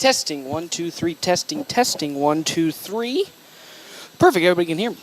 Testing, 1, 2, 3, testing, testing, 1, 2, 3. Perfect, everybody can hear me.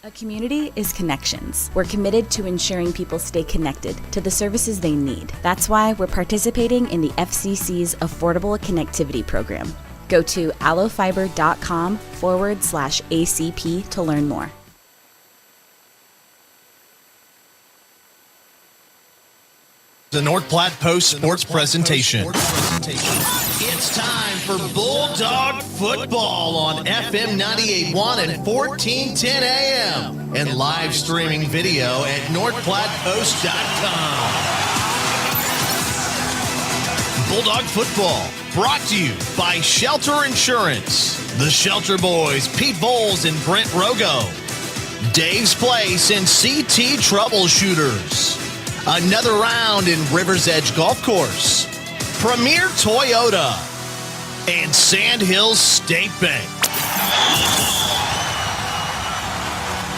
A community is connections. We're committed to ensuring people stay connected to the services they need. That's why we're participating in the FCC's Affordable Connectivity Program. Go to allofiber.com/ACP to learn more. The North Platte Post Sports Presentation. It's time for Bulldog Football on FM 98.1 and 1410 AM and live streaming video at northplattepost.com. Bulldog Football brought to you by Shelter Insurance, the Shelter Boys, Pete Bowles and Brent Rogo, Dave's Place and CT Troubleshooters. Another round in River's Edge Golf Course, Premier Toyota, and Sand Hills State Bank.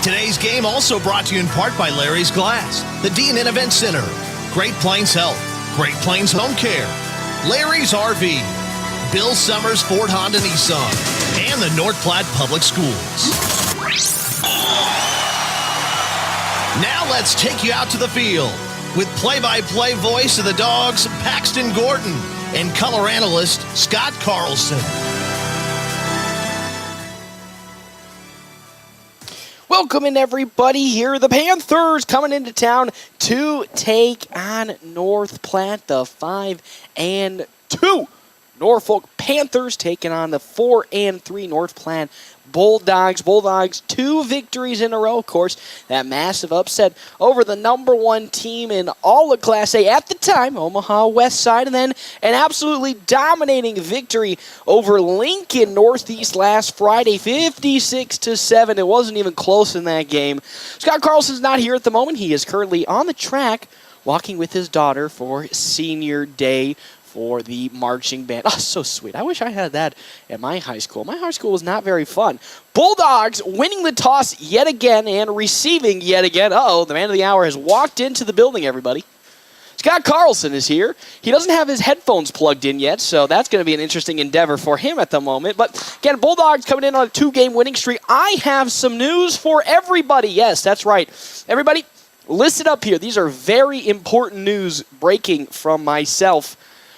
Today's game also brought to you in part by Larry's Glass, the D&N Event Center, Great Plains Health, Great Plains Home Care, Larry's RV, Bill Summers Ford Honda Nissan, and the North Platte Public Schools. Now let's take you out to the field with play-by-play voice of the Dogs, Paxton Gordon, and color analyst, Scott Carlson. Welcome in, everybody. Here are the Panthers coming into town to take on North Platte, the 5-2 Norfolk Panthers taking on the 4-3 North Platte Bulldogs. Bulldogs, 2 victories in a row. Of course, that massive upset over the #1 team in all of Class A at the time, Omaha West Side, and then an absolutely dominating victory over Lincoln Northeast last Friday, 56-7. It wasn't even close in that game. Scott Carlson's not here at the moment. He is currently on the track walking with his daughter for senior day for the marching band. Oh, so sweet. I wish I had that at my high school. My high school was not very fun. Bulldogs winning the toss yet again and receiving yet again. Uh-oh, the man of the hour has walked into the building, everybody. Scott Carlson is here. He doesn't have his headphones plugged in yet, so that's going to be an interesting endeavor for him at the moment. But again, Bulldogs coming in on a 2-game winning streak. I have some news for everybody. Yes, that's right. Everybody, listen up here. These are very important news breaking from myself.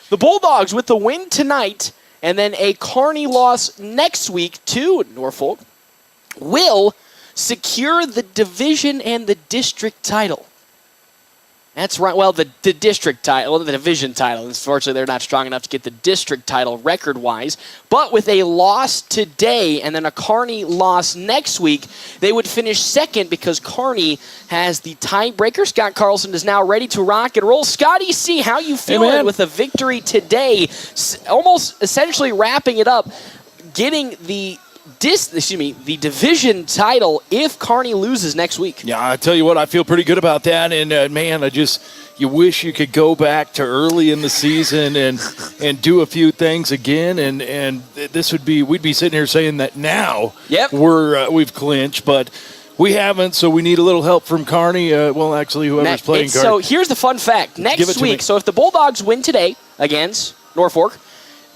The Bulldogs with the win tonight and then a Kearney loss next week to Norfolk will secure the division and the district title. That's right. Well, the district title, the division title. Unfortunately, they're not strong enough to get the district title record-wise. But with a loss today and then a Kearney loss next week, they would finish second because Kearney has the tiebreaker. Scott Carlson is now ready to rock and roll. Scotty C., how you feeling with a victory today? Almost essentially wrapping it up, getting the division title if Kearney loses next week. Yeah, I tell you what, I feel pretty good about that. And, man, you wish you could go back to early in the season and do a few things again. And we'd be sitting here saying that now we've clinched, but we haven't, so we need a little help from Kearney. Whoever's playing Kearney. So here's the fun fact. Next week, so if the Bulldogs win today against Norfolk,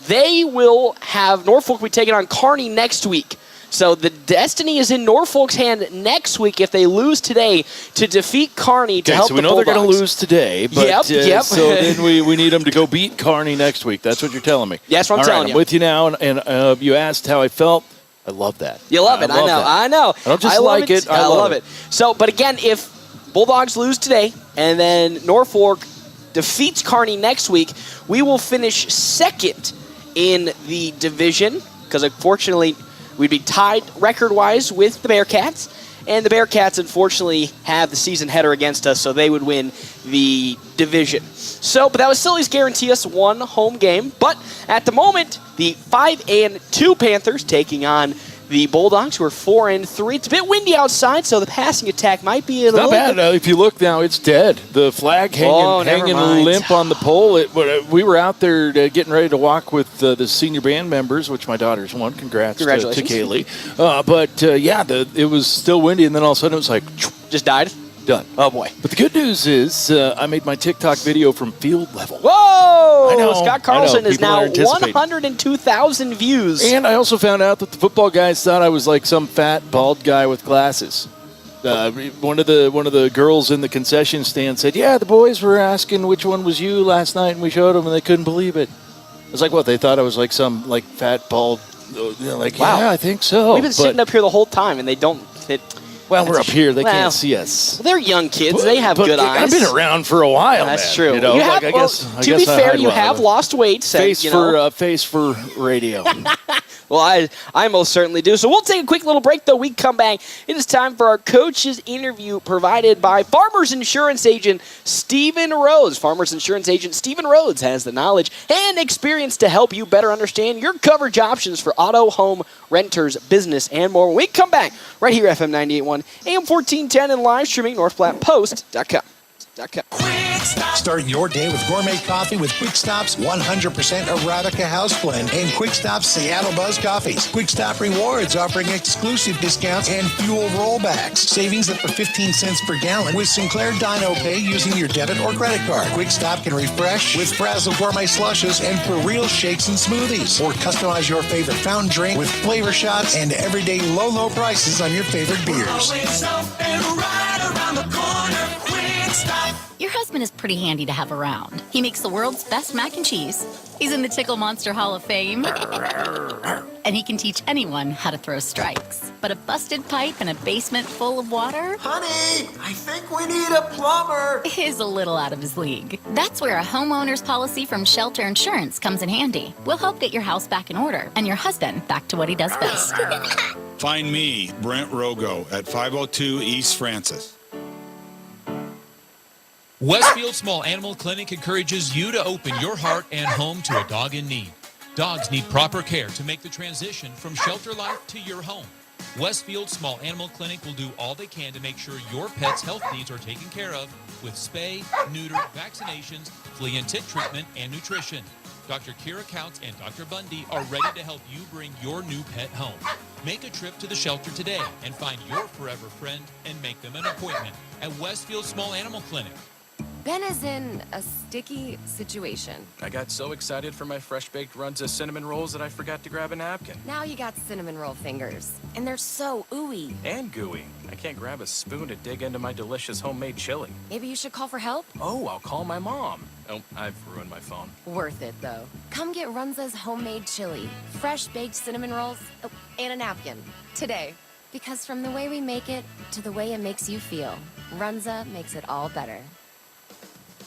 they will have Norfolk be taking on Kearney next week. So the destiny is in Norfolk's hand next week if they lose today to defeat Kearney to help the Bulldogs. So we know they're going to lose today, but yep. So then we need them to go beat Kearney next week. That's what you're telling me. Yes, what I'm telling you. I'm with you now, and you asked how I felt. I love that. You love it. I know. I don't just like it. I love it. So, but again, if Bulldogs lose today and then Norfolk defeats Kearney next week, we will finish second in the division because unfortunately we'd be tied record-wise with the Bearcats, and the Bearcats unfortunately have the season header against us, so they would win the division. So, but that would still at least guarantee us one home game. But at the moment, the 5-2 Panthers taking on the Bulldogs, who are 4-3. It's a bit windy outside, so the passing attack might be a little bad. If you look now, it's dead. The flag hanging limp on the pole. We were out there getting ready to walk with the senior band members, which my daughter's one. Congratulations to Kaylee. It was still windy, and then all of a sudden it was like... Just died? Done. Oh, boy. But the good news is I made my TikTok video from field level. Whoa! I know. Scott Carlson is now 102,000 views. And I also found out that the football guys thought I was like some fat, bald guy with glasses. One of the girls in the concession stand said, "Yeah, the boys were asking which one was you last night, and we showed them, and they couldn't believe it." I was like, "What? They thought I was like some like fat bald." Like, Wow. yeah, I think so. We've been sitting up here the whole time, and they don't. Well, we're up here. They can't see us. They're young kids. They have good eyes. I've been around for a while. That's man. true. You know, I guess to be fair, you have lost weight. Face for radio. Well, I most certainly do. So we'll take a quick little break, though. We come back. It is time for our coach's interview provided by Farmers Insurance Agent Stephen Rhodes. Farmers Insurance Agent Stephen Rhodes has the knowledge and experience to help you better understand your coverage options for auto, home, renters, business, and more. When we come back, right here, FM 98.1, AM 1410, and live streaming, NorthPlattePost.com. Start your day with gourmet coffee with Quick Stop's 100% Arabica house blend and Quick Stop's Seattle Buzz coffees. Quick Stop Rewards offering exclusive discounts and fuel rollbacks. Savings up to 15 cents per gallon with Sinclair Dino Pay using your debit or credit card. Quick Stop can refresh with Frazzle Gourmet Slushes and For Real Shakes and Smoothies. Or customize your favorite fountain drink with flavor shots and everyday low prices on your favorite beers. Your husband is pretty handy to have around. He makes the world's best mac and cheese. He's in the Tickle Monster Hall of Fame. And he can teach anyone how to throw strikes. But a busted pipe in a basement full of water? Honey, I think we need a plumber. Is a little out of his league. That's where a homeowner's policy from Shelter Insurance comes in handy. We'll help get your house back in order and your husband back to what he does best. Find me, Brent Rogo, at 502 East Francis. Westfield Small Animal Clinic encourages you to open your heart and home to a dog in need. Dogs need proper care to make the transition from shelter life to your home. Westfield Small Animal Clinic will do all they can to make sure your pet's health needs are taken care of with spay, neuter, vaccinations, flea and tick treatment, and nutrition. Dr. Kira Counts and Dr. Bundy are ready to help you bring your new pet home. Make a trip to the shelter today and find your forever friend and make them an appointment at Westfield Small Animal Clinic. Ben is in a sticky situation. I got so excited for my fresh-baked Runza cinnamon rolls that I forgot to grab a napkin. Now you got cinnamon roll fingers, and they're so ooey. And gooey. I can't grab a spoon to dig into my delicious homemade chili. Maybe you should call for help? Oh, I'll call my mom. Oh, I've ruined my phone. Worth it, though. Come get Runza's homemade chili, fresh-baked cinnamon rolls, and a napkin. Today. Because from the way we make it to the way it makes you feel, Runza makes it all better.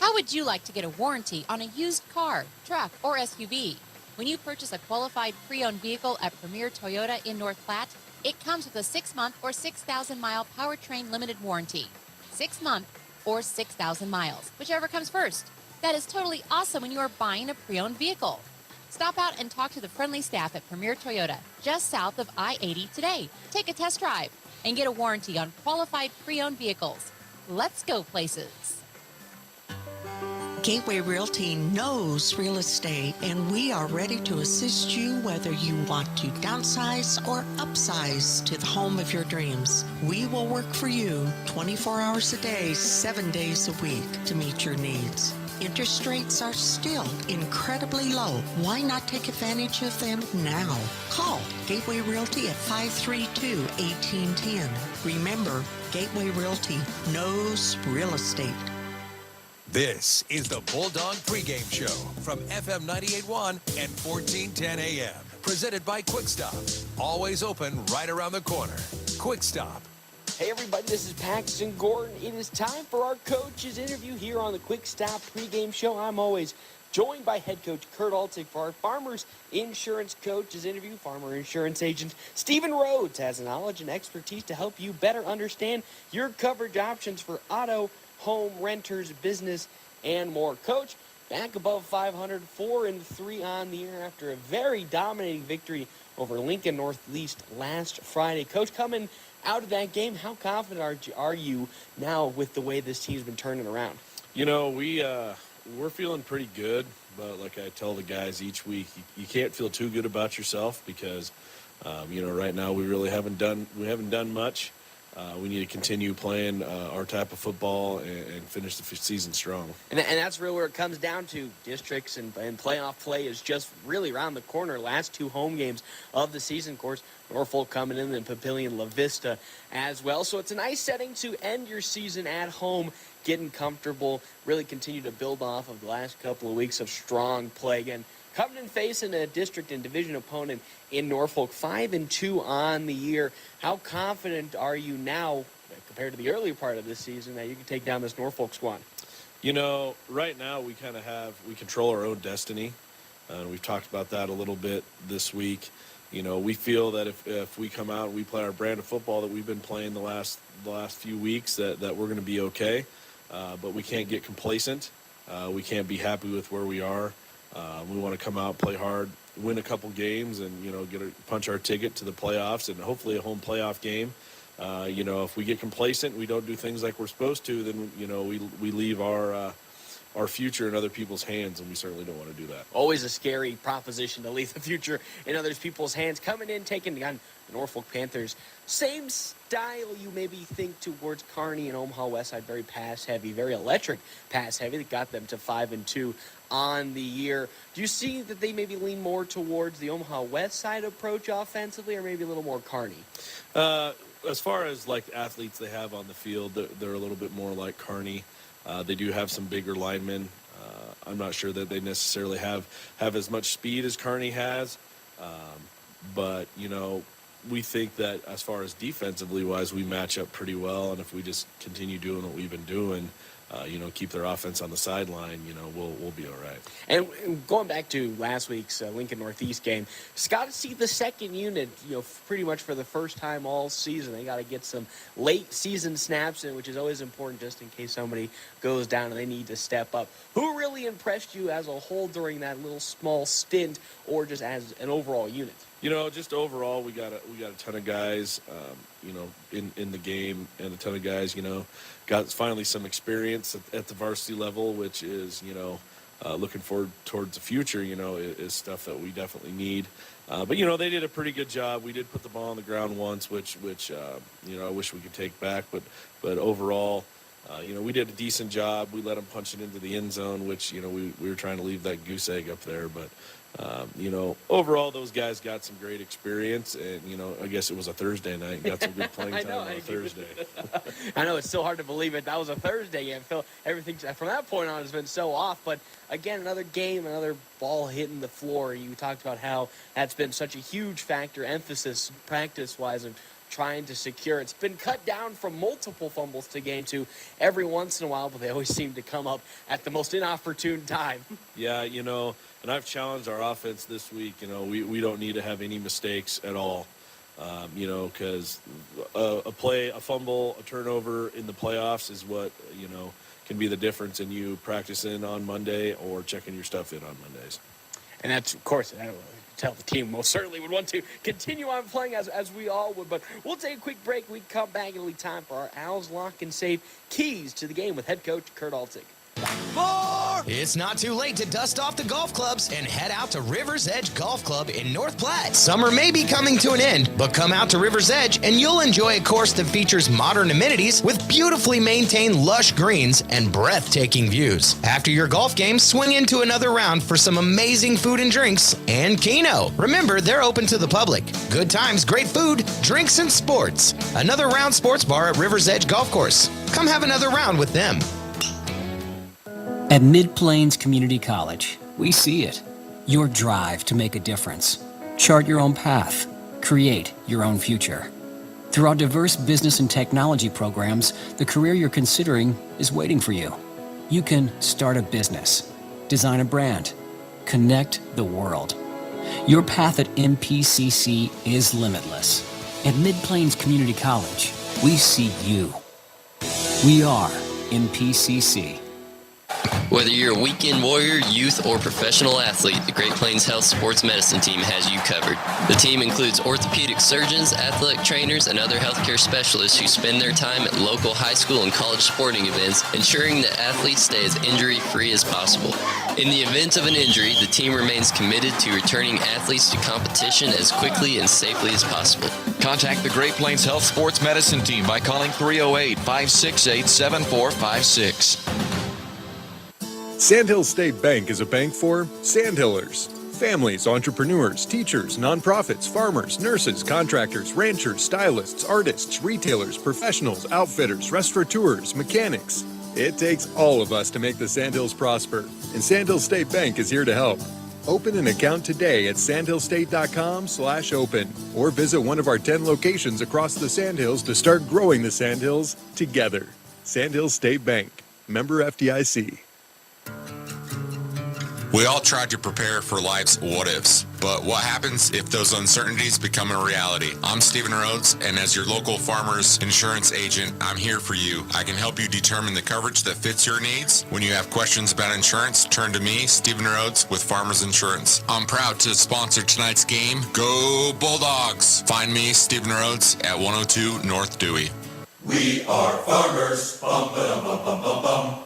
How would you like to get a warranty on a used car, truck, or SUV? When you purchase a qualified pre-owned vehicle at Premier Toyota in North Platte, it comes with a 6-month or 6,000-mile powertrain limited warranty. 6 months or 6,000 miles, whichever comes first. That is totally awesome when you are buying a pre-owned vehicle. Stop out and talk to the friendly staff at Premier Toyota, just south of I-80 today. Take a test drive and get a warranty on qualified pre-owned vehicles. Let's go places. Gateway Realty knows real estate, and we are ready to assist you whether you want to downsize or upsize to the home of your dreams. We will work for you 24 hours a day, 7 days a week to meet your needs. Interest rates are still incredibly low. Why not take advantage of them now? Call Gateway Realty at 532-1810. Remember, Gateway Realty knows real estate. This is the Bulldog Pregame Show from FM 98.1 and 1410 AM. Presented by Quick Stop. Always open right around the corner. Quick Stop. Hey everybody, this is Paxton Gordon. It is time for our coach's interview here on the Quick Stop Pregame Show. I'm always joined by head coach Kurt Altig for our Farmers Insurance coach's interview. Farmer Insurance Agent Stephen Rhodes has the knowledge and expertise to help you better understand your coverage options for auto, home, renters, business, and more. Coach, back above 500, 4-3 on the year after a very dominating victory over Lincoln Northeast last Friday. Coach, coming out of that game, how confident are you now with the way this team's been turning around? You know, we're feeling pretty good, but like I tell the guys each week, you can't feel too good about yourself because, right now we really haven't done much. we need to continue playing our type of football and finish the season strong. And that's really where it comes down to. Districts and playoff play is just really around the corner. Last 2 home games of the season, of course, Norfolk coming in and Papillion La Vista as well. So it's a nice setting to end your season at home, getting comfortable, really continue to build off of the last couple of weeks of strong play. Again, coming and facing a district and division opponent in Norfolk, 5-2 on the year. How confident are you now, compared to the earlier part of this season, that you can take down this Norfolk squad? Right now we control our own destiny. We've talked about that a little bit this week. We feel that if we come out and we play our brand of football that we've been playing the last few weeks, that we're going to be okay. But we can't get complacent. We can't be happy with where we are. We want to come out, play hard, win a couple games, and punch our ticket to the playoffs and hopefully a home playoff game. If we get complacent, we don't do things like we're supposed to, then we leave our future in other people's hands, and we certainly don't want to do that. Always a scary proposition to leave the future in other people's hands. Coming in, taking on the Norfolk Panthers. Same style you maybe think towards Kearney and Omaha Westside. Very pass-heavy, very electric pass-heavy. That got them to 5-2 on the year. Do you see that they maybe lean more towards the Omaha Westside approach offensively, or maybe a little more Kearney? As far as like athletes they have on the field, they're a little bit more like Kearney. They do have some bigger linemen. I'm not sure that they necessarily have as much speed as Kearney has. But, we think that as far as defensively wise, we match up pretty well. And if we just continue doing what we've been doing, keep their offense on the sideline, we'll be all right. And going back to last week's Lincoln Northeast game, it's got to see the second unit, pretty much for the first time all season. They got to get some late season snaps in, which is always important just in case somebody goes down and they need to step up. Who really impressed you as a whole during that little small stint, or just as an overall unit? Just overall, we got a ton of guys, in the game, and a ton of guys, got finally some experience at the varsity level, which is, looking forward towards the future, is stuff that we definitely need. But, they did a pretty good job. We did put the ball on the ground once, which I wish we could take back. But overall, we did a decent job. We let them punch it into the end zone, which, we were trying to leave that goose egg up there. But, overall, those guys got some great experience. And, I guess it was a Thursday night and got some good playing time on a Thursday. I know, it's so hard to believe it. That was a Thursday game. Phil, everything from that point on has been so off. But, again, another game, another ball hitting the floor. You talked about how that's been such a huge factor, emphasis practice-wise, of trying to secure. It's been cut down from multiple fumbles to game 2 every once in a while, but they always seem to come up at the most inopportune time. Yeah, and I've challenged our offense this week. We don't need to have any mistakes at all. Because a fumble, a turnover in the playoffs is what, can be the difference in you practicing on Monday or checking your stuff in on Mondays. And that's, of course, I don't tell the team most certainly would want to continue on playing as we all would. But we'll take a quick break. We come back. It'll be time for our Owls Lock and Save keys to the game with head coach Kurt Altig. It's not too late to dust off the golf clubs and head out to River's Edge Golf Club in North Platte. Summer may be coming to an end, but come out to River's Edge and you'll enjoy a course that features modern amenities with beautifully maintained lush greens and breathtaking views. After your golf game, swing into another round for some amazing food and drinks and Keno. Remember, they're open to the public. Good times, great food, drinks, and sports. Another round sports bar at River's Edge Golf Course. Come have another round with them. At Mid-Plains Community College, we see it. Your drive to make a difference. Chart your own path. Create your own future. Through our diverse business and technology programs, the career you're considering is waiting for you. You can start a business, design a brand, connect the world. Your path at MPCC is limitless. At Mid-Plains Community College, we see you. We are MPCC. Whether you're a weekend warrior, youth, or professional athlete, the Great Plains Health Sports Medicine Team has you covered. The team includes orthopedic surgeons, athletic trainers, and other healthcare specialists who spend their time at local high school and college sporting events, ensuring that athletes stay as injury-free as possible. In the event of an injury, the team remains committed to returning athletes to competition as quickly and safely as possible. Contact the Great Plains Health Sports Medicine Team by calling 308-568-7456. Sandhill State Bank is a bank for Sandhillers. Families, entrepreneurs, teachers, nonprofits, farmers, nurses, contractors, ranchers, stylists, artists, retailers, professionals, outfitters, restaurateurs, mechanics. It takes all of us to make the Sandhills prosper, and Sandhill State Bank is here to help. Open an account today at sandhillstate.com/open or visit one of our 10 locations across the Sandhills to start growing the Sandhills together. Sandhill State Bank, member FDIC. We all try to prepare for life's what-ifs, but what happens if those uncertainties become a reality? I'm Stephen Rhodes, and as your local farmers insurance agent, I'm here for you. I can help you determine the coverage that fits your needs. When you have questions about insurance, turn to me, Stephen Rhodes, with Farmers Insurance. I'm proud to sponsor tonight's game. Go Bulldogs! Find me, Stephen Rhodes, at 102 North Dewey. We are farmers. Bum, ba-dum, bum, bum, bum, bum.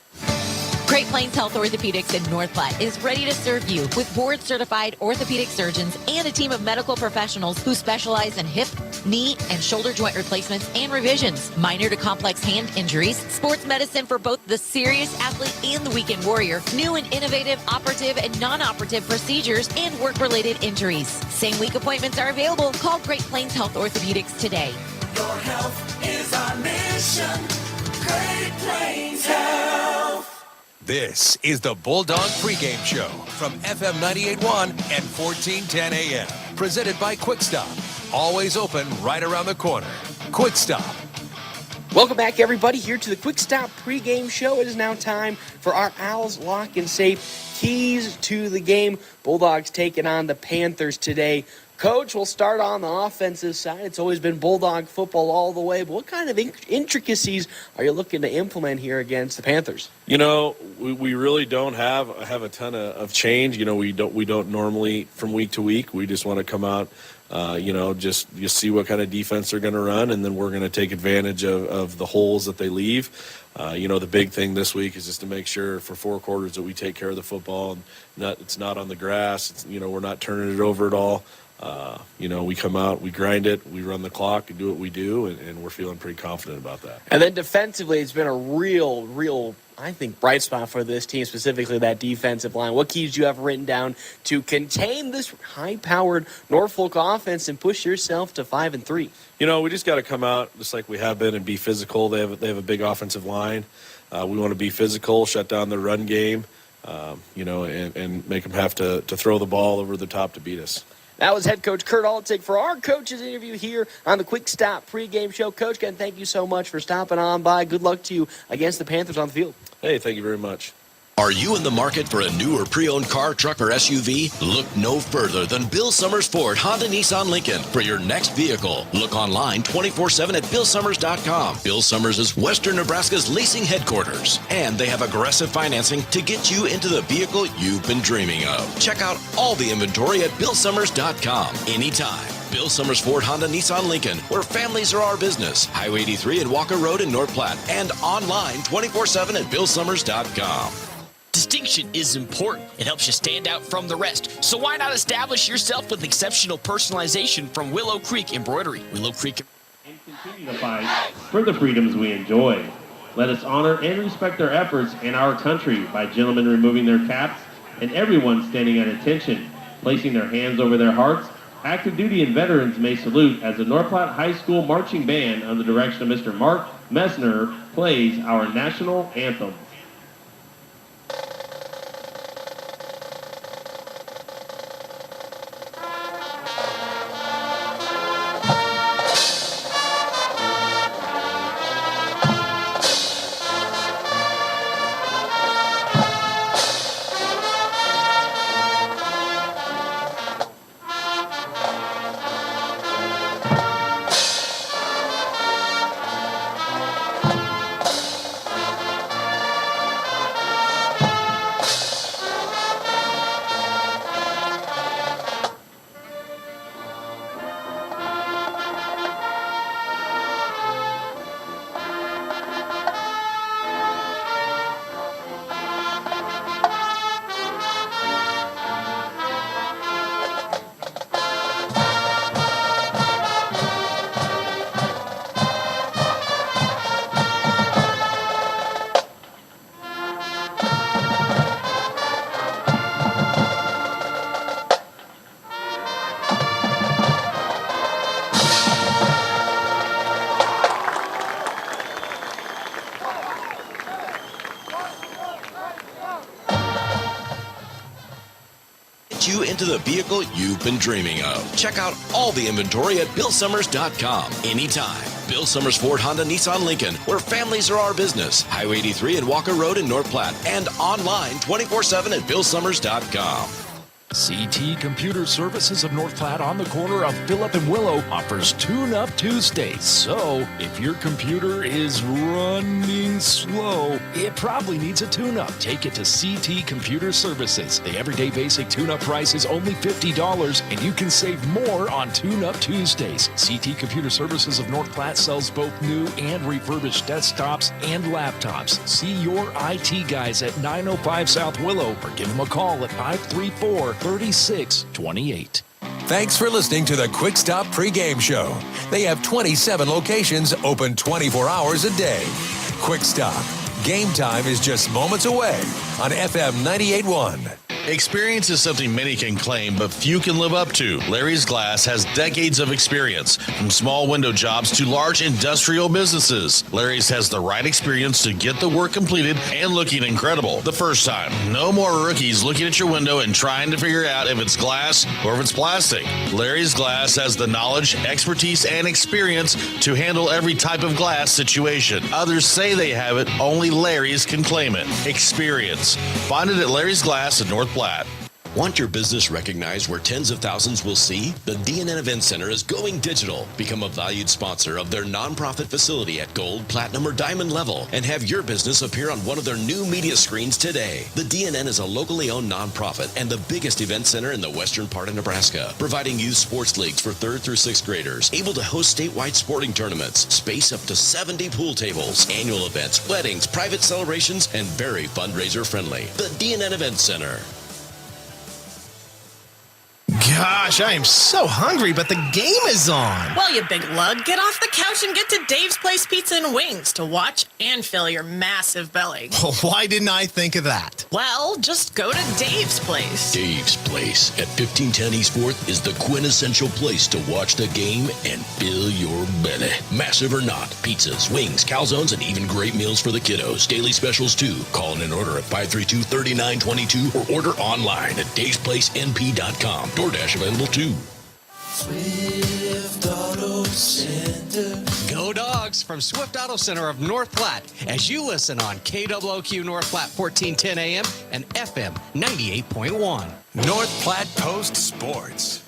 Great Plains Health Orthopedics in North Platte is ready to serve you with board-certified orthopedic surgeons and a team of medical professionals who specialize in hip, knee, and shoulder joint replacements and revisions, minor to complex hand injuries, sports medicine for both the serious athlete and the weekend warrior, new and innovative operative and non-operative procedures, and work-related injuries. Same-week appointments are available. Call Great Plains Health Orthopedics today. Your health is our mission. Great Plains Health. This is the Bulldog Pregame Show from FM 98.1 and 1410 AM. Presented by Quick Stop. Always open right around the corner. Quick Stop. Welcome back, everybody, here to the Quick Stop pregame show. It is now time for our Owls Lock and Safe keys to the game. Bulldogs taking on the Panthers today. Coach, we'll start on the offensive side. It's always been Bulldog football all the way, but what kind of intricacies are you looking to implement here against the Panthers? You know, we really don't have a ton of change. You know, we don't normally from week to week. We just want to come out, just see what kind of defense they're going to run, and then we're going to take advantage of the holes that they leave. The big thing this week is just to make sure for 4 quarters that we take care of the football and it's not on the grass. We're not turning it over at all. We come out, we grind it, we run the clock and do what we do, and we're feeling pretty confident about that. And then defensively, it's been a real, I think, bright spot for this team, specifically that defensive line. What keys do you have written down to contain this high-powered Norfolk offense and push yourself to 5-3? We just got to come out just like we have been and be physical. They have a big offensive line. We want to be physical, shut down the run game, and make them have to throw the ball over the top to beat us. That was head coach Kurt Altig for our coaches interview here on the Quick Stop pregame show. Coach, again, thank you so much for stopping on by. Good luck to you against the Panthers on the field. Hey, thank you very much. Are you in the market for a new or pre-owned car, truck, or SUV? Look no further than Bill Summers Ford, Honda, Nissan, Lincoln for your next vehicle. Look online 24/7 at BillSummers.com. Bill Summers is Western Nebraska's leasing headquarters, and they have aggressive financing to get you into the vehicle you've been dreaming of. Check out all the inventory at BillSummers.com anytime. Bill Summers Ford, Honda, Nissan, Lincoln, where families are our business. Highway 83 and Walker Road in North Platte, and online 24/7 at BillSummers.com. Distinction is important. It helps you stand out from the rest. So why not establish yourself with exceptional personalization from Willow Creek Embroidery? Willow Creek. And continue to fight for the freedoms we enjoy. Let us honor and respect their efforts in our country by gentlemen removing their caps and everyone standing at attention, placing their hands over their hearts. Active duty and veterans may salute as the North Platte High School Marching Band under the direction of Mr. Mark Messner plays our national anthem. into the vehicle you've been dreaming of. Check out all the inventory at BillSummers.com anytime. Bill Summers Ford, Honda, Nissan, Lincoln, where families are our business. Highway 83 and Walker Road in North Platte, and online 24/7 at BillSummers.com. CT Computer Services of North Platte on the corner of Phillip and Willow offers Tune-Up Tuesdays. So, if your computer is running slow, it probably needs a tune-up. Take it to CT Computer Services. The everyday basic tune-up price is only $50, and you can save more on Tune-Up Tuesdays. CT Computer Services of North Platte sells both new and refurbished desktops and laptops. See your IT guys at 905 South Willow or give them a call at 534-3628. Thanks for listening to the Quick Stop Pregame Show. They have 27 locations open 24 hours a day. Quick Stop. Game time is just moments away on FM 98.1. Experience is something many can claim, but few can live up to. Larry's Glass has decades of experience, from small window jobs to large industrial businesses. Larry's has the right experience to get the work completed and looking incredible the first time. No more rookies looking at your window and trying to figure out if it's glass or if it's plastic. Larry's Glass has the knowledge, expertise, and experience to handle every type of glass situation. Others say they have it, only Larry's can claim it. Experience. Find it at Larry's Glass in North Platte. Want your business recognized where tens of thousands will see? The DNN Event Center is going digital. Become a valued sponsor of their nonprofit facility at gold, platinum, or diamond level and have your business appear on one of their new media screens today. The DNN is a locally owned nonprofit and the biggest event center in the western part of Nebraska, providing youth sports leagues for 3rd through 6th graders, able to host statewide sporting tournaments, space up to 70 pool tables, annual events, weddings, private celebrations, and very fundraiser friendly. The DNN Event Center. Gosh, I am so hungry, but the game is on. Well, you big lug, get off the couch and get to Dave's Place Pizza and Wings to watch and fill your massive belly. Well, why didn't I think of that? Well, just go to Dave's Place. Dave's Place at 1510 East 4th is the quintessential place to watch the game and fill your belly. Massive or not, pizzas, wings, calzones, and even great meals for the kiddos. Daily specials too. Call in an order at 532-3922 or order online at davesplacenp.com. DoorDash available too. Swift Auto Center. Go Dogs from Swift Auto Center of North Platte as you listen on KWOQ North Platte 1410 AM and FM 98.1. North Platte Post Sports.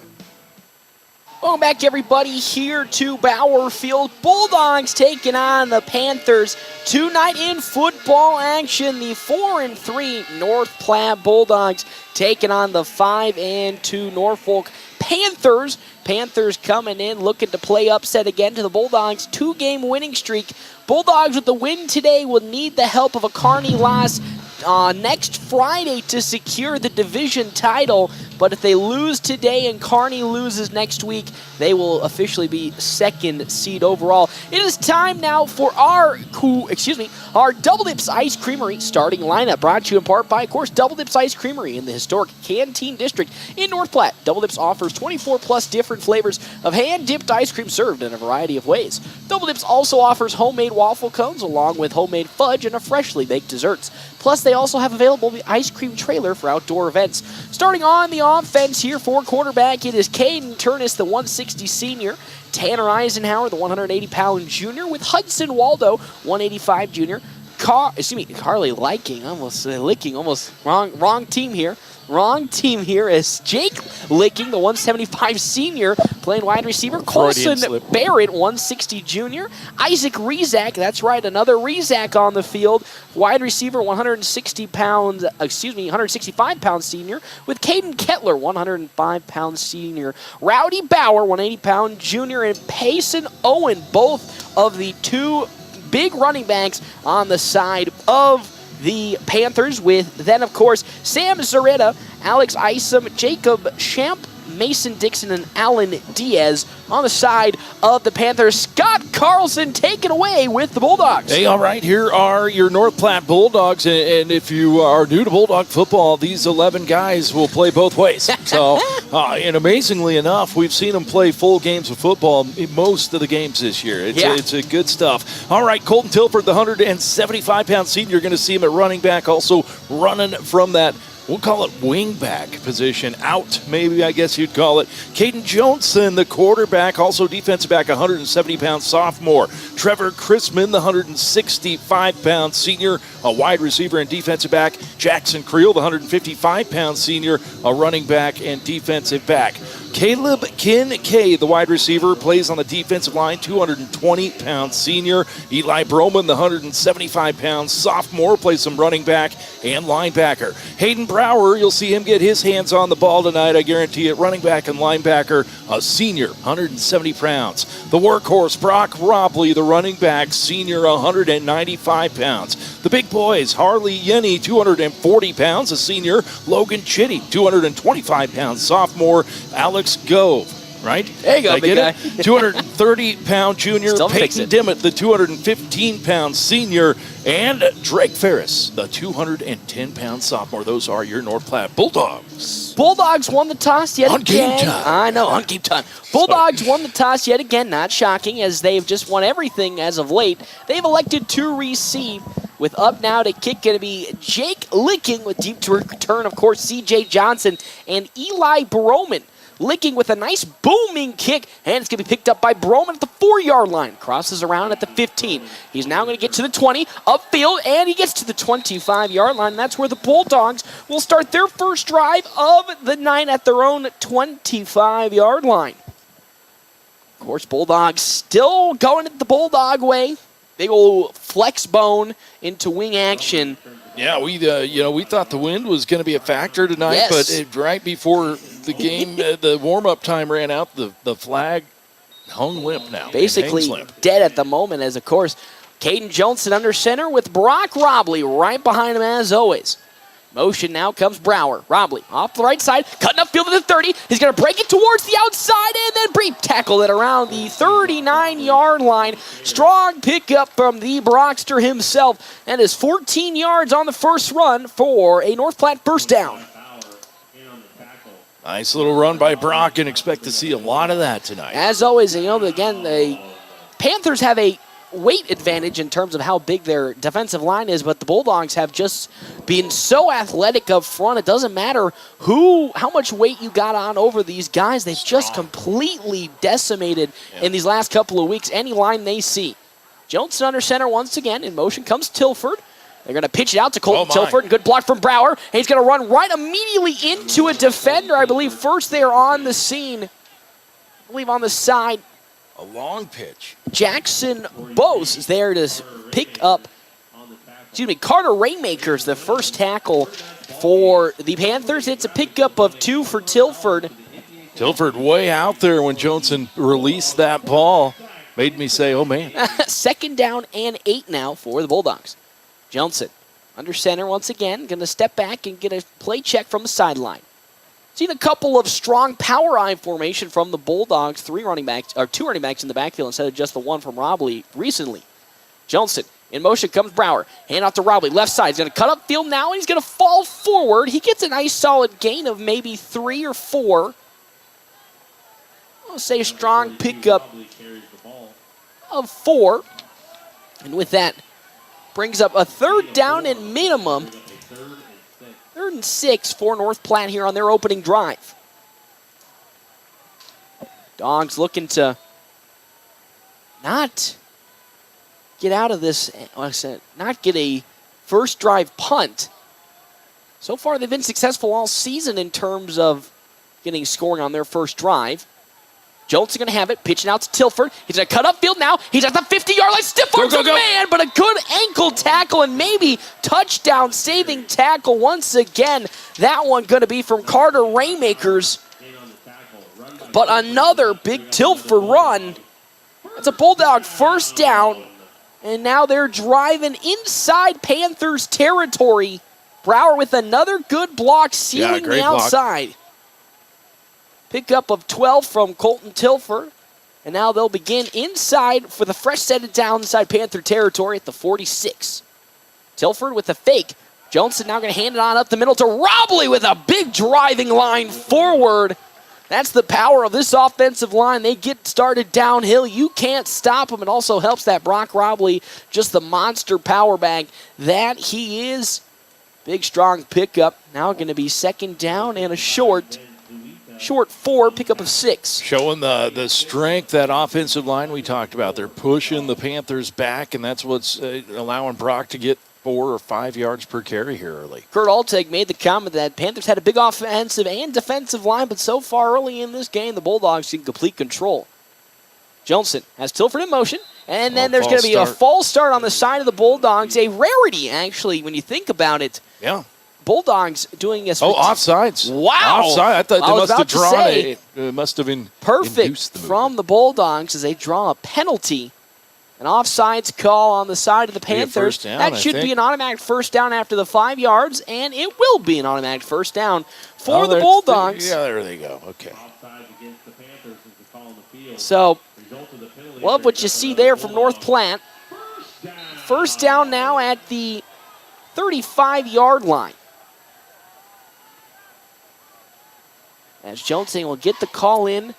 Welcome back, everybody, here to Bauer Field. Bulldogs taking on the Panthers tonight in football action. The 4-3 North Platte Bulldogs taking on the 5-2 Norfolk Panthers. Panthers coming in looking to play upset again to the Bulldogs' 2-game winning streak. Bulldogs with the win today will need the help of a Kearney loss next Friday to secure the division title. But if they lose today and Kearney loses next week, they will officially be 2nd seed overall. It is time now for our Double Dips Ice Creamery starting lineup, brought to you in part by, of course, Double Dips Ice Creamery in the historic Canteen District in North Platte. Double Dips offers 24+ different flavors of hand-dipped ice cream served in a variety of ways. Double Dips also offers homemade waffle cones along with homemade fudge and a freshly baked desserts. Plus, they also have available the ice cream trailer for outdoor events. Starting on the offense here for quarterback, it is Caden Turnus, the 160 senior. Tanner Eisenhower, the 180-pound junior, with Hudson Waldo, 185 junior. Carly Licking, wrong team here. Wrong team here is Jake Licking, the 175 senior, playing wide receiver. Colson Barrett, 160 junior. Isaac Rezak, that's right, another Rezak on the field. Wide receiver, 165 pound senior, with Caden Kettler, 105-pound senior. Rowdy Bauer, 180-pound junior, and Payson Owen, both of the 2 big running backs on the side of the Panthers, with then, of course, Sam Zaretta, Alex Isom, Jacob Champ, Mason Dixon, and Alan Diaz on the side of the Panthers. Scott Carlson taken away with the Bulldogs. Hey, all right, here are your North Platte Bulldogs, and if you are new to Bulldog football, these 11 guys will play both ways. So, and amazingly enough, we've seen them play full games of football in most of the games this year. It's a good stuff. All right, Colton Tilford, the 175-pound senior, you're going to see him at running back, also running from that we'll call it wingback position, out maybe I guess you'd call it. Caden Johnson, the quarterback, also defensive back, 170-pound sophomore. Trevor Chrisman, the 165-pound senior, a wide receiver and defensive back. Jackson Creel, the 155-pound senior, a running back and defensive back. Caleb Kincaid, the wide receiver, plays on the defensive line, 220-pound senior. Eli Broman, the 175-pound sophomore, plays some running back and linebacker. Hayden Brower, you'll see him get his hands on the ball tonight, I guarantee it. Running back and linebacker, a senior, 170 pounds. The workhorse, Brock Robley, the running back, senior, 195 pounds. The big boys, Harley Yenny, 240 pounds, a senior. Logan Chitty, 225 pounds, sophomore. Alex Gove, right? There you go, I big get guy. it? 230-pound junior. Still fix Peyton it. Dimmitt, the 215-pound senior. And Drake Ferris, the 210-pound sophomore. Those are your North Platte Bulldogs. Bulldogs won the toss yet On again. game time. I know, on game time. Bulldogs won the toss yet again. Not shocking, as they've just won everything as of late. They've elected to receive. With up now to kick, going to be Jake Licking with deep to return, of course, C.J. Johnson and Eli Broman. Licking with a nice booming kick, and it's going to be picked up by Broman at the 4-yard line. Crosses around at the 15. He's now going to get to the 20, upfield, and he gets to the 25-yard line. And that's where the Bulldogs will start their first drive of the night at their own 25-yard line. Of course, Bulldogs still going it the Bulldog way. Big old flex bone into wing action. Yeah, we thought the wind was going to be a factor tonight, Yes. but right before the game, the warm-up time ran out, the flag hung limp now. Basically It hangs limp. dead at the moment, as of course, Caden Johnson under center with Brock Robley right behind him as always. Motion now comes Brower. Robley off the right side, cutting up field to the 30. He's going to break it towards the outside and then tackle it around the 39-yard line. Strong pickup from the Brockster himself, and is 14 yards on the first run for a North Platte first down. Nice little run by Brock, and expect to see a lot of that tonight. As always, again, the Panthers have a weight advantage in terms of how big their defensive line is, but the Bulldogs have just been so athletic up front. It doesn't matter how much weight you got on over these guys. They've just completely decimated in these last couple of weeks any line they see. Johnson under center once again. In motion comes Tilford. They're going to pitch it out to Colton Tilford. Good block from Brower. And he's going to run right immediately into a defender. I believe first there on the scene. I believe on the side. A long pitch. Jackson Bose is there to pick up, Carter Rainmaker's the first tackle for the Panthers. It's a pickup of 2 for Tilford. Tilford way out there when Johnson released that ball. Made me say, oh, man. Second down and 8 now for the Bulldogs. Johnson under center once again, going to step back and get a play check from the sideline. Seen a couple of strong power eye formation from the Bulldogs. 2 running backs in the backfield instead of just the one from Robley recently. Johnson in motion comes Brower. Hand off to Robley. Left side. He's going to cut up field now, and he's going to fall forward. He gets a nice solid gain of maybe 3 or 4. I'll say a strong pickup of 4. And with that, brings up a third down and minimum. 3rd and 6 for North Platte here on their opening drive. Dogs looking to not get out of this, not get a first drive punt. So far, they've been successful all season in terms of getting scoring on their first drive. Jones is going to have it, pitching out to Tilford. He's going to cut upfield now. He's at the 50-yard line, stiff arms the man, but a good ankle tackle and maybe touchdown saving tackle once again. That one going to be from Carter Rainmakers. But another big Tilford run. It's a Bulldog first down, and now they're driving inside Panthers territory. Brower with another good block, sealing the outside. Block. Pickup of 12 from Colton Tilford. And now they'll begin inside for the fresh set of downs inside Panther territory at the 46. Tilford with a fake. Johnson now going to hand it on up the middle to Robley with a big driving line forward. That's the power of this offensive line. They get started downhill. You can't stop them. It also helps that Brock Robley, just the monster power bag that he is. Big, strong pickup. Now going to be second down and a short 4, pickup of 6. Showing the strength, that offensive line we talked about. They're pushing the Panthers back, and that's what's allowing Brock to get 4 or 5 yards per carry here early. Kurt Altig made the comment that Panthers had a big offensive and defensive line, but so far early in this game, the Bulldogs in complete control. Johnson has Tilford in motion, and then there's going to be a false start on the side of the Bulldogs. A rarity, actually, when you think about it. Yeah. Bulldogs doing a... offsides. Wow. Offside. I thought they must have drawn it must have been perfect from the Bulldogs as they draw a penalty. An offsides call on the side of the Panthers. That should be an automatic first down after the 5 yards, and it will be an automatic first down for the Bulldogs. Yeah, there they go. Okay. So, love what you see there from North Platte. First down now at the 35-yard line. As Jonesing will get the call in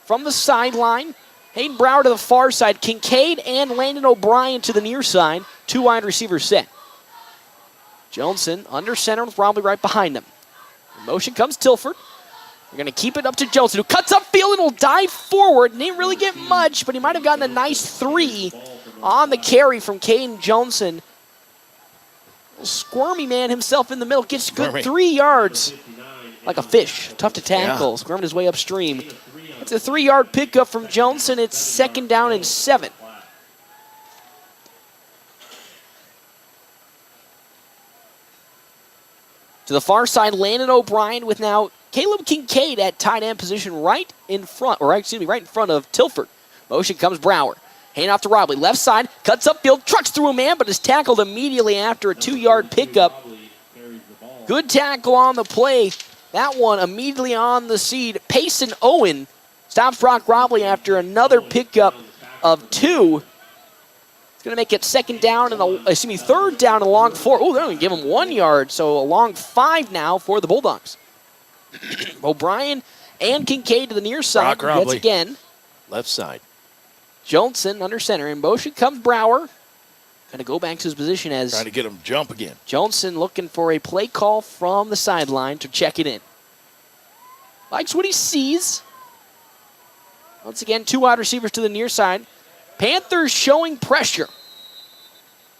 from the sideline. Hayden Brower to the far side. Kincaid and Landon O'Brien to the near side. 2 wide receivers set. Johnson under center with Robley right behind him. In motion comes Tilford. They're going to keep it up to Johnson, who cuts upfield and will dive forward. Didn't really get much, but he might have gotten a nice 3 on the carry from Caden Johnson. Squirmy man himself in the middle. Gets a good 3 yards. Like a fish. Tough to tackle. Squirming his way upstream. It's a 3-yard pickup from Johnson. It's second down and 7. To the far side, Landon O'Brien with now Caleb Kincaid at tight end position right in front of Tilford. Motion comes Brower. Hand off to Robley. Left side, cuts upfield, trucks through a man, but is tackled immediately after a 2-yard pickup. Good tackle on the play. That one immediately on the seed. Payson Owen stops Brock Robley after another pickup of 2. It's going to make it third down and a long 4. Oh, they're going to give him 1 yard, so a long 5 now for the Bulldogs. O'Brien and Kincaid to the near side. Once again. Left side. Johnson under center. In motion comes Brower. Going to go back to his position as... Trying to get him jump again. Johnson looking for a play call from the sideline to check it in. Likes what he sees. Once again, 2 wide receivers to the near side. Panthers showing pressure.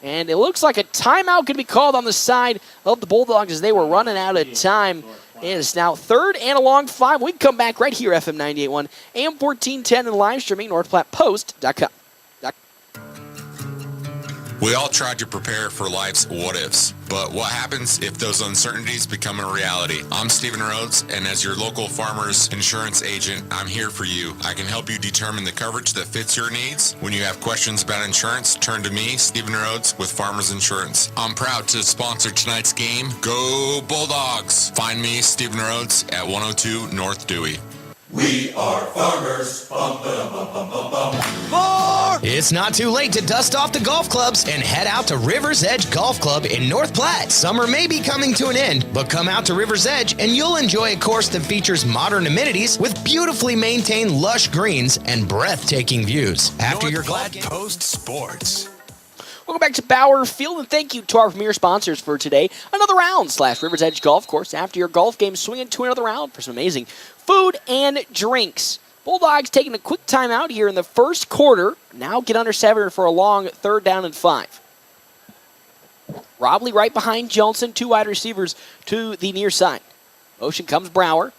And it looks like a timeout could be called on the side of the Bulldogs as they were running out of time. It is now third and a long 5. We can come back right here, FM 98.1, AM 1410, and live streaming, NorthPlattePost.com. We all tried to prepare for life's what-ifs, but what happens if those uncertainties become a reality? I'm Stephen Rhodes, and as your local farmer's insurance agent, I'm here for you. I can help you determine the coverage that fits your needs. When you have questions about insurance, turn to me, Stephen Rhodes, with Farmers Insurance. I'm proud to sponsor tonight's game. Go Bulldogs! Find me, Stephen Rhodes, at 102 North Dewey. We are farmers. Bum, ba, bum, bum, bum, bum. More! It's not too late to dust off the golf clubs and head out to River's Edge Golf Club in North Platte. Summer may be coming to an end, but come out to River's Edge and you'll enjoy a course that features modern amenities with beautifully maintained lush greens and breathtaking views. After your golf game, Post Sports. Welcome back to Bauer Field, and thank you to our premier sponsors for today. Another round / River's Edge Golf Course. After your golf game, swing into another round for some amazing food and drinks. Bulldogs taking a quick timeout here in the first quarter. Now get under 7 for a long third down and 5. Robley right behind Johnson. 2 wide receivers to the near side. Motion comes Brower.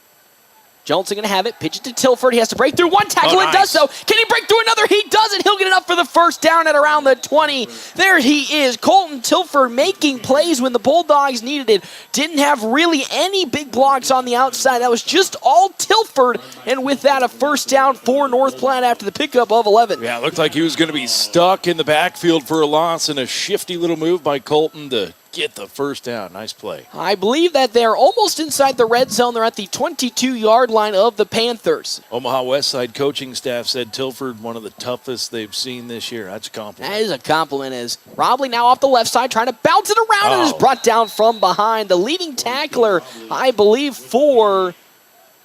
Johnson going to have it. Pitch it to Tilford. He has to break through one tackle and does so. Can he break through another? He doesn't. He'll get enough for the first down at around the 20. There he is. Colton Tilford making plays when the Bulldogs needed it. Didn't have really any big blocks on the outside. That was just all Tilford. And with that, a first down for North Platte after the pickup of 11. Yeah, it looked like he was going to be stuck in the backfield for a loss, and a shifty little move by Colton to get the first down. Nice play. I believe that they're almost inside the red zone. They're at the 22-yard line of the Panthers. Omaha Westside coaching staff said Tilford, one of the toughest they've seen this year. That's a compliment. That is a compliment. As Robley now off the left side trying to bounce it around and is brought down from behind. The leading tackler, I believe, for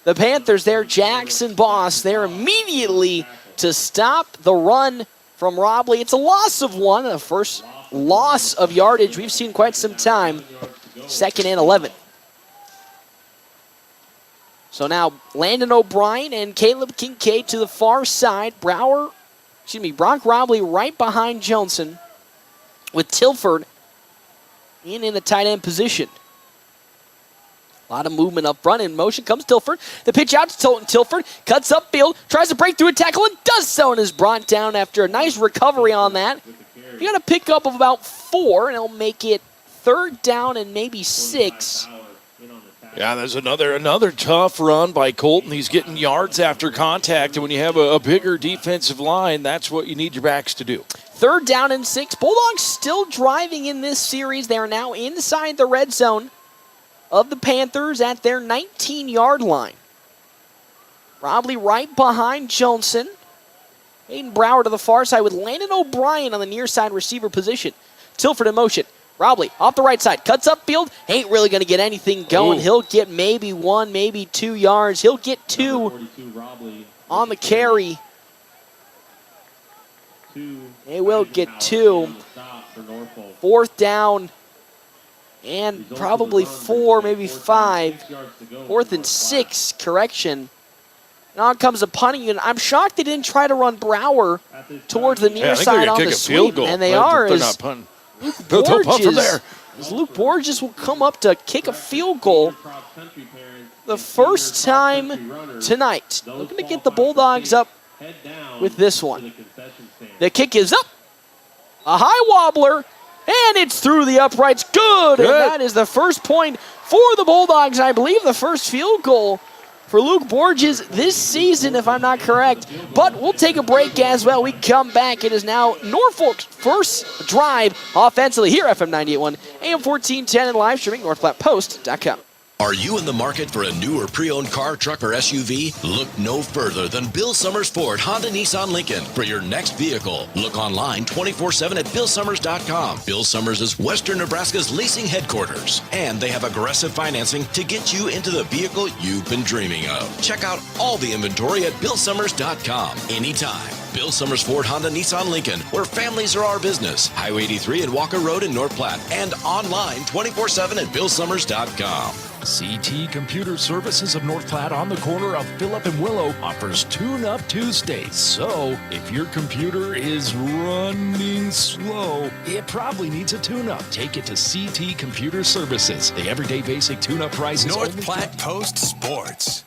the Panthers there, Jackson Boss, there immediately to stop the run from Robley. It's a loss of 1, the first loss of yardage we've seen quite some time 2nd and 11. So now Landon O'Brien and Caleb Kincaid to the far side. Brock Robley right behind Johnson with Tilford in the tight end position. A lot of movement up front. In motion comes Tilford. The pitch out to Tilford. Cuts upfield. Tries to break through a tackle and does so and is brought down after a nice recovery on that. He got a pickup of about 4, and it'll make it 3rd down and maybe 6. Yeah, there's another tough run by Colton. He's getting yards after contact, and when you have a bigger defensive line, that's what you need your backs to do. 3rd down and 6. Bulldogs still driving in this series. They are now inside the red zone of the Panthers at their 19-yard line. Robley right behind Johnson. Hayden Brower to the far side with Landon O'Brien on the near side receiver position. Tilford in motion. Robley off the right side. Cuts upfield. Ain't really going to get anything going. Ooh. He'll get maybe 1, maybe 2 yards. He'll get 2 on the carry. They will get 2. 4th down and probably 4, maybe 5. 4th and 6, correction. Now comes a punting unit. I'm shocked they didn't try to run Brower towards the near side on the sweep. And they are. They're not punting. Luke Borges will come up to kick a field goal the first time tonight. Looking to get the Bulldogs up with this one. The kick is up. A high wobbler. And it's through the uprights. Good. And that is the first point for the Bulldogs. I believe the first field goal for Luke Borges this season, if I'm not correct. But we'll take a break as well. We come back. It is now Norfolk's first drive offensively here, FM 98.1, AM 1410, and live streaming, NorthPlattePost.com. Are you in the market for a new or pre-owned car, truck, or SUV? Look no further than Bill Summers Ford, Honda, Nissan, Lincoln for your next vehicle. Look online 24/7 at BillSummers.com. Bill Summers is Western Nebraska's leasing headquarters, and they have aggressive financing to get you into the vehicle you've been dreaming of. Check out all the inventory at BillSummers.com anytime. Bill Summers Ford, Honda, Nissan, Lincoln, where families are our business. Highway 83 and Walker Road in North Platte, and online 24/7 at BillSummers.com. CT Computer Services of North Platte on the corner of Phillip and Willow offers Tune-Up Tuesdays. So, if your computer is running slow, it probably needs a tune-up. Take it to CT Computer Services. The everyday basic tune-up price is North Platte Post Sports.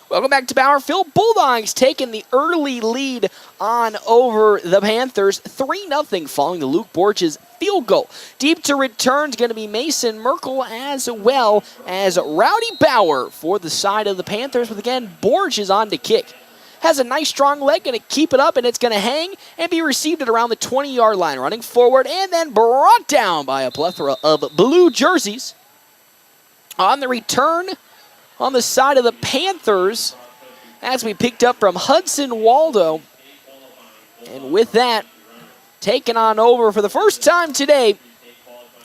Welcome back to Bowerfield. Bulldogs taking the early lead on over the Panthers. 3-0 following the Luke Borges field goal. Deep to return is going to be Mason Merkel as well as Rowdy Bauer for the side of the Panthers. With, again, Borges on to kick. Has a nice strong leg, going to keep it up, and it's going to hang and be received at around the 20-yard line. Running forward and then brought down by a plethora of blue jerseys. On the return, on the side of the Panthers, as we picked up from Hudson Waldo. And with that, taken on over for the first time today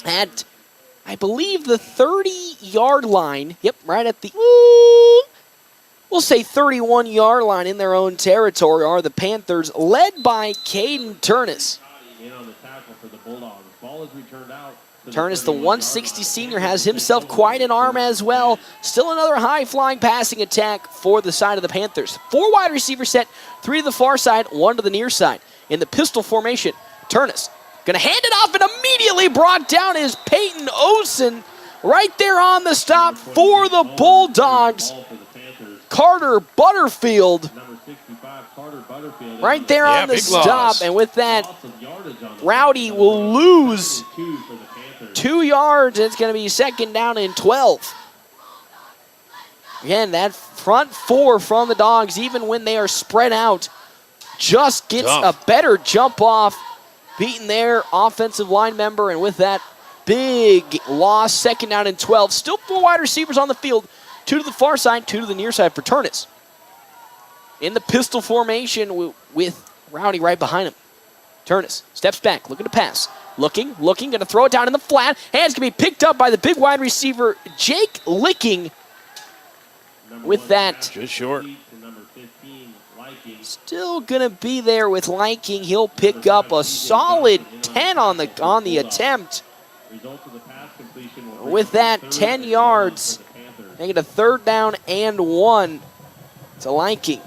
at, I believe, the 30-yard line. Yep, right at the, we'll say 31-yard line in their own territory are the Panthers, led by Caden Turnus. In on the tackle for the Bulldogs. Ball is returned out. Turnus, the 160 senior, has himself quite an arm as well. Still another high-flying passing attack for the side of the Panthers. 4 wide receiver set, 3 to the far side, 1 to the near side. In the pistol formation, Turnus going to hand it off, and immediately brought down is Peyton Osen right there on the stop for the Bulldogs. Carter Butterfield right there on the stop, and with that, Rowdy will lose 2 yards. It's going to be 2nd down and 12. Again, that front 4 from the Dogs, even when they are spread out, just gets a better jump off, beating their offensive line member, and with that, big loss, 2nd down and 12. Still 4 wide receivers on the field, 2 to the far side, 2 to the near side for Turnus. In the pistol formation with Rowdy right behind him. Turnus steps back, looking to pass. Looking, going to throw it down in the flat. Hands can be picked up by the big wide receiver, Jake Licking. With that, just short. Still going to be there with Licking. He'll pick up a solid 10 on the attempt. Results of the pass completion will With that, 10 yards, making it a 3rd down and 1 to Lanking.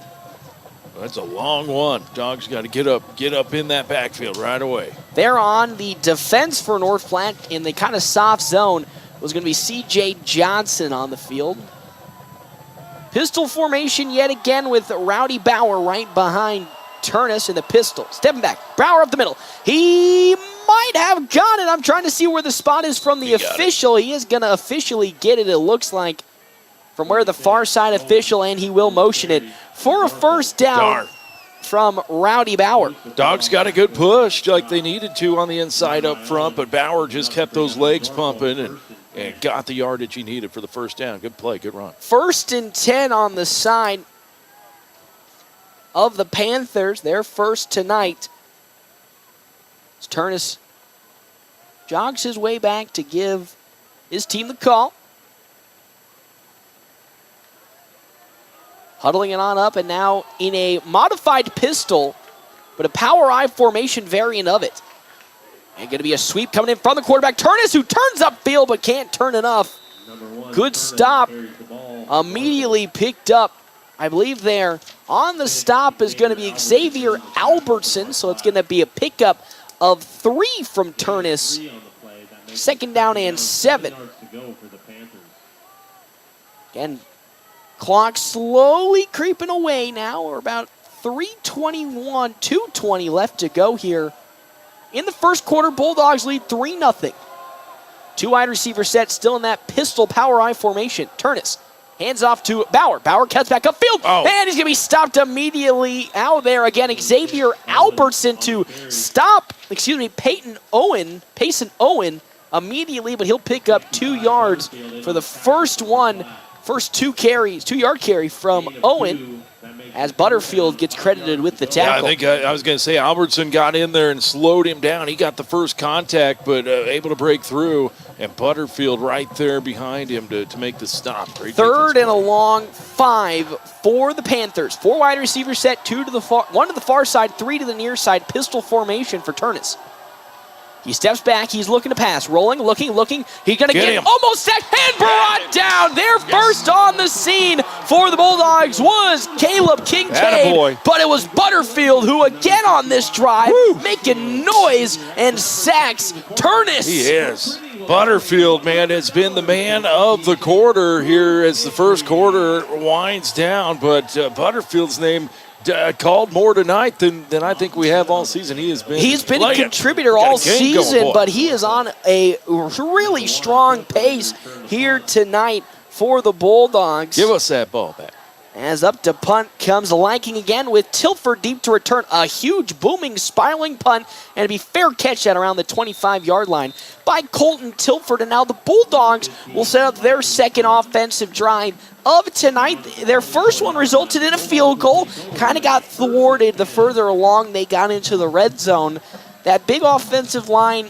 That's a long one. Dogs got to get up in that backfield right away. They're on the defense for North Platte in the kind of soft zone. It was going to be C.J. Johnson on the field. Pistol formation yet again with Rowdy Bauer right behind Turnus in the pistol. Stepping back, Bauer up the middle. He might have got it. I'm trying to see where the spot is from the official. He is going to officially get it, it looks like, from where the far side official, and he will motion it for a 1st down from Rowdy Bauer. Dogs got a good push like they needed to on the inside up front, but Bauer just kept those legs pumping and got the yardage he needed for the 1st down. Good play, good run. 1st and 10 on the side of the Panthers. Their first tonight. As Turnus jogs his way back to give his team the call. Huddling it on up, and now in a modified pistol, but a power I formation variant of it. And going to be a sweep coming in from the quarterback, Turnus, who turns upfield but can't turn enough. Good stop. Immediately picked up, I believe there on the stop is going to be Xavier Albertson, so it's going to be a pickup of 3 from Turnus. 2nd down and 7. Again, clock slowly creeping away now. We're about 3:21, 2:20 left to go here. In the 1st quarter, Bulldogs lead 3-0. 2 wide receiver set, still in that pistol power I formation. Turnus hands off to Bauer. Bauer cuts back upfield, and he's going to be stopped immediately out there. Again, Xavier Albertson to stop, Payson Owen immediately, but he'll pick up 2 yards for the first 2-yard carry from Owen, as Butterfield gets credited with the tackle. Yeah, I think I was going to say Albertson got in there and slowed him down. He got the first contact, but able to break through, and Butterfield right there behind him to make the stop. Great 3rd and a long 5 for the Panthers. 4 wide receiver set, 1 to the far side, 3 to the near side. Pistol formation for Turnus. He steps back. He's looking to pass. Rolling, looking. He's going to get him. Almost sacked and brought down. Their first on the scene for the Bulldogs was Caleb Kincaid. Attaboy. But it was Butterfield who, again on this drive, making noise and sacks Turnus. He is. Butterfield, man, has been the man of the quarter here as the 1st quarter winds down. But Butterfield's name called more tonight than I think we have all season. He's been a contributor all season, but he is on a really strong pace here tonight for the Bulldogs. Give us that ball back. As up to punt comes Lanking again with Tilford deep to return. A huge, booming, spiraling punt, and it'd be fair catch at around the 25-yard line by Colton Tilford. And now the Bulldogs will set up their 2nd offensive drive of tonight. Their first one resulted in a field goal. Kind of got thwarted the further along they got into the red zone. That big defensive line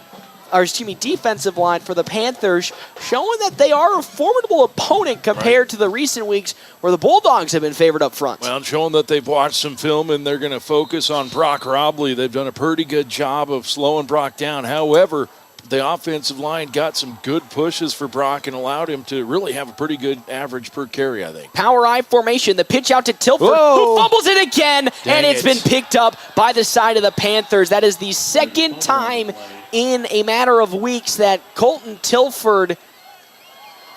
for the Panthers, showing that they are a formidable opponent compared to the recent weeks where the Bulldogs have been favored up front. Well, showing that they've watched some film and they're going to focus on Brock Robley. They've done a pretty good job of slowing Brock down. However, the offensive line got some good pushes for Brock and allowed him to really have a pretty good average per carry, I think. Power I formation, the pitch out to Tilford, who fumbles it again, and it's been picked up by the side of the Panthers. That is the 2nd time in a matter of weeks that Colton Tilford,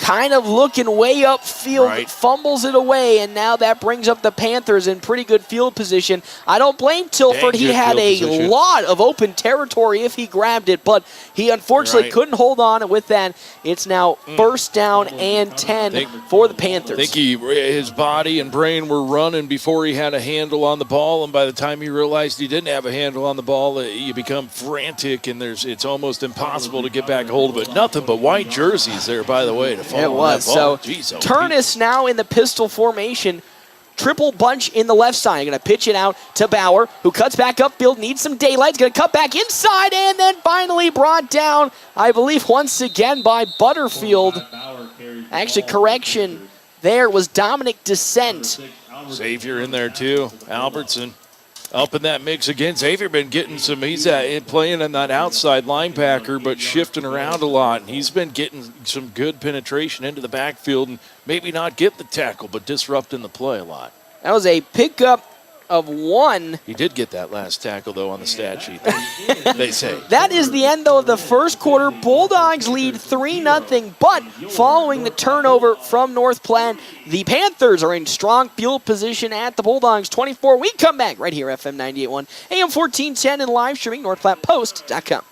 kind of looking way upfield, fumbles it away, and now that brings up the Panthers in pretty good field position. I don't blame Tilford. He had a lot of open territory if he grabbed it, but he unfortunately couldn't hold on. And with that, it's now 1st down and 10 for the Panthers. I think his body and brain were running before he had a handle on the ball, and by the time he realized he didn't have a handle on the ball, you become frantic, and it's almost impossible to get back hold of it. Nothing but white jerseys there, by the way, to it was. So Turnus now in the pistol formation. Triple bunch in the left side. Going to pitch it out to Bauer, who cuts back upfield, needs some daylight. Going to cut back inside, and then finally brought down, I believe, once again by Butterfield. Actually, correction there was Dominic Descent. Xavier in there, too. Albertson. Up in that mix again, Xavier been getting some, he's playing in that outside linebacker, but shifting around a lot. And he's been getting some good penetration into the backfield and maybe not get the tackle, but disrupting the play a lot. That was a pickup of 1. He did get that last tackle, though, on the stat sheet, they say. That is the end, though, of the first quarter. Bulldogs lead 3-0, but following the turnover from North Platte, the Panthers are in strong field position at the Bulldogs 24. We come back right here, FM 98.1, AM 1410, and live streaming, NorthPlattePost.com.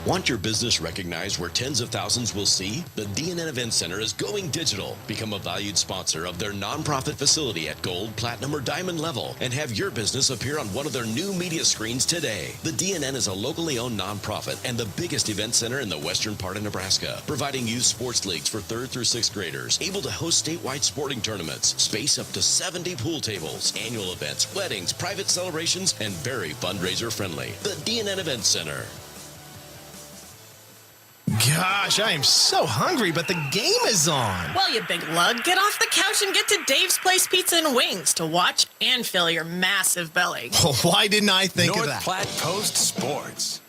Want your business recognized where tens of thousands will see? The DNN Event Center is going digital. Become a valued sponsor of their nonprofit facility at gold, platinum, or diamond level and have your business appear on one of their new media screens today. The DNN is a locally owned nonprofit and the biggest event center in the western part of Nebraska, providing youth sports leagues for 3rd through 6th graders, able to host statewide sporting tournaments, space up to 70 pool tables, annual events, weddings, private celebrations, and very fundraiser friendly. The DNN Event Center. Gosh, I am so hungry, but the game is on. Well, you big lug, get off the couch and get to Dave's Place Pizza and Wings to watch and fill your massive belly. Why didn't I think of that? North Platte Post Sports.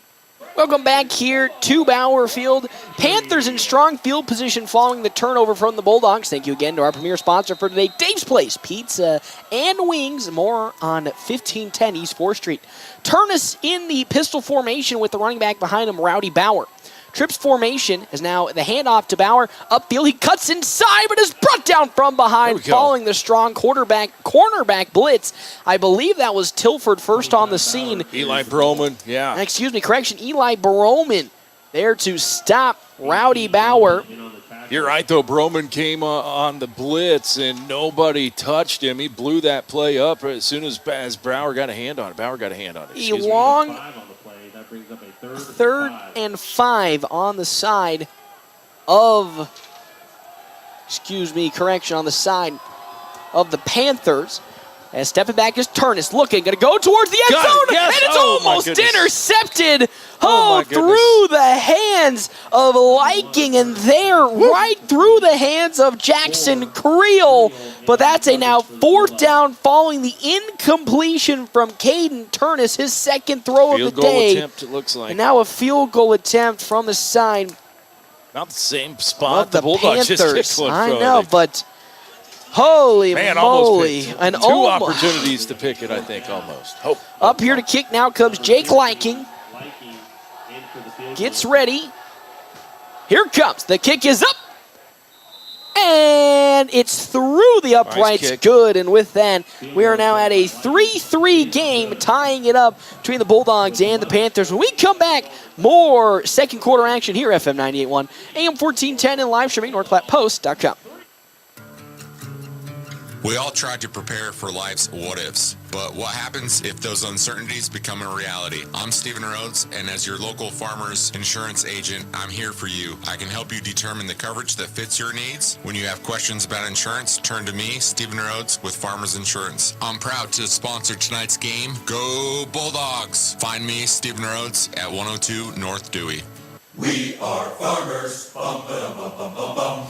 Welcome back here to Bauer Field. Panthers in strong field position following the turnover from the Bulldogs. Thank you again to our premier sponsor for today, Dave's Place Pizza and Wings. More on 1510 East 4th Street. Turnus in the pistol formation with the running back behind him, Rowdy Bauer. Trips formation is now the handoff to Bauer. Upfield, he cuts inside, but is brought down from behind following the strong cornerback blitz. I believe that was Tilford first on the scene. Eli Broman, yeah. Eli Broman there to stop Rowdy Bauer. You're right, though. Broman came on the blitz, and nobody touched him. He blew that play up as soon as Bauer got a hand on it. A long 3rd and 5 on the side of, on the side of the Panthers. And stepping back is Turnus, looking, going to go towards the end zone, yes. and it's almost intercepted. Oh, through the hands of Liking, and there, right through the hands of Jackson Creel. But that's a now 4th down following the incompletion from Caden Turnus, his second throw of the day. Field goal attempt, it looks like. And now a field goal attempt from the side. Not the same spot the Bulldogs just Panthers. kicked one I from. know, but holy Man, moly. And two opportunities to pick it, I think, almost. Up here to kick now comes Jake Liking. Gets ready. Here it comes. The kick is up. And it's through the uprights. Nice kick. Good. And with that, we are now at a 3-3 game, tying it up between the Bulldogs and the Panthers. When we come back, more second quarter action here, FM 98.1, AM 1410, and live streaming, NorthPlattePost.com. We all try to prepare for life's what-ifs, but what happens if those uncertainties become a reality? I'm Stephen Rhodes, and as your local farmer's insurance agent, I'm here for you. I can help you determine the coverage that fits your needs. When you have questions about insurance, turn to me, Stephen Rhodes, with Farmers Insurance. I'm proud to sponsor tonight's game. Go Bulldogs! Find me, Stephen Rhodes, at 102 North Dewey. We are farmers. Bum, ba-dum, bum, bum, bum, bum.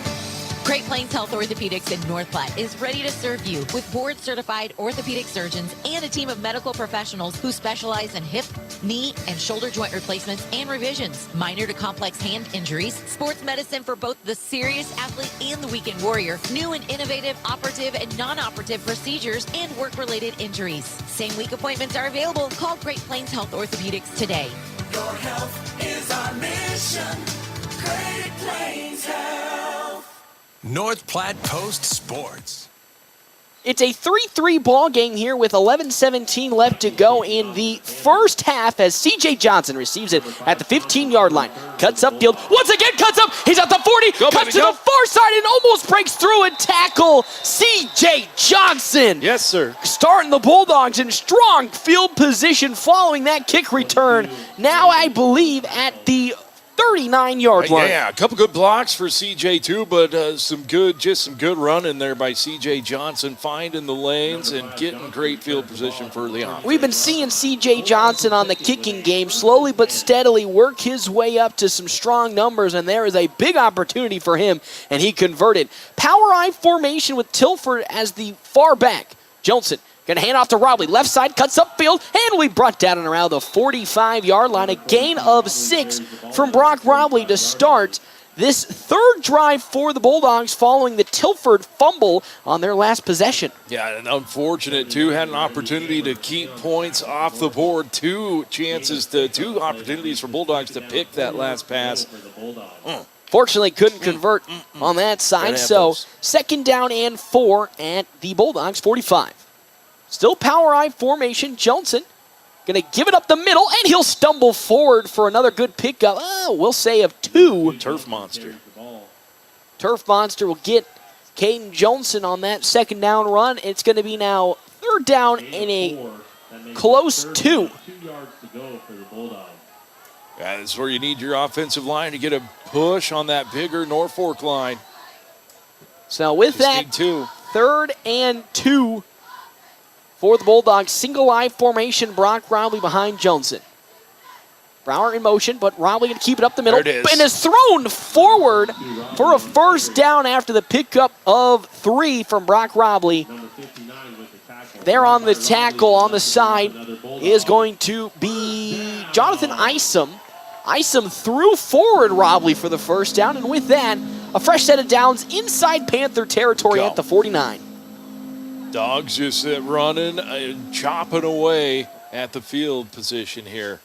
Great Plains Health Orthopedics in North Platte is ready to serve you with board-certified orthopedic surgeons and a team of medical professionals who specialize in hip, knee, and shoulder joint replacements and revisions, minor to complex hand injuries, sports medicine for both the serious athlete and the weekend warrior, new and innovative operative and non-operative procedures, and work-related injuries. Same-week appointments are available. Call Great Plains Health Orthopedics today. Your health is our mission. Great Plains Health. North Platte Post Sports. It's a 3-3 ball game here with 11:17 left to go in the first half as C.J. Johnson receives it at the 15-yard line. Cuts upfield. Once again, cuts up. He's at the 40. Cuts to the far side and almost breaks through and tackle C.J. Johnson. Yes, sir. Starting the Bulldogs in strong field position following that kick return. Now, I believe, at the 39-yard line. Yeah, a couple good blocks for CJ too, but some good running there by CJ Johnson, finding the lanes and getting great field position for the offense. We've been seeing CJ Johnson on the kicking game slowly but steadily work his way up to some strong numbers, and there is a big opportunity for him, and he converted. Power I formation with Tilford as the far back. Johnson Going to hand off to Robley. Left side, cuts upfield, and we brought down and around the 45-yard line. A gain of 6 from Brock Robley to start this third drive for the Bulldogs following the Tilford fumble on their last possession. Yeah, and unfortunate, too. Had an opportunity to keep points off the board. Two opportunities for Bulldogs to pick that last pass. Fortunately, couldn't convert on that side, so second down and 4 at the Bulldogs 45. Still power I formation. Johnson going to give it up the middle, and he'll stumble forward for another good pickup. We'll say of 2. Turf Monster. Turf Monster will get Caden Johnson on that second down run. It's going to be now third down and a close 2. 2 yards to go for the Bulldogs. Yeah, that's where you need your offensive line to get a push on that bigger Norfolk line. So with that, third and 2 for the Bulldogs. Single I formation, Brock Robley behind Johnson. Brower in motion, but Robley going to keep it up the middle. There it is. And is thrown forward for a first down after the pickup of 3 from Brock Robley. There on the tackle on the side is going to be Jonathan Isom. Isom threw forward Robley for the first down, and with that, a fresh set of downs inside Panther territory at the 49. Dogs just running, chopping away at the field position here.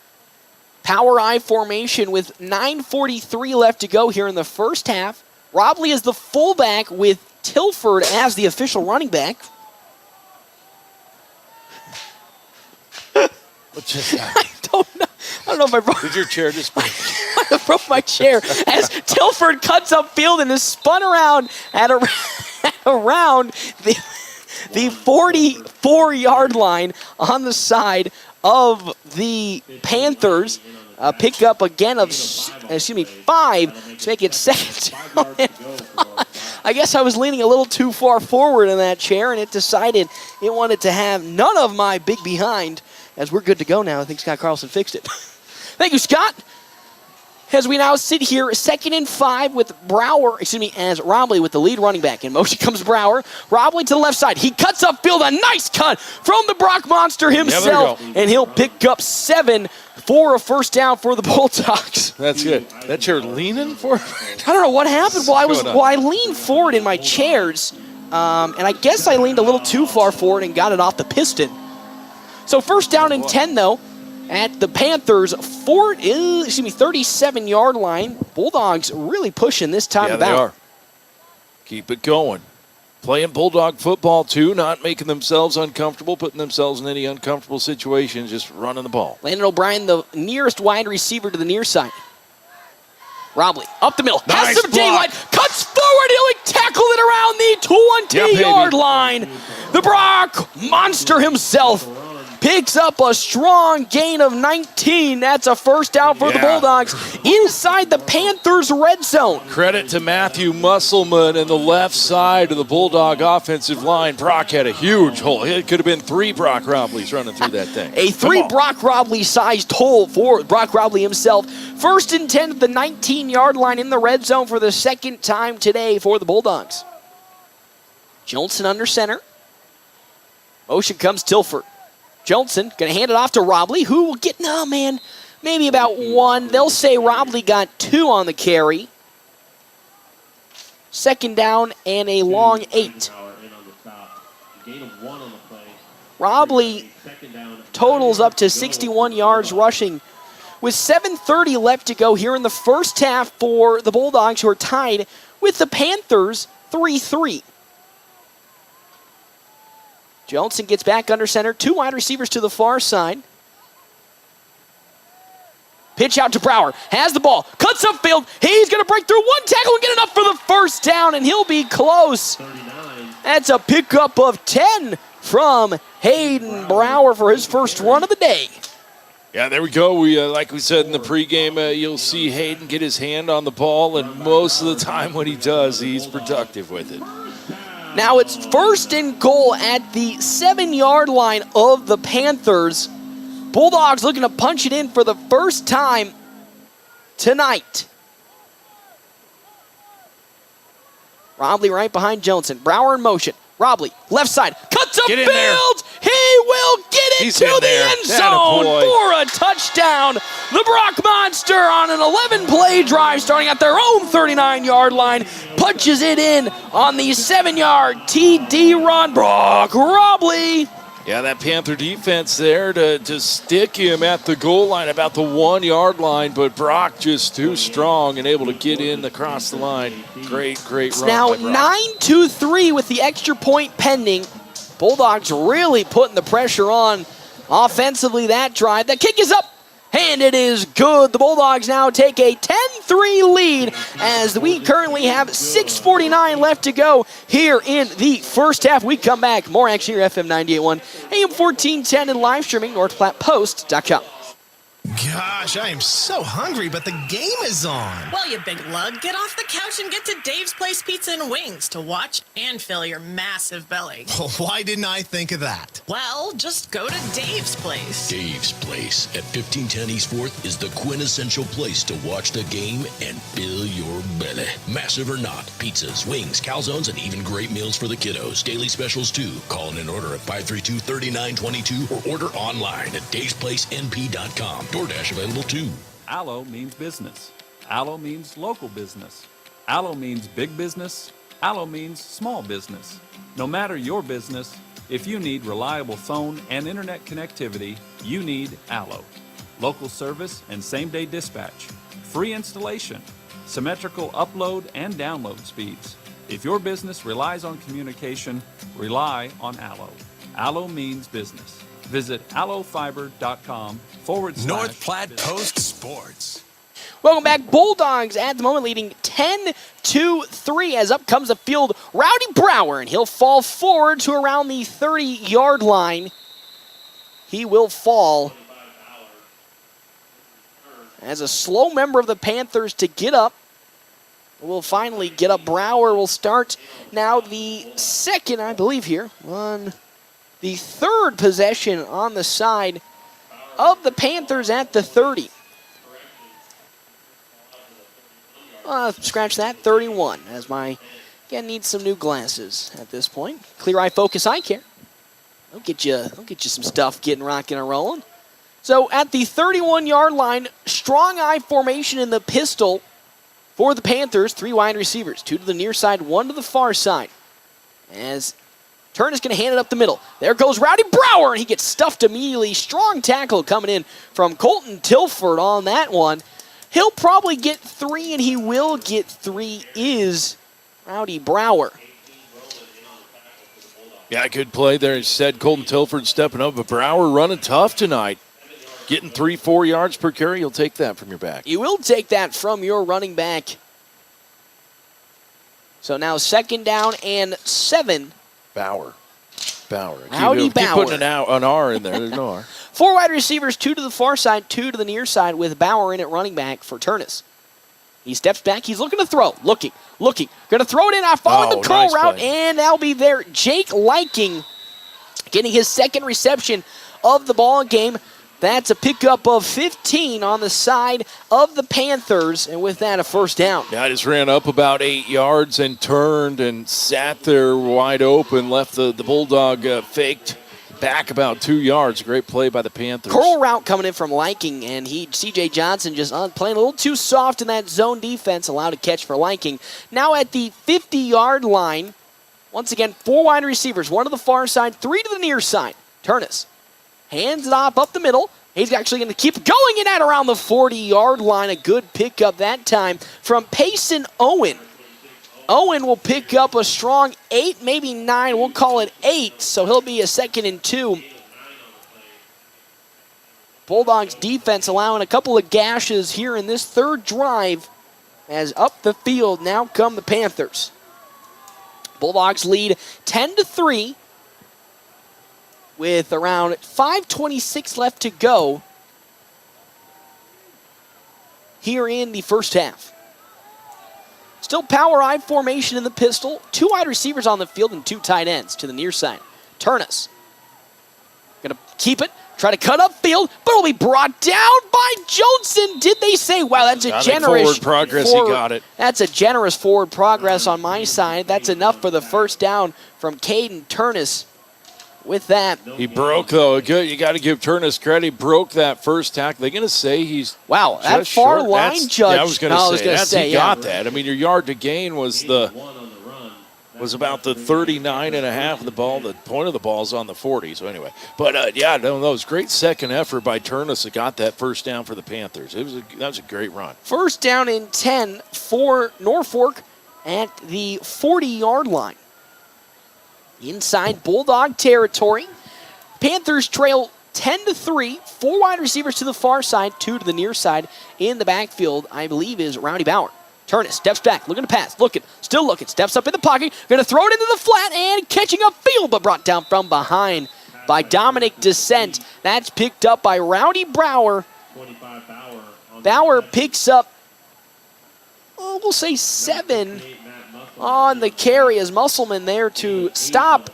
Power I formation with 9:43 left to go here in the first half. Robley is the fullback with Tilford as the official running back. What just happened? I don't know if I broke. Did your chair just break? I broke my chair as Tilford cuts upfield and is spun around at around the 44-yard line on the side of the Panthers. Pick up again of 5 to make it second down and 5. I guess I was leaning a little too far forward in that chair, and it decided it wanted to have none of my big behind. As we're good to go now, I think Scott Carlson fixed it. Thank you, Scott. As we now sit here, 2nd and 5 with as Robley with the lead running back. In motion comes Brower. Robley to the left side. He cuts upfield. A nice cut from the Brock Monster himself. And he'll pick up 7 for a first down for the Bulldogs. That's good. That chair leaning for? I don't know what happened. I leaned forward in my chairs, and I guess I leaned a little too far forward and got it off the piston. So first down and 10, though, at the Panthers' 37-yard line. Bulldogs really pushing this time about. They are. Keep it going. Playing Bulldog football, too, not making themselves uncomfortable, putting themselves in any uncomfortable situations, just running the ball. Landon O'Brien, the nearest wide receiver to the near side. Robley, up the middle, has some daylight, cuts forward, he'll tackle it around the 20-yard line. The Brock Monster himself picks up a strong gain of 19. That's a first down for the Bulldogs inside the Panthers' red zone. Credit to Matthew Musselman and the left side of the Bulldog offensive line. Brock had a huge hole. It could have been 3 Brock Robleys running through that thing. A 3 Brock Robley-sized hole for Brock Robley himself. First and 10 at the 19-yard line in the red zone for the second time today for the Bulldogs. Johnson under center. Motion comes Tilford. Johnson going to hand it off to Robley, who will get, maybe about 1. They'll say Robley got 2 on the carry. Second down and a long 8. Robley totals up to 61 yards rushing with 7:30 left to go here in the first half for the Bulldogs, who are tied with the Panthers 3-3. Johnson gets back under center. 2 wide receivers to the far side. Pitch out to Brower. Has the ball. Cuts upfield. He's going to break through 1 tackle and get enough for the first down, and he'll be close. 39. That's a pickup of 10 from Hayden Brower for his first run of the day. Yeah, there we go. We like we said in the pregame, you'll see Hayden get his hand on the ball, and most of the time when he does, he's productive with it. Now it's first and goal at the 7-yard line of the Panthers. Bulldogs looking to punch it in for the first time tonight. Robley right behind Johnson. Brower in motion. Robley, left side, cuts upfield. He into the end zone for a touchdown. The Brock Monster on an 11-play drive starting at their own 39-yard line punches it in on the 7-yard TD run. Brock Robley. Yeah, that Panther defense there to stick him at the goal line, about the 1-yard line, but Brock just too strong and able to get in across the line. Great run. Now 9-3 with the extra point pending. Bulldogs really putting the pressure on offensively that drive. The kick is up, and it is good. The Bulldogs now take a 10-3 lead as we currently have 6:49 left to go here in the first half. We come back. More action here, FM 98.1, AM 1410, and live streaming, NorthPlattePost.com. Gosh, I am so hungry, but the game is on. Well, you big lug, get off the couch and get to Dave's Place Pizza and Wings to watch and fill your massive belly. Well, why didn't I think of that? Well, just go to Dave's Place. Dave's Place at 1510 East 4th is the quintessential place to watch the game and fill your belly. Massive or not, pizzas, wings, calzones, and even great meals for the kiddos. Daily specials too. Call in an order at 532-3922 or order online at davesplacenp.com. DoorDash available too. Allo means business. Allo means local business. Allo means big business. Allo means small business. No matter your business, if you need reliable phone and internet connectivity, you need Allo. Local service and same-day dispatch. Free installation. Symmetrical upload and download speeds. If your business relies on communication, rely on Allo. Allo means business. Visit allofiber.com /. North Platte Post Sports. Welcome back. Bulldogs at the moment leading 10-3 as up comes the field Rowdy Brower, and he'll fall forward to around the 30-yard line. He will fall as a slow member of the Panthers to get up. Will finally get up. Brower will start now the second, I believe, here on the third possession on the side of the Panthers at the 30. Scratch that, 31, as my, again, needs some new glasses at this point. Clear eye focus eye care. I'll get you some stuff getting rocking and rolling. So at the 31-yard line, strong eye formation in the pistol for the Panthers. 3 wide receivers, 2 to the near side, 1 to the far side. As Turner's going to hand it up the middle. There goes Rowdy Brower, and he gets stuffed immediately. Strong tackle coming in from Colton Tilford on that one. He'll probably get 3, and he will get 3, is Rowdy Brower. Yeah, good play there. He said Colton Tilford stepping up, but Brower running tough tonight. Getting 3-4 yards per carry, you'll take that from your back. You will take that from your running back. So now 2nd down and 7. Bauer. Rowdy Keep Bauer. putting an R in there. There's no R. 4 wide receivers, 2 to the far side, 2 to the near side, with Bauer in at running back for Turnus. He steps back. He's looking to throw. Looking. Going to throw it in. I followed the curl route, and that'll be there. Jake Liking getting his 2nd reception of the ball game. That's a pickup of 15 on the side of the Panthers, and with that, a 1st down. Yeah, I just ran up about 8 yards and turned and sat there wide open, left the Bulldog faked back about 2 yards. Great play by the Panthers. Curl route coming in from Liking, and C.J. Johnson just playing a little too soft in that zone defense, allowed a catch for Liking. Now at the 50-yard line, once again, 4 wide receivers, 1 to the far side, 3 to the near side. Turnus hands it off up the middle. He's actually going to keep going in at around the 40-yard line. A good pickup that time from Payson Owen. Owen will pick up a strong 8, maybe 9. We'll call it 8, so he'll be a 2nd and 2. Bulldogs defense allowing a couple of gashes here in this 3rd drive as up the field now come the Panthers. Bulldogs lead 10-3. With around 5:26 left to go here in the first half. Still power I formation in the pistol. 2 wide receivers on the field and 2 tight ends to the near side. Turnus going to keep it, try to cut upfield, but it'll be brought down by Johnson. Did they say, wow, that's a generous forward progress. He got it. That's a generous forward progress on my side. That's enough for the 1st down from Caden Turnus. with that. He broke, though. Good. You got to give Turnus credit. He broke that first tackle. They're going to say he's wow. That far short. line That's, judge. Yeah, I was going to say he got that. I mean, your yard to gain was about the 39 and a half of the ball. The point of the ball is on the 40. So anyway, but that was great second effort by Turnus that got that first down for the Panthers. That was a great run. First down and 10 for Norfolk at the 40-yard line. Inside Bulldog territory. Panthers trail 10-3. 4 wide receivers to the far side, 2 to the near side. In the backfield, I believe, is Rowdy Bauer. Turnus steps back, looking to pass, still looking, steps up in the pocket, going to throw it into the flat and catching a field, but brought down from behind by Dominic Descent. That's picked up by Rowdy Bauer. Bauer picks up, we'll say 7 on the carry as Musselman there to stop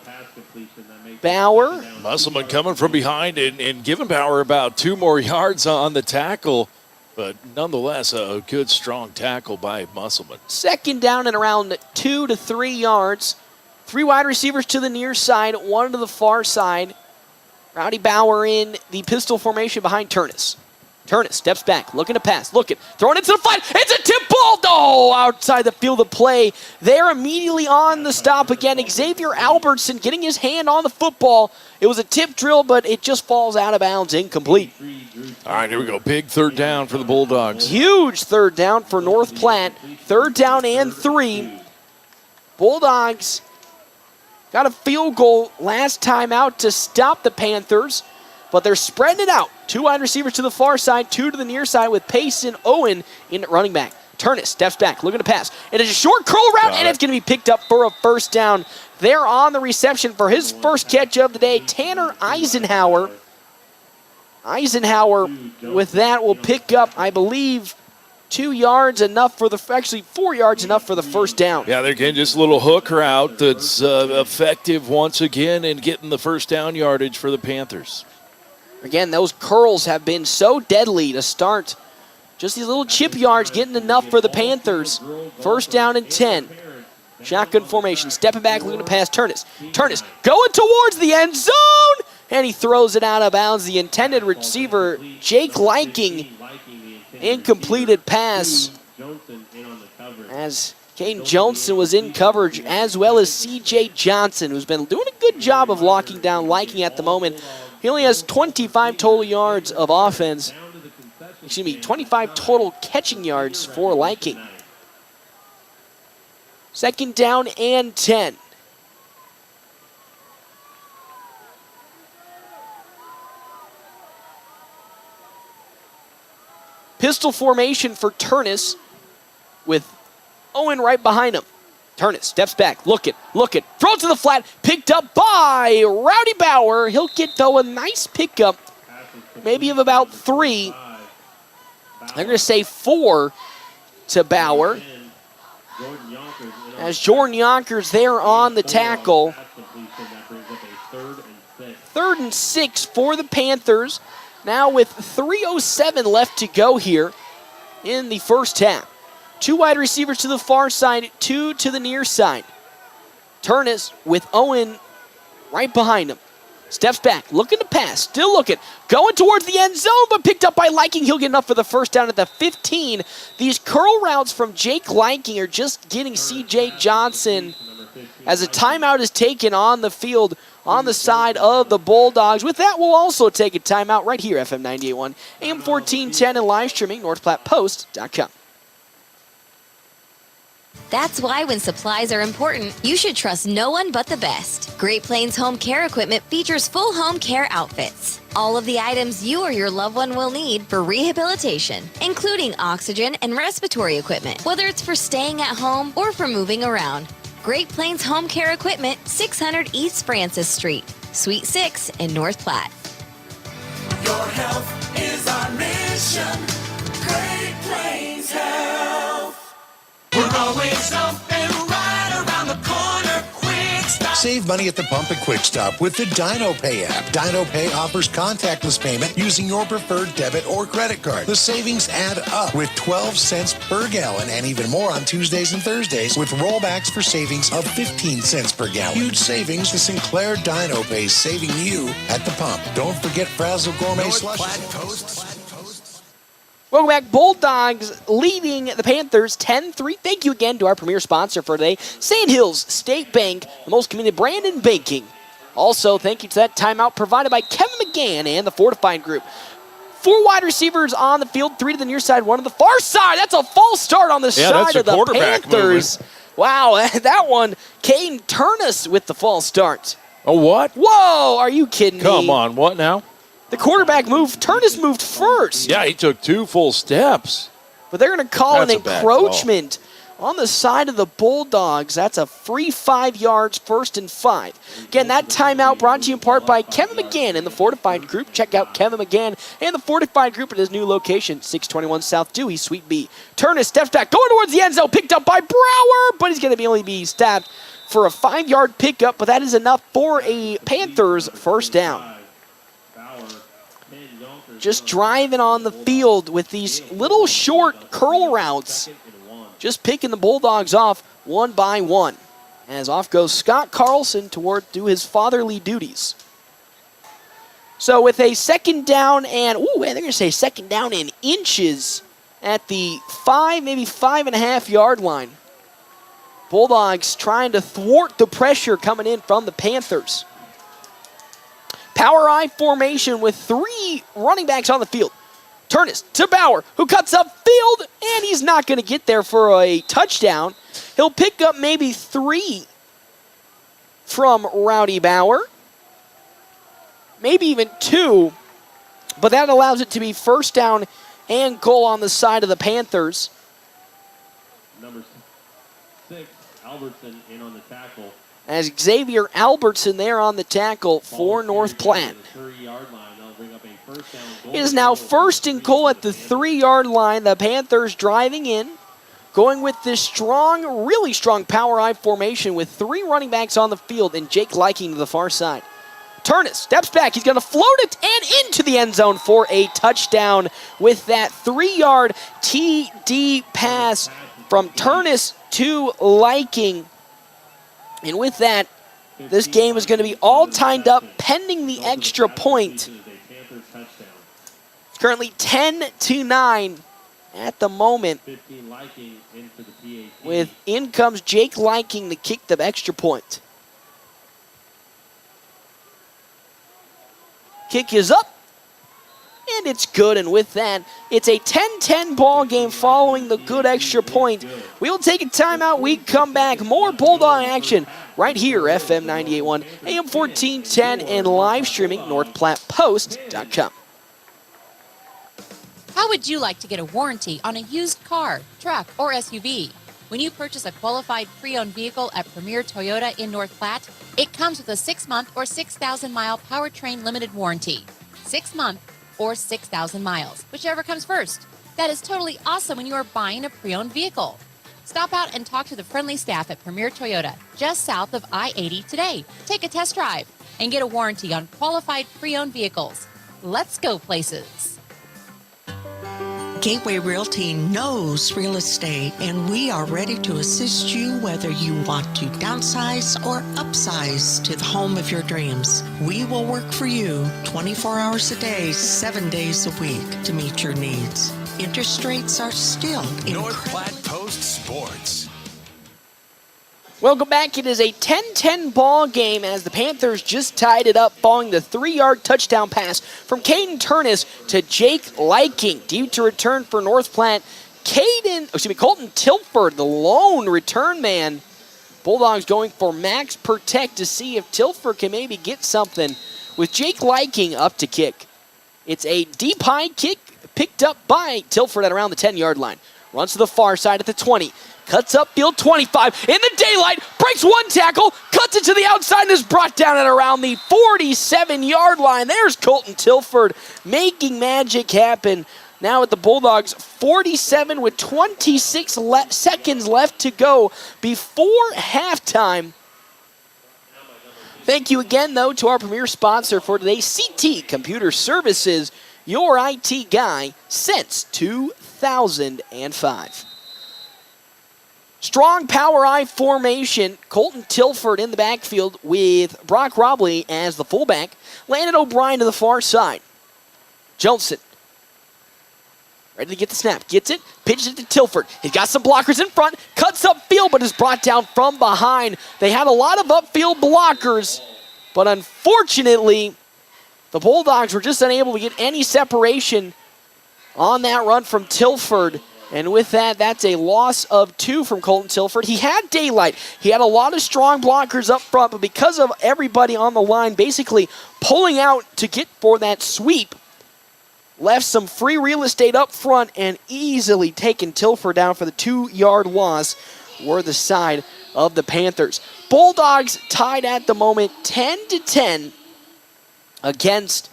Bauer. Musselman coming from behind and giving Bauer about 2 more yards on the tackle. But nonetheless, a good, strong tackle by Musselman. Second down and around 2 to 3 yards. 3 wide receivers to the near side, 1 to the far side. Rowdy Bauer in the pistol formation behind Turnus. Turnus steps back, looking to pass, throwing it to the flat. It's a tip ball. No, outside the field of play. They're immediately on the stop again. Xavier Albertson getting his hand on the football. It was a tip drill, but it just falls out of bounds, incomplete. All right, here we go. Big third down for the Bulldogs. Huge third down for North Platte. Third down and 3. Bulldogs got a field goal last time out to stop the Panthers, but they're spreading it out. 2 wide receivers to the far side, 2 to the near side with Pace and Owen in at running back. Turnus steps back, looking to pass. It is a short curl route, and it's going to be picked up for a first down. There on the reception for his first catch of the day, Tanner Eisenhower. Eisenhower, with that, will pick up, I believe, 2 yards enough for actually 4 yards enough for the first down. Yeah, they're getting just a little hook route that's effective once again in getting the first down yardage for the Panthers. Again, those curls have been so deadly to start. Just these little chip yards getting enough for the Panthers. First down and 10. Shotgun formation, stepping back, looking to pass Turnus. Turnus going towards the end zone, and he throws it out of bounds. The intended receiver, Jake Liking, incompleted pass. As Caden Johnson was in coverage, as well as C.J. Johnson, who's been doing a good job of locking down Liking at the moment. He only has 25 total yards of offense. 25 total catching yards for Liking. Second down and 10. Pistol formation for Turnus with Owen right behind him. Turnus steps back, looking, throws to the flat, picked up by Rowdy Bauer. He'll get, though, a nice pickup, maybe of about 3. I'm going to say 4 to Bauer. As Jordan Yonkers there on the tackle. 3rd and 6 for the Panthers. Now with 3:07 left to go here in the first half. 2 wide receivers to the far side, 2 to the near side. Turnus with Owen right behind him. Steps back, looking to pass, still looking. Going towards the end zone, but picked up by Liking. He'll get enough for the first down at the 15. These curl routes from Jake Liking are just getting C.J. Johnson as a timeout is taken on the field on the side of the Bulldogs. With that, we'll also take a timeout right here, FM 98.1, AM 1410, and live streaming, NorthPlattePost.com. That's why when supplies are important, you should trust no one but the best. Great Plains Home Care Equipment features full home care outfits. All of the items you or your loved one will need for rehabilitation, including oxygen and respiratory equipment, whether it's for staying at home or for moving around. Great Plains Home Care Equipment, 600 East Francis Street, Suite 6 in North Platte. Your health is our mission. Great Plains Health. We're always open right around the corner. Quick Stop Save money at the pump at Quick Stop with the Dino Pay app. Dino Pay offers contactless payment using your preferred debit or credit card. The savings add up with 12 cents per gallon and even more on Tuesdays and Thursdays with rollbacks for savings of 15 cents per gallon. Huge savings. The Sinclair Dino Pay saving you at the pump. Don't forget Frazzle Gourmet Slush. Welcome back. Bulldogs leading the Panthers 10-3. Thank you again to our premier sponsor for today, Sandhills State Bank, the most convenient brand in banking. Also, thank you to that timeout provided by Kevin McGann and the Fortified Group. 4 wide receivers on the field, 3 to the near side, 1 to the far side. That's a false start on the side of the Panthers. Movement. Wow, that one, Caden Turnus with the false start. Oh, what? Whoa, are you kidding me? Come on, what now? The quarterback moved. Turnus moved first. Yeah, he took 2 full steps. But they're going to call That's an encroachment on the side of the Bulldogs. That's a free 5 yards, 1st and 5. Again, that timeout brought to you in part by Kevin McGann and the Fortified Group. Check out Kevin McGann and the Fortified Group at his new location, 621 South Dewey, Suite B. Turnus steps back, going towards the end zone, picked up by Brower, but he's going to only be stabbed for a 5-yard pickup, but that is enough for a Panthers first down. Just driving on the field with these little short curl routes, just picking the Bulldogs off one by one. As off goes Scott Carlson to do his fatherly duties. So with a second down and, they're going to say second down in inches at the 5, maybe 5.5 yard line. Bulldogs trying to thwart the pressure coming in from the Panthers. Power I formation with 3 running backs on the field. Turnus to Bauer, who cuts up field, and he's not going to get there for a touchdown. He'll pick up maybe 3 from Rowdy Bauer. Maybe even 2, but that allows it to be first down and goal on the side of the Panthers. Number 6, Albertson in on the tackle. As Xavier Albertson there on the tackle for North Platte. It is now 1st and goal at the 3-yard line. The Panthers driving in, going with this strong, really strong power I formation with 3 running backs on the field and Jake Liking to the far side. Turnus steps back. He's going to float it and into the end zone for a touchdown with that 3-yard TD pass from Turnus to Liking. And with that, this game is going to be all tied up pending the extra point. It's currently 10-9 at the moment. With in comes Jake Liking to kick the extra point. Kick is up. And it's good, and with that, it's a 10-10 ball game following the good extra point. We will take a timeout. We come back. More Bulldog action right here, FM 98.1, AM 1410, and live streaming NorthPlattePost.com. How would you like to get a warranty on a used car, truck, or SUV? When you purchase a qualified pre-owned vehicle at Premier Toyota in North Platte, it comes with a 6-month or 6,000-mile powertrain limited warranty. 6-month or 6,000 miles, whichever comes first. That is totally awesome when you are buying a pre-owned vehicle. Stop out and talk to the friendly staff at Premier Toyota, just south of I-80 today. Take a test drive and get a warranty on qualified pre-owned vehicles. Let's go places. Gateway Realty knows real estate, and we are ready to assist you whether you want to downsize or upsize to the home of your dreams. We will work for you 24 hours a day, 7 days a week to meet your needs. Interest rates are still North Platte Post Sports. Welcome back. It is a 10-10 ball game as the Panthers just tied it up following the 3-yard touchdown pass from Caden Turnus to Jake Liking. Deep to return for North Platte. Colton Tilford, the lone return man. Bulldogs going for max protect to see if Tilford can maybe get something with Jake Liking up to kick. It's a deep high kick picked up by Tilford at around the 10-yard line. Runs to the far side at the 20. Cuts up field 25 in the daylight, breaks 1 tackle, cuts it to the outside, and is brought down at around the 47-yard line. There's Colton Tilford making magic happen. Now at the Bulldogs, 47 with 26 seconds left to go before halftime. Thank you again, though, to our premier sponsor for today, CT Computer Services, your IT guy since 2005. Strong power I formation. Colton Tilford in the backfield with Brock Robley as the fullback. Landon O'Brien to the far side. Johnson ready to get the snap. Gets it. Pitches it to Tilford. He's got some blockers in front. Cuts upfield, but is brought down from behind. They had a lot of upfield blockers, but unfortunately, the Bulldogs were just unable to get any separation on that run from Tilford. And with that, that's a loss of 2 from Colton Tilford. He had daylight. He had a lot of strong blockers up front, but because of everybody on the line basically pulling out to get for that sweep, left some free real estate up front and easily taken Tilford down for the 2-yard loss were the side of the Panthers. Bulldogs tied at the moment 10-10 against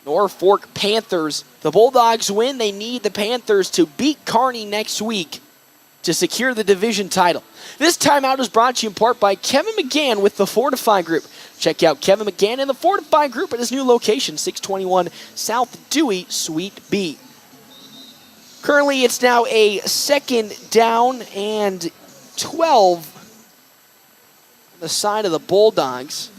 Norfolk Panthers. The Bulldogs win. They need the Panthers to beat Kearney next week to secure the division title. This timeout is brought to you in part by Kevin McGann with the Fortify Group. Check out Kevin McGann and the Fortify Group at his new location, 621 South Dewey, Suite B. Currently, it's now a 2nd down and 12 on the side of the Bulldogs.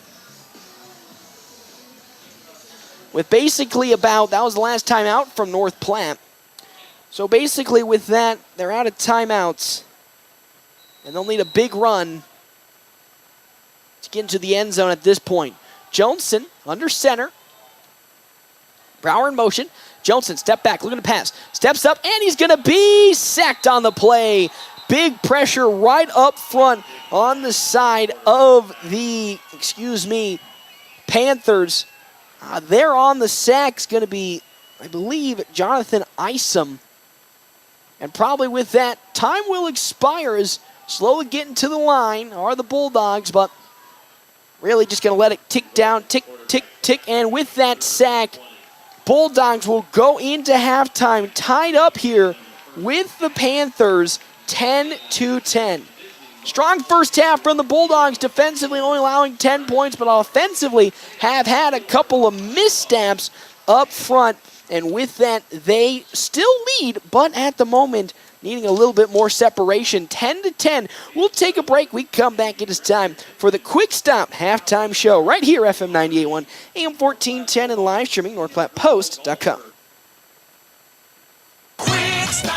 With basically that was the last timeout from North Platte. So basically with that, they're out of timeouts. And they'll need a big run to get into the end zone at this point. Johnson under center. Brower in motion. Johnson, step back, looking to pass. Steps up, and he's going to be sacked on the play. Big pressure right up front on the side of the, Panthers. There on the sack is going to be, I believe, Jonathan Isom. And probably with that, time will expire as slowly getting to the line are the Bulldogs, but really just going to let it tick down, tick, tick, tick. And with that sack, Bulldogs will go into halftime tied up here with the Panthers 10-10. Strong first half from the Bulldogs, defensively only allowing 10 points, but offensively have had a couple of missteps up front. And with that, they still lead, but at the moment, needing a little bit more separation. 10-10. We'll take a break. We come back. It is time for the Quick Stop Halftime Show right here, FM 98.1, AM 1410, and live streaming, NorthPlattePost.com.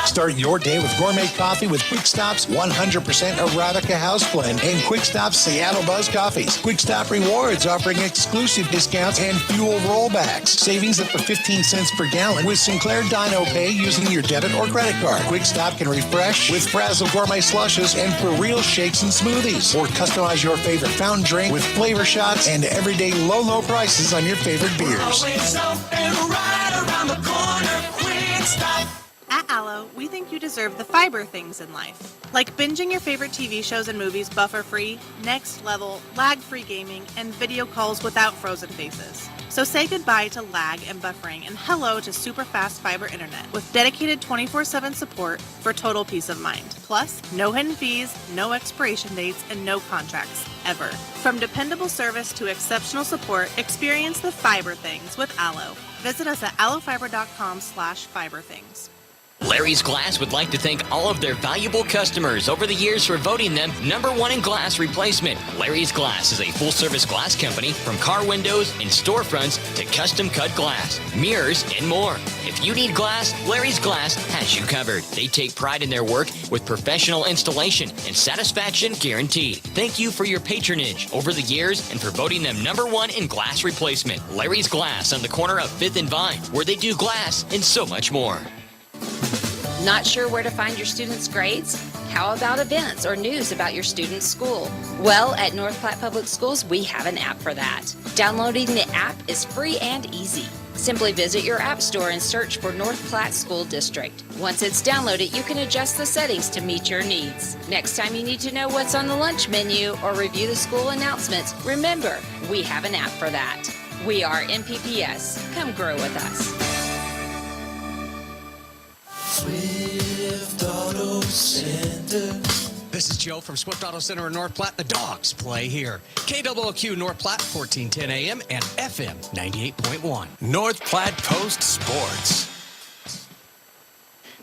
Start your day with gourmet coffee with Quick Stop's 100% Arabica house blend and Quick Stop's Seattle Buzz coffees. Quick Stop Rewards offering exclusive discounts and fuel rollbacks. Savings up to 15 cents per gallon with Sinclair Dino Pay using your debit or credit card. Quick Stop can refresh with Frazzle gourmet slushes and for real shakes and smoothies. Or customize your favorite fountain drink with flavor shots and everyday low prices on your favorite beers. Always open right around the corner. Quick Stop. At Allo, we think you deserve the fiber things in life. Like binging your favorite TV shows and movies buffer-free, next level, lag-free gaming, and video calls without frozen faces. So say goodbye to lag and buffering and hello to super fast fiber internet with dedicated 24/7 support for total peace of mind. Plus, no hidden fees, no expiration dates, and no contracts, ever. From dependable service to exceptional support, experience the fiber things with Allo. Visit us at allofiber.com/fiberthings. Larry's Glass would like to thank all of their valuable customers over the years for voting them #1 in glass replacement. Larry's Glass is a full-service glass company from car windows and storefronts to custom-cut glass, mirrors, and more. If you need glass, Larry's Glass has you covered. They take pride in their work with professional installation and satisfaction guaranteed. Thank you for your patronage over the years and for voting them #1 in glass replacement. Larry's Glass on the corner of 5th and Vine, where they do glass and so much more. Not sure where to find your students' grades? How about events or news about your student's school? Well, at North Platte Public Schools, we have an app for that. Downloading the app is free and easy. Simply visit your app store and search for North Platte School District. Once it's downloaded, you can adjust the settings to meet your needs. Next time you need to know what's on the lunch menu or review the school announcements, remember, we have an app for that. We are MPPS. Come grow with us. Swift Auto Center. This is Joe from Swift Auto Center in North Platte. The Dogs play here. KWOQ North Platte, 1410 AM and FM 98.1. North Platte Post Sports.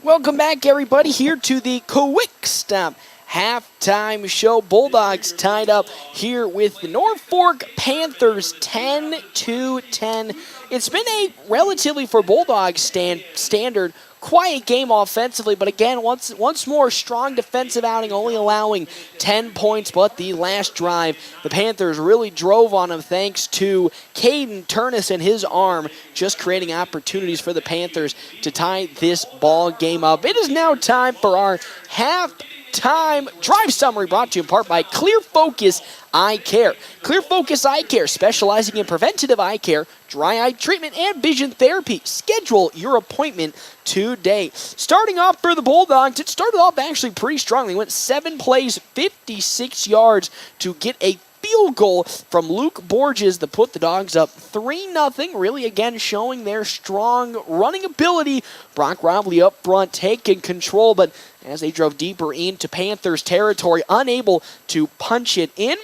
Welcome back, everybody, here to the Quick Stop halftime show. Bulldogs tied up here with the Norfolk Panthers 10-10. It's been a relatively, for Bulldogs standard, quiet game offensively, but again, once more, strong defensive outing, only allowing 10 points, but the last drive, the Panthers really drove on them thanks to Caden Turnus and his arm, just creating opportunities for the Panthers to tie this ball game up. It is now time for our halftime drive summary, brought to you in part by Clear Focus Eye Care. Clear Focus Eye Care, specializing in preventative eye care, dry eye treatment, and vision therapy. Schedule your appointment today. Starting off for the Bulldogs, it started off actually pretty strong. They went 7 plays, 56 yards to get a field goal from Luke Borges to put the Dogs up 3-0. Really, again, showing their strong running ability. Brock Robley up front, taking control, but as they drove deeper into Panthers territory, unable to punch it in.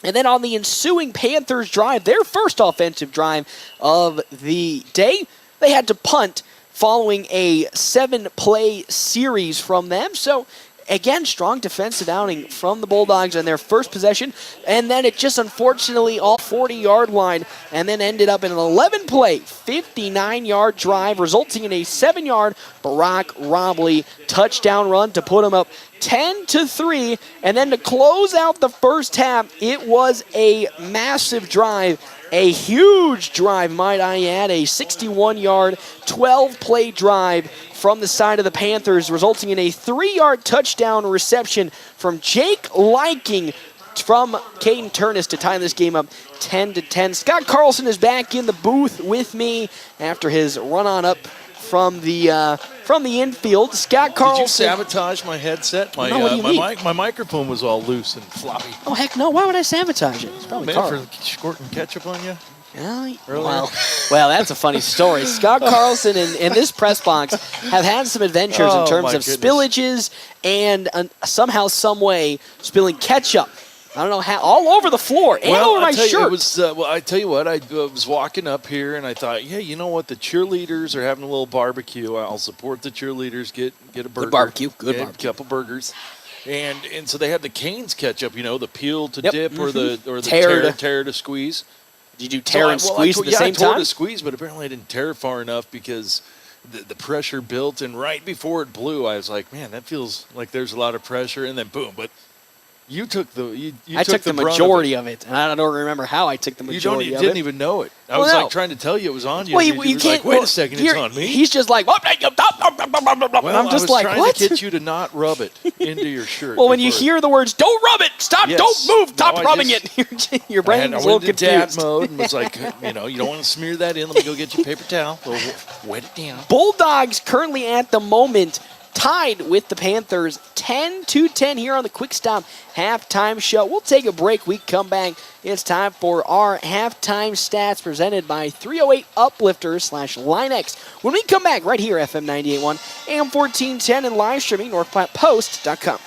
And then on the ensuing Panthers drive, their first offensive drive of the day, they had to punt following a 7-play series from them. So, again, strong defensive outing from the Bulldogs on their first possession. And then it just unfortunately off 40-yard line and then ended up in an 11-play, 59-yard drive, resulting in a 7-yard Brock Robley touchdown run to put them up 10-3. And then to close out the first half, it was a massive drive. A huge drive, might I add, a 61-yard, 12-play drive from the side of the Panthers, resulting in a 3-yard touchdown reception from Jake Liking from Caden Turnus to tie this game up 10-10. Scott Carlson is back in the booth with me after his run on up from the infield. Scott Carlson. Did you sabotage my headset? My, no, what do you mean? My microphone was all loose and floppy. Oh, heck no. Why would I sabotage it? It's probably Carl. For squirting ketchup on you? Well, that's a funny story. Scott Carlson and this press box have had some adventures in terms of spillages and somehow, some way, spilling ketchup. I don't know how, all over the floor and over my shirt. I tell you what, I was walking up here and I thought, yeah, you know what? The cheerleaders are having a little barbecue. I'll support the cheerleaders. Get a burger. Good barbecue. A couple burgers. And so they had the Cane's ketchup, the peel to dip or the tear to squeeze. Did you tear and squeeze at the same time? I tore to squeeze, but apparently I didn't tear far enough because the pressure built, and right before it blew, I was like, man, that feels like there's a lot of pressure, and then boom. But you took the I took the majority of it, and I don't remember how I took the majority of it. You didn't even know it. I was like trying to tell you it was on you. Well, you can't. Like, wait a second, it's on me. He's just like, well, I'm just like, trying what? to get you to not rub it into your shirt. Well, when you hear the words, don't rub it, stop, don't move, stop rubbing it, your brain's a little confused. I went into dad mode and was like, you don't want to smear that in. Let me go get you a paper towel. We'll wet it down. Bulldogs currently at the moment tied with the Panthers 10-10 here on the Quick Stop halftime show. We'll take a break. We come back. It's time for our halftime stats presented by 308 Uplifters /LineX. When we come back right here, FM 98.1, AM 1410, and live streaming NorthPlattePost.com.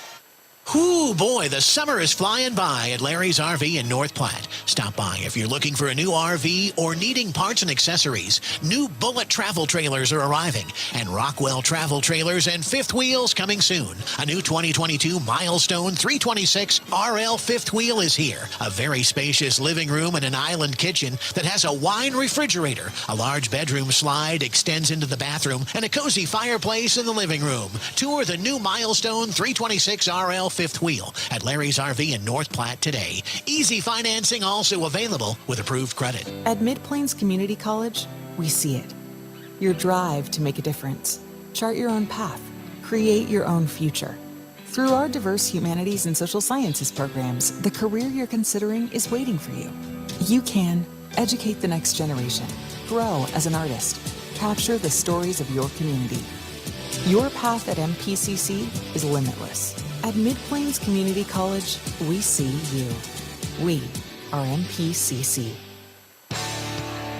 Ooh, boy, the summer is flying by at Larry's RV in North Platte. Stop by if you're looking for a new RV or needing parts and accessories. New Bullet travel trailers are arriving, and Rockwell travel trailers and fifth wheels coming soon. A new 2022 Milestone 326 RL fifth wheel is here. A very spacious living room and an island kitchen that has a wine refrigerator. A large bedroom slide extends into the bathroom, and a cozy fireplace in the living room. Tour the new Milestone 326 RL fifth wheel at Larry's RV in North Platte today. Easy financing also available with approved credit. At Mid-Plains Community College, we see it. Your drive to make a difference. Chart your own path. Create your own future. Through our diverse humanities and social sciences programs, the career you're considering is waiting for you. You can educate the next generation, grow as an artist, capture the stories of your community. Your path at MPCC is limitless. At Mid-Plains Community College, we see you. We are MPCC.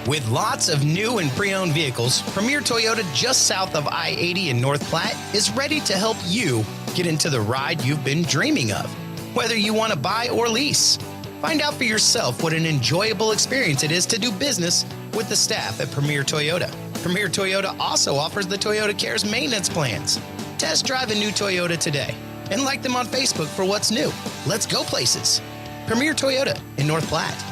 With lots of new and pre-owned vehicles, Premier Toyota just south of I-80 in North Platte is ready to help you Get into the ride you've been dreaming of, whether you want to buy or lease. Find out for yourself what an enjoyable experience it is to do business with the staff at Premier Toyota. Premier Toyota also offers the Toyota Cares maintenance plans. Test drive a new Toyota today and like them on Facebook for what's new. Let's go places. Premier Toyota in North Platte.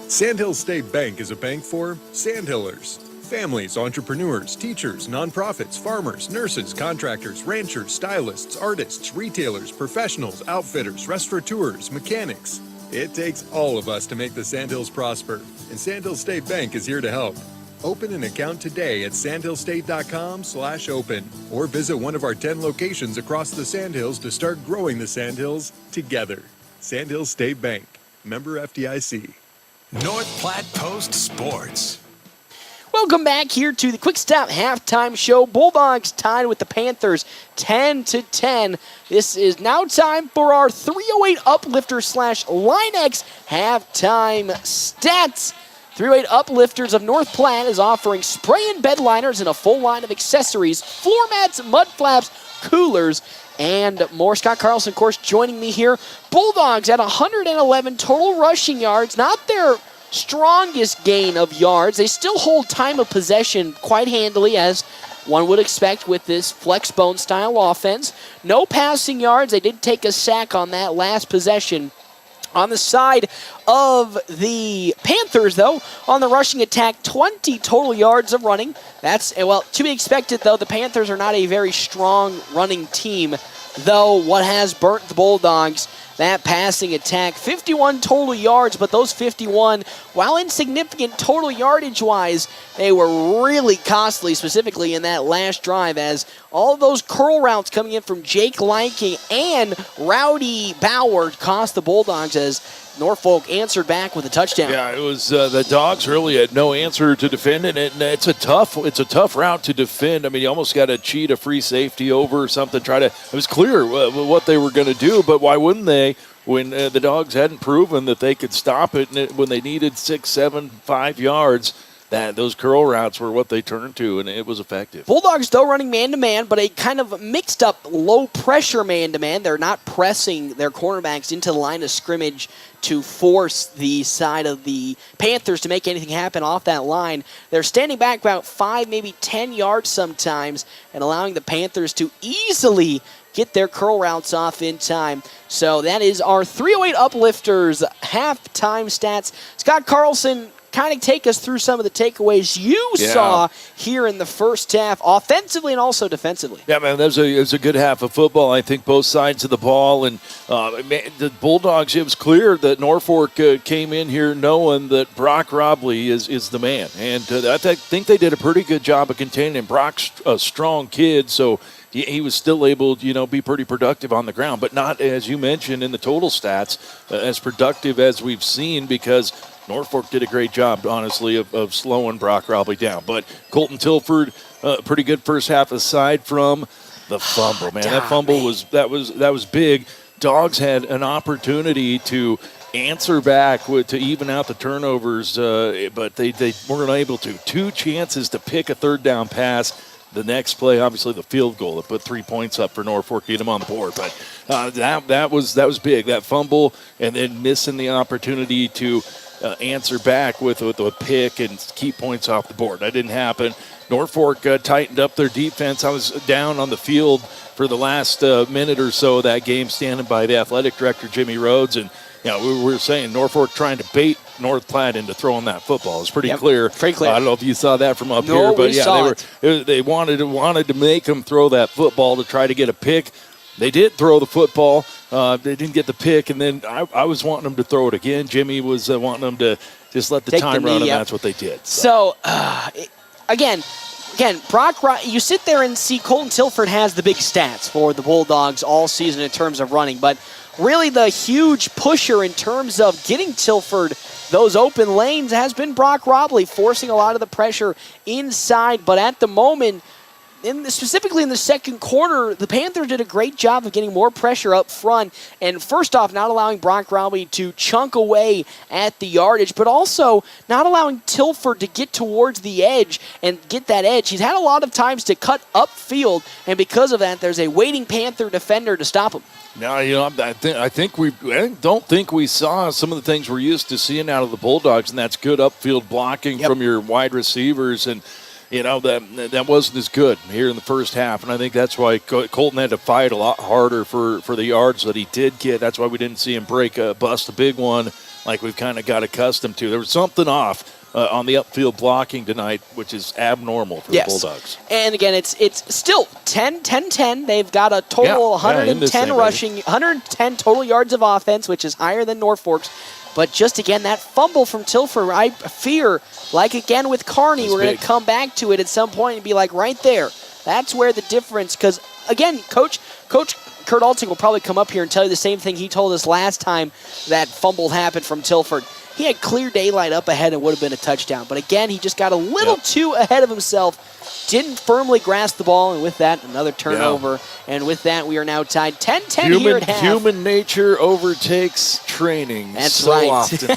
Sandhill State Bank is a bank for Sandhillers. Families, entrepreneurs, teachers, nonprofits, farmers, nurses, contractors, ranchers, stylists, artists, retailers, professionals, outfitters, restaurateurs, mechanics. It takes all of us to make the Sandhills prosper, and Sandhill State Bank is here to help. Open an account today at sandhillstate.com/open or visit one of our 10 locations across the Sandhills to start growing the Sandhills together. Sandhill State Bank, member FDIC. North Platte Post Sports. Welcome back here to the Quick Stop Halftime Show. Bulldogs tied with the Panthers 10-10. This is now time for our 308 Uplifter / LineX halftime stats. 308 Uplifters of North Platte is offering spray and bed liners and a full line of accessories, floor mats, mud flaps, coolers, and more. Scott Carlson, of course, joining me here. Bulldogs at 111 total rushing yards, not their strongest gain of yards. They still hold time of possession quite handily, as one would expect with this flex bone style offense. No passing yards. They did take a sack on that last possession. On the side of the Panthers, though, on the rushing attack, 20 total yards of running. That's, well, to be expected, though. The Panthers are not a very strong running team, though what has burnt the Bulldogs, that passing attack. 51 total yards, but those 51, while insignificant total yardage-wise, they were really costly, specifically in that last drive, as all of those curl routes coming in from Jake Liking and Rowdy Bauer cost the Bulldogs, as Norfolk answered back with a touchdown. Yeah, it was the Dogs really had no answer to defending it, and it's a tough route to defend. I mean, you almost got to cheat a free safety over or something. It was clear what they were going to do, but why wouldn't they? When the Dogs hadn't proven that they could stop it, and when they needed 6, 7, 5 yards, those curl routes were what they turned to, and it was effective. Bulldogs, though, running man-to-man, but a kind of mixed-up low-pressure man-to-man. They're not pressing their cornerbacks into the line of scrimmage to force the side of the Panthers to make anything happen off that line. They're standing back about 5, maybe 10 yards sometimes, and allowing the Panthers to easily get their curl routes off in time. So that is our 308 Uplifters halftime stats. Scott Carlson, kind of take us through some of the takeaways you saw here in the first half, offensively and also defensively. Yeah, man, it was a good half of football. I think both sides of the ball. And the Bulldogs, it was clear that Norfolk came in here knowing that Brock Robley is the man. And I think they did a pretty good job of containing him. Brock's a strong kid, so he was still able to, be pretty productive on the ground, but not, as you mentioned, in the total stats, as productive as we've seen, because Norfolk did a great job, honestly, of slowing Brock Robley down. But Colton Tilford, pretty good first half, aside from the fumble. Man, that fumble was big. Dogs had an opportunity to answer back to even out the turnovers, but they weren't able to. 2 chances to pick a third down pass. The next play, obviously, the field goal that put 3 points up for Norfolk, get them on the board. But that was big. That fumble, and then missing the opportunity to answer back with a pick and keep points off the board. That didn't happen. Norfolk tightened up their defense. I was down on the field for the last minute or so of that game, standing by the athletic director, Jimmy Rhodes, and we were saying Norfolk trying to bait North Platte into throwing that football. It was pretty clear. Pretty clear. I don't know if you saw that from up here, but they wanted to make them throw that football to try to get a pick. They did throw the football. They didn't get the pick, and then I was wanting them to throw it again. Jimmy was wanting them to just let the time run, and that's what they did. So again, Brock, you sit there and see Colton Tilford has the big stats for the Bulldogs all season in terms of running, but really the huge pusher in terms of getting Tilford those open lanes has been Brock Robley, forcing a lot of the pressure inside. But at the moment, specifically in the second quarter, the Panthers did a great job of getting more pressure up front. And first off, not allowing Brock Robley to chunk away at the yardage, but also not allowing Tilford to get towards the edge and get that edge. He's had a lot of times to cut upfield, and because of that, there's a waiting Panther defender to stop him. Now, I don't think we saw some of the things we're used to seeing out of the Bulldogs, and that's good upfield blocking from your wide receivers, and that wasn't as good here in the first half, and I think that's why Colton had to fight a lot harder for the yards that he did get. That's why we didn't see him bust a big one like we've kind of got accustomed to. There was something off on the upfield blocking tonight, which is abnormal for the Bulldogs. And again, it's still 10-10. They've got a total 110 rushing, 110 total yards of offense, which is higher than Norfolk's. But just again, that fumble from Tilford, I fear, like again with Kearney, we're going to come back to it at some point and be like right there. That's where the difference, because again, Coach Kurt Alting will probably come up here and tell you the same thing he told us last time that fumble happened from Tilford. He had clear daylight up ahead and would have been a touchdown. But again, he just got a little too ahead of himself, didn't firmly grasp the ball, and with that, another turnover. And with that, we are now tied 10-10 here at half. Human nature overtakes training often.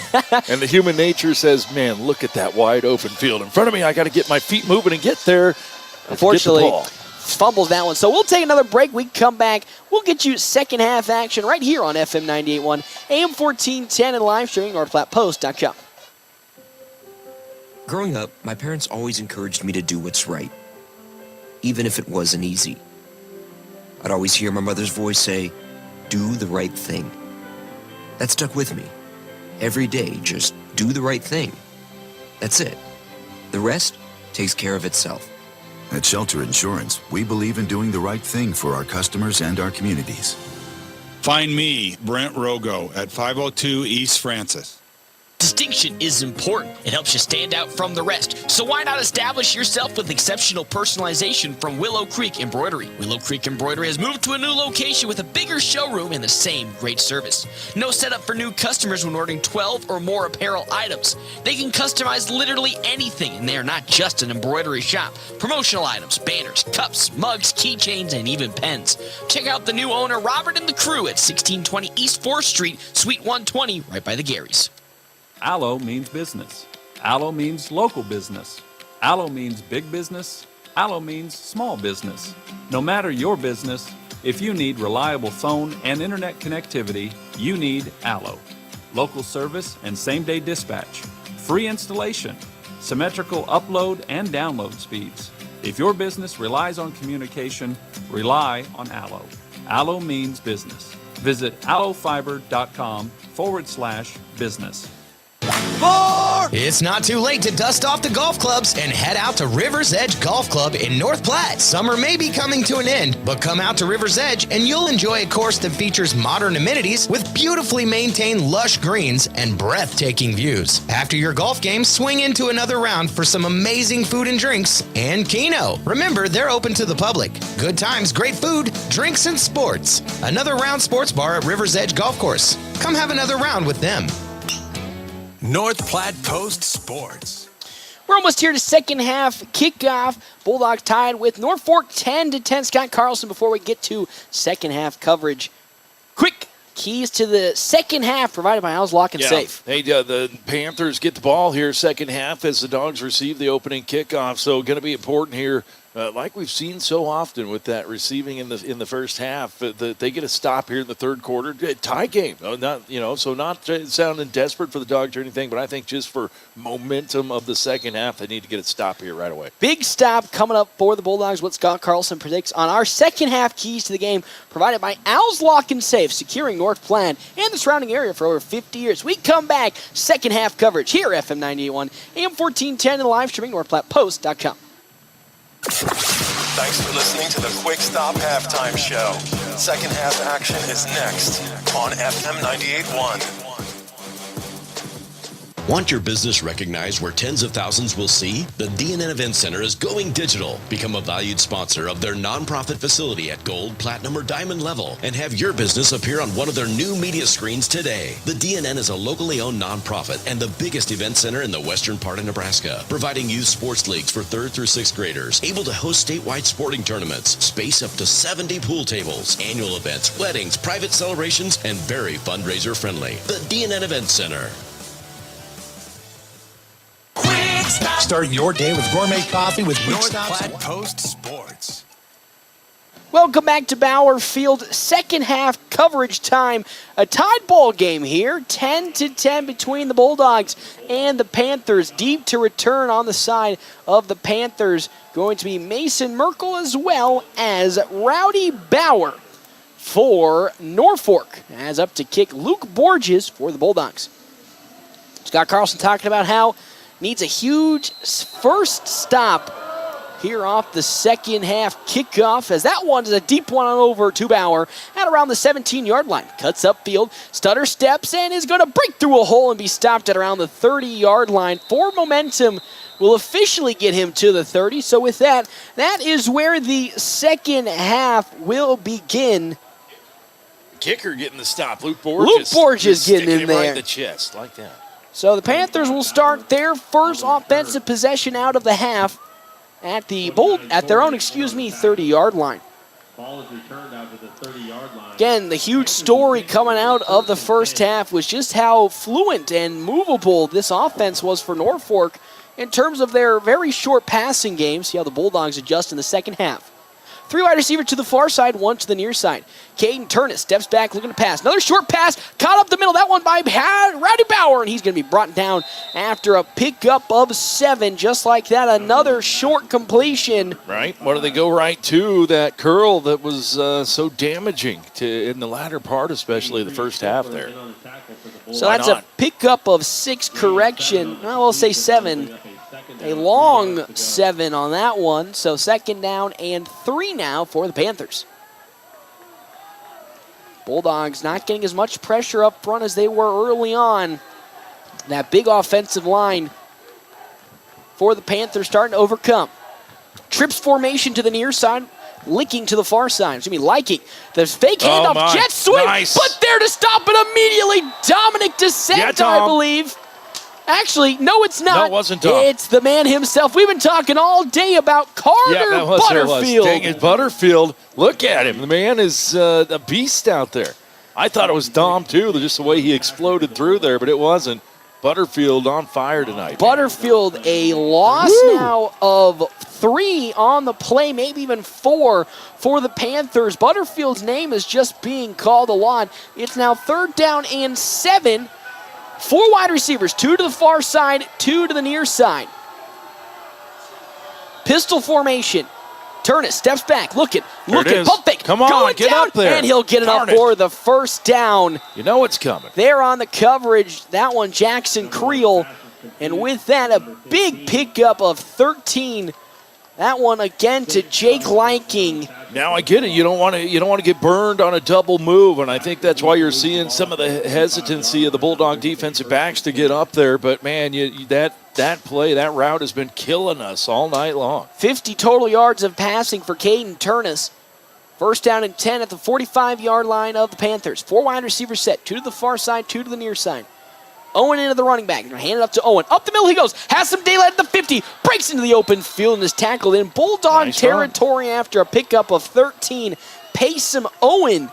And the human nature says, man, look at that wide open field in front of me. I got to get my feet moving and get there. Unfortunately, fumbles that one. So we'll take another break. We come back. We'll get you second half action right here on FM 98.1, AM 1410, and live streaming NorthPlattePost.com. Growing up, my parents always encouraged me to do what's right, even if it wasn't easy. I'd always hear my mother's voice say, do the right thing. That stuck with me. Every day, just do the right thing. That's it. The rest takes care of itself. At Shelter Insurance, we believe in doing the right thing for our customers and our communities. Find me, Brent Rogo, at 502 East Francis. Distinction is important. It helps you stand out from the rest. So why not establish yourself with exceptional personalization from Willow Creek Embroidery? Willow Creek Embroidery has moved to a new location with a bigger showroom and the same great service. No setup for new customers when ordering 12 or more apparel items. They can customize literally anything, and they are not just an embroidery shop. Promotional items, banners, cups, mugs, keychains, and even pens. Check out the new owner, Robert, and the crew at 1620 East 4th Street, Suite 120, right by the Garys. Allo means business. Allo means local business. Allo means big business. Allo means small business. No matter your business, if you need reliable phone and internet connectivity, you need Allo. Local service and same-day dispatch. Free installation. Symmetrical upload and download speeds. If your business relies on communication, rely on Allo. Allo means business. Visit allofiber.com/business. It's not too late to dust off the golf clubs and head out to River's Edge Golf Club in North Platte. Summer may be coming to an end, but come out to River's Edge and you'll enjoy a course that features modern amenities with beautifully maintained lush greens and breathtaking views. After your golf game, swing into another round for some amazing food and drinks and Keno. Remember, they're open to the public. Good times, great food, drinks, and sports. Another round sports bar at River's Edge Golf Course. Come have another round with them. North Platte Post Sports. We're almost here to second half kickoff. Bulldogs tied with Norfolk 10-10. Scott Carlson before we get to second half coverage. Quick keys to the second half provided by Al's Lock and Safe. Hey, the Panthers get the ball here second half as the Dogs receive the opening kickoff. So going to be important here, like we've seen so often with that receiving in the first half. They get a stop here in the third quarter. Tie game. Not sounding desperate for the Dogs or anything, but I think just for momentum of the second half, they need to get a stop here right away. Big stop coming up for the Bulldogs. What Scott Carlson predicts on our second half keys to the game provided by Al's Lock and Safe, securing North Platte and the surrounding area for over 50 years. We come back, second half coverage here, FM 98.1, AM 1410, and live streaming NorthPlattePost.com. Thanks for listening to the Quick Stop Halftime Show. Second half action is next on FM 98.1. Want your business recognized where tens of thousands will see? The DNN Event Center is going digital. Become a valued sponsor of their nonprofit facility at gold, platinum, or diamond level and have your business appear on one of their new media screens today. The DNN is a locally owned nonprofit and the biggest event center in the western part of Nebraska, providing youth sports leagues for 3rd through 6th graders, able to host statewide sporting tournaments, space up to 70 pool tables, annual events, weddings, private celebrations, and very fundraiser friendly. The DNN Event Center. Start your day with gourmet coffee with Quick North Stops. Platte Post Sports. Welcome back to Bauer Field. Second half coverage time. A tied ball game here. 10-10 between the Bulldogs and the Panthers. Deep to return on the side of the Panthers. Going to be Mason Merkel as well as Rowdy Bauer for Norfolk. As up to kick Luke Borges for the Bulldogs. Scott Carlson talking about how needs a huge first stop here off the second half kickoff, as that one is a deep one on over to Bauer at around the 17-yard line. Cuts upfield, stutter steps, and is going to break through a hole and be stopped at around the 30-yard line. Forward momentum will officially get him to the 30. So with that, that is where the second half will begin. Kicker getting the stop. Luke Borges. Getting in him there. right in the chest, like that. So the Panthers will start their first offensive possession out of the half at their own 30-yard line. Ball is returned out to the 30-yard line. Again, the huge story coming out of the first half was just how fluent and movable this offense was for Norfolk in terms of their very short passing game. See how the Bulldogs adjust in the second half. 3 wide receiver to the far side, 1 to the near side. Caden Turnus steps back looking to pass. Another short pass, caught up the middle. That one by Rowdy Bauer, and he's going to be brought down after a pickup of 7. Just like that, another short completion. Right. What do they go right to? That curl that was so damaging in the latter part, especially the first half there. So that's a pickup of 6 correction. I will say 7. A long 7 on that one. So second down and 3 now for the Panthers. Bulldogs not getting as much pressure up front as they were early on. That big offensive line for the Panthers starting to overcome. Trips formation to the near side, licking to the far side. Excuse me, liking. The fake handoff, jet sweep, but there to stop it immediately. Dominic DeSanto, I believe. Actually, no, it's not. No, it wasn't Tom. It's the man himself. We've been talking all day about Carter Butterfield. Dang it, Butterfield. Look at him. The man is a beast out there. I thought it was Dom, too, just the way he exploded through there, but it wasn't. Butterfield on fire tonight. Butterfield, a loss now of 3 on the play, maybe even 4 for the Panthers. Butterfield's name is just being called a lot. It's now 3rd down and 7. 4 wide receivers, 2 to the far side, 2 to the near side. Pistol formation. Turnus steps back, looking, pump fake. Come on, going get down, up there. and he'll get it up for the first down. You know it's coming. There on the coverage, that one Jackson Creel. And with that, a big pickup of 13. That one again to Jake Liking. Now I get it. You don't want to get burned on a double move, and I think that's why you're seeing some of the hesitancy of the Bulldog defensive backs to get up there. But man, that play, that route has been killing us all night long. 50 total yards of passing for Caden Turnus. First down and 10 at the 45-yard line of the Panthers. 4 wide receivers set, 2 to the far side, 2 to the near side. Owen into the running back. Hand it up to Owen. Up the middle he goes. Has some daylight at the 50. Breaks into the open field and is tackled in Bulldog territory after a pickup of 13. Payson Owen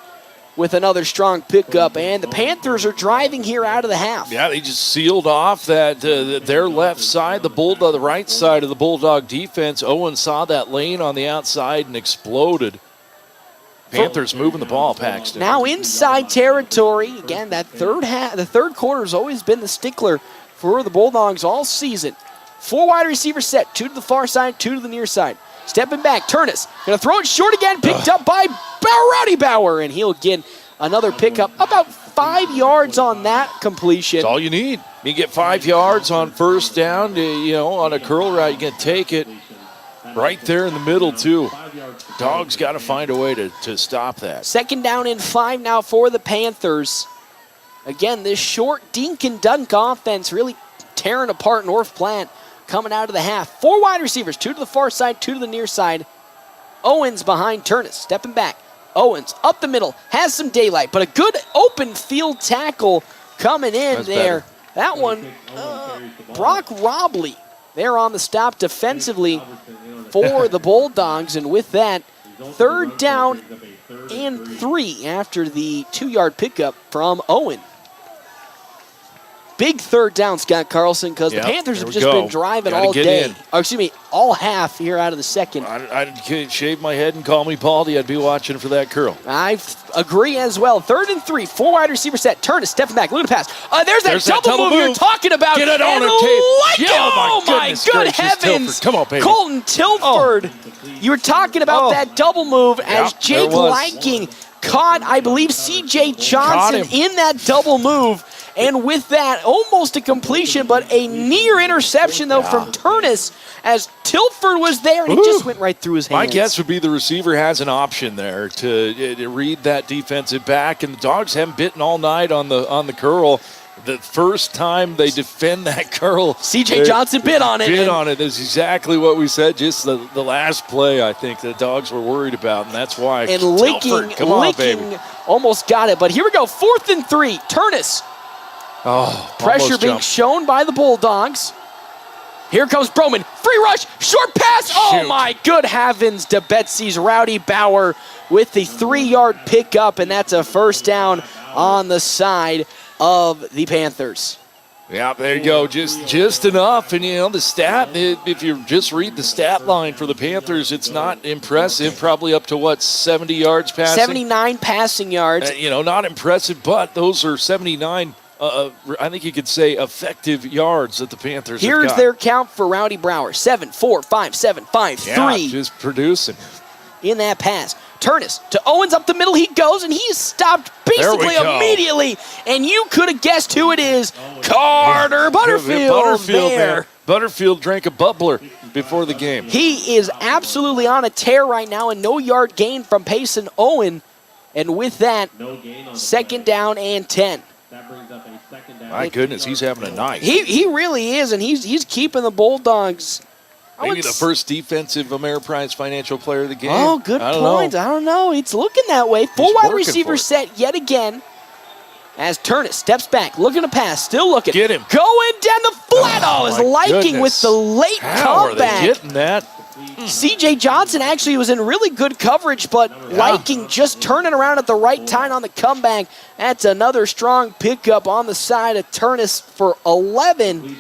with another strong pickup. And the Panthers are driving here out of the half. Yeah, they just sealed off that their left side, the right side of the Bulldog defense. Owen saw that lane on the outside and exploded. Panthers moving the ball, Paxton. Now inside territory. Again, the third quarter has always been the stickler for the Bulldogs all season. 4 wide receivers set, 2 to the far side, 2 to the near side. Stepping back, Turnus going to throw it short again, picked up by Rowdy Bauer, and he'll get another pickup. About 5 yards on that completion. That's all you need. You get 5 yards on first down, on a curl route, you can take it. Right there in the middle, too. Dogs got to find a way to stop that. Second down and 5 now for the Panthers. Again, this short dink and dunk offense really tearing apart North Platte coming out of the half. 4 wide receivers, 2 to the far side, 2 to the near side. Owens behind Turnus, stepping back. Owens up the middle, has some daylight, but a good open field tackle coming in. That's there. Better. That one, Brock Robley there on the stop defensively for the Bulldogs, and with that, 3rd down and 3 after the 2-yard pickup from Owen. Big 3rd down, Scott Carlson, because the Panthers have just been driving all day. Oh, excuse me, all half here out of the second. I'd shave my head and call me Baldy. I'd be watching for that curl. I agree as well. 3rd and 3, 4 wide receiver set. Turnus stepping back, look at the pass. There's that double move you're talking about. Get it on tape. Oh, my good heavens. Tilford. Come on, baby. Colton Tilford. You were talking about that double move as Jake Liking caught, I believe, C.J. Johnson in that double move. And with that, almost a completion, but a near interception, though, from Turnus as Tilford was there, and it just went right through his hands. My guess would be the receiver has an option there to read that defensive back, and the Dogs haven't bitten all night on the curl. The first time they defend that curl, C.J. Johnson bit on it. Bit on it is exactly what we said. Just the last play, I think the Dogs were worried about, and that's why. And Tilford, come on, baby. Almost got it, but here we go. 4th and 3. Turnus. Pressure being shown by the Bulldogs. Here comes Broman. Free rush. Short pass. Oh, my good heavens to Betsy's Rowdy Bauer with the 3-yard pickup, and that's a 1st down on the side of the Panthers. Yeah, there you go. Just enough. And, the stat, if you just read the stat line for the Panthers, it's not impressive. Probably up to, 70 yards passing? 79 passing yards. Not impressive, but those are 79 I think you could say effective yards that the Panthers have got. Here's their count for Rowdy Bauer. 7, 4, 5, 7, 5, 3. Yeah, just producing. In that pass. Turnus to Owens up the middle he goes, and he's stopped basically immediately. And you could have guessed who it is. Carter Butterfield there. Butterfield drank a bubbler before the game. He is absolutely on a tear right now, and no yard gain from Payson Owen. And with that, 2nd down and 10. That brings up a 2nd down. My goodness, he's having a night. He really is, and he's keeping the Bulldogs. Maybe the first defensive Ameriprise Financial Player of the game. Oh, good point. I don't know. It's looking that way. 4 wide receiver set yet again. As Turnus steps back, looking to pass, still looking. Get him. Going down the flat. Is Liking with the late How comeback. Are they getting that? C.J. Johnson actually was in really good coverage, but Liking just turning around at the right time on the comeback. That's another strong pickup on the side of Turnus for 11.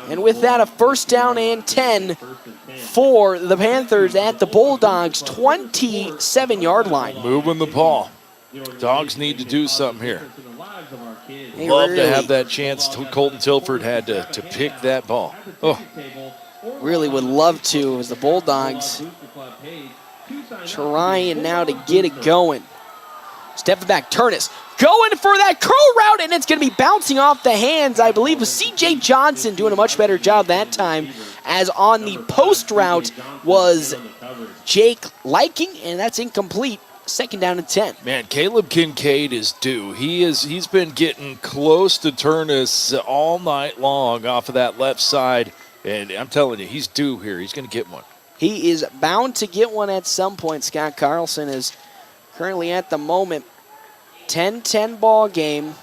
And with that, a 1st down and 10 for the Panthers at the Bulldogs' 27-yard line. Moving the ball. Dogs need to do something here. Love to have that chance. Colton Tilford had to pick that ball. Really would love to, as the Bulldogs trying now to get it going. Stepping back, Turnus going for that curl route, and it's going to be bouncing off the hands, I believe, with C.J. Johnson doing a much better job that time, as on the post route was Jake Liking, and that's incomplete. 2nd down and 10. Man, Caleb Kincaid is due. He's been getting close to Turnus all night long off of that left side, and I'm telling you, he's due here. He's going to get one. He is bound to get one at some point. Scott Carlson is currently at the moment 10-10 ball game.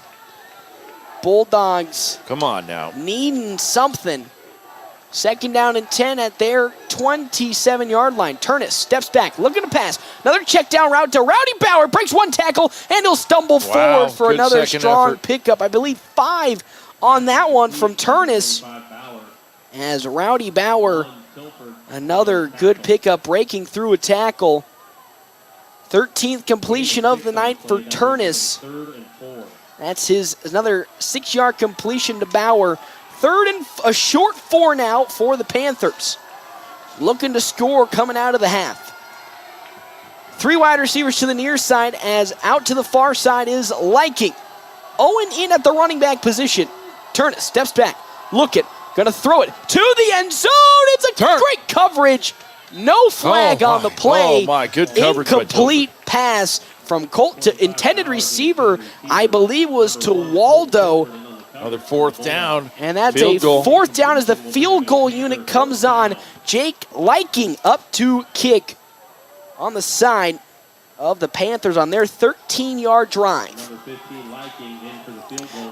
Bulldogs. Come on now. Needing something. 2nd down and 10 at their 27-yard line. Turnus steps back, looking to pass. Another check down route to Rowdy Bauer. Breaks one tackle, and he'll stumble forward for another strong pickup. I believe 5 on that one from Turnus. As Rowdy Bauer, another good pickup, breaking through a tackle. 13th completion of the night for Turnus. That's another 6-yard completion to Bauer. 3rd and a short 4 now for the Panthers. Looking to score coming out of the half. 3 wide receivers to the near side, as out to the far side is Liking. Owen in at the running back position. Turnus steps back, looking, gonna throw it to the end zone. It's a great coverage. No flag on the play. Oh my, good coverage. Incomplete pass from Colt to intended receiver, I believe, was to Waldo. Another fourth down. And that's field a goal. fourth down as the field goal unit comes on. Jake Liking up to kick on the side of the Panthers on their 13-yard drive.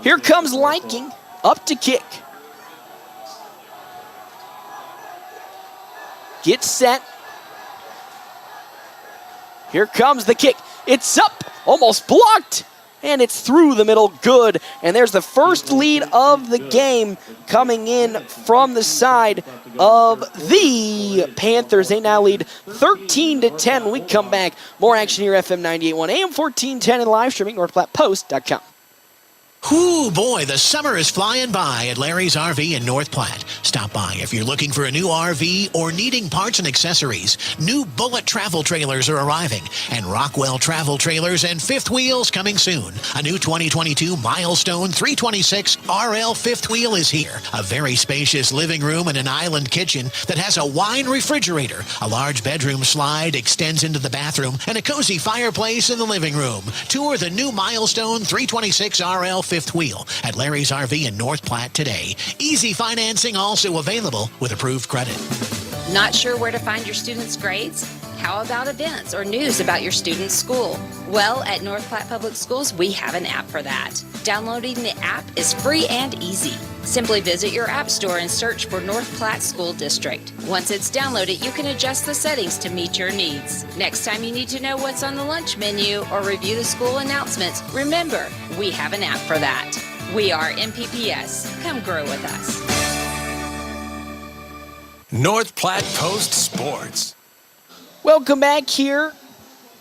Here comes Liking up to kick. Gets set. Here comes the kick. It's up, almost blocked, and it's through the middle, good. And there's the first lead of the game coming in from the side of the Panthers. They now lead 13-10. When we come back, more action here, FM 98.1, AM 1410, and live streaming, NorthPlattePost.com. Ooh, boy, the summer is flying by at Larry's RV in North Platte. Stop by if you're looking for a new RV or needing parts and accessories. New Bullet travel trailers are arriving, and Rockwell travel trailers and fifth wheels coming soon. A new 2022 Milestone 326 RL fifth wheel is here. A very spacious living room and an island kitchen that has a wine refrigerator. A large bedroom slide extends into the bathroom, and a cozy fireplace in the living room. Tour the new Milestone 326 RL fifth wheel at Larry's RV in North Platte today. Easy financing also available with approved credit. Not sure where to find your students' grades? How about events or news about your student's school? Well, at North Platte Public Schools, we have an app for that. Downloading the app is free and easy. Simply visit your app store and search for North Platte School District. Once it's downloaded, you can adjust the settings to meet your needs. Next time you need to know what's on the lunch menu or review the school announcements, remember, we have an app for that. We are MPPS. Come grow with us. North Platte Post Sports. Welcome back here.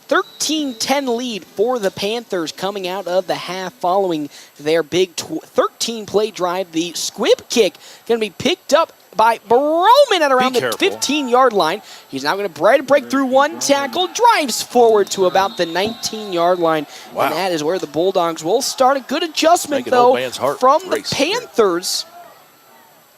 13-10 lead for the Panthers coming out of the half following their big 13-play drive. The squib kick going to be picked up by Broman at around the 15-yard line. He's now going to try to break through one tackle, drives forward to about the 19-yard line. Wow. And that is where the Bulldogs will start. A good adjustment, though, from the Panthers,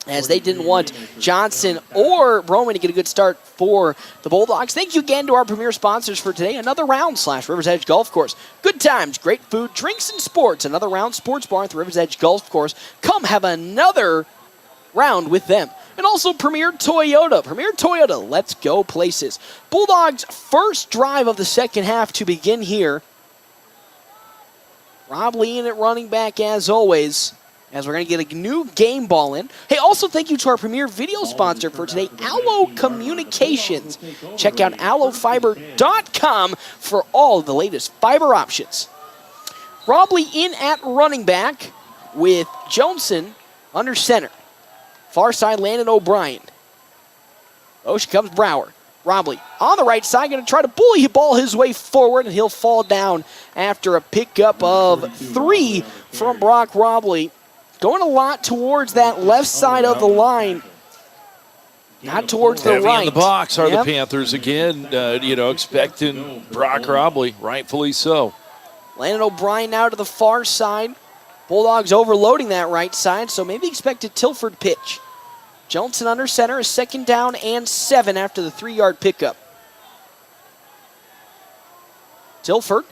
as they didn't want Johnson or Broman to get a good start for the Bulldogs. Thank you again to our premier sponsors for today. Another Round / Rivers Edge Golf Course. Good times, great food, drinks, and sports. Another Round Sports Bar at the Rivers Edge Golf Course. Come have another round with them. And also Premier Toyota. Premier Toyota, let's go places. Bulldogs' first drive of the second half to begin here. Rob Lee in at running back as always, as we're going to get a new game ball in. Hey, also thank you to our premier video sponsor for today, Allo Communications. Check out allofiber.com for all of the latest fiber options. Rob Lee in at running back with Johnson under center. Far side, Landon O'Brien. She comes Brower. Robley on the right side, going to try to bully the ball his way forward, and he'll fall down after a pickup of 3 from Brock Robley. Going a lot towards that left side of the line, not towards the right. In the box are the Panthers again, expecting Brock Robley, rightfully so. Landon O'Brien now to the far side. Bulldogs overloading that right side, so maybe expect a Tilford pitch. Johnson under center, a second down and 7 after the 3-yard pickup. Tilford,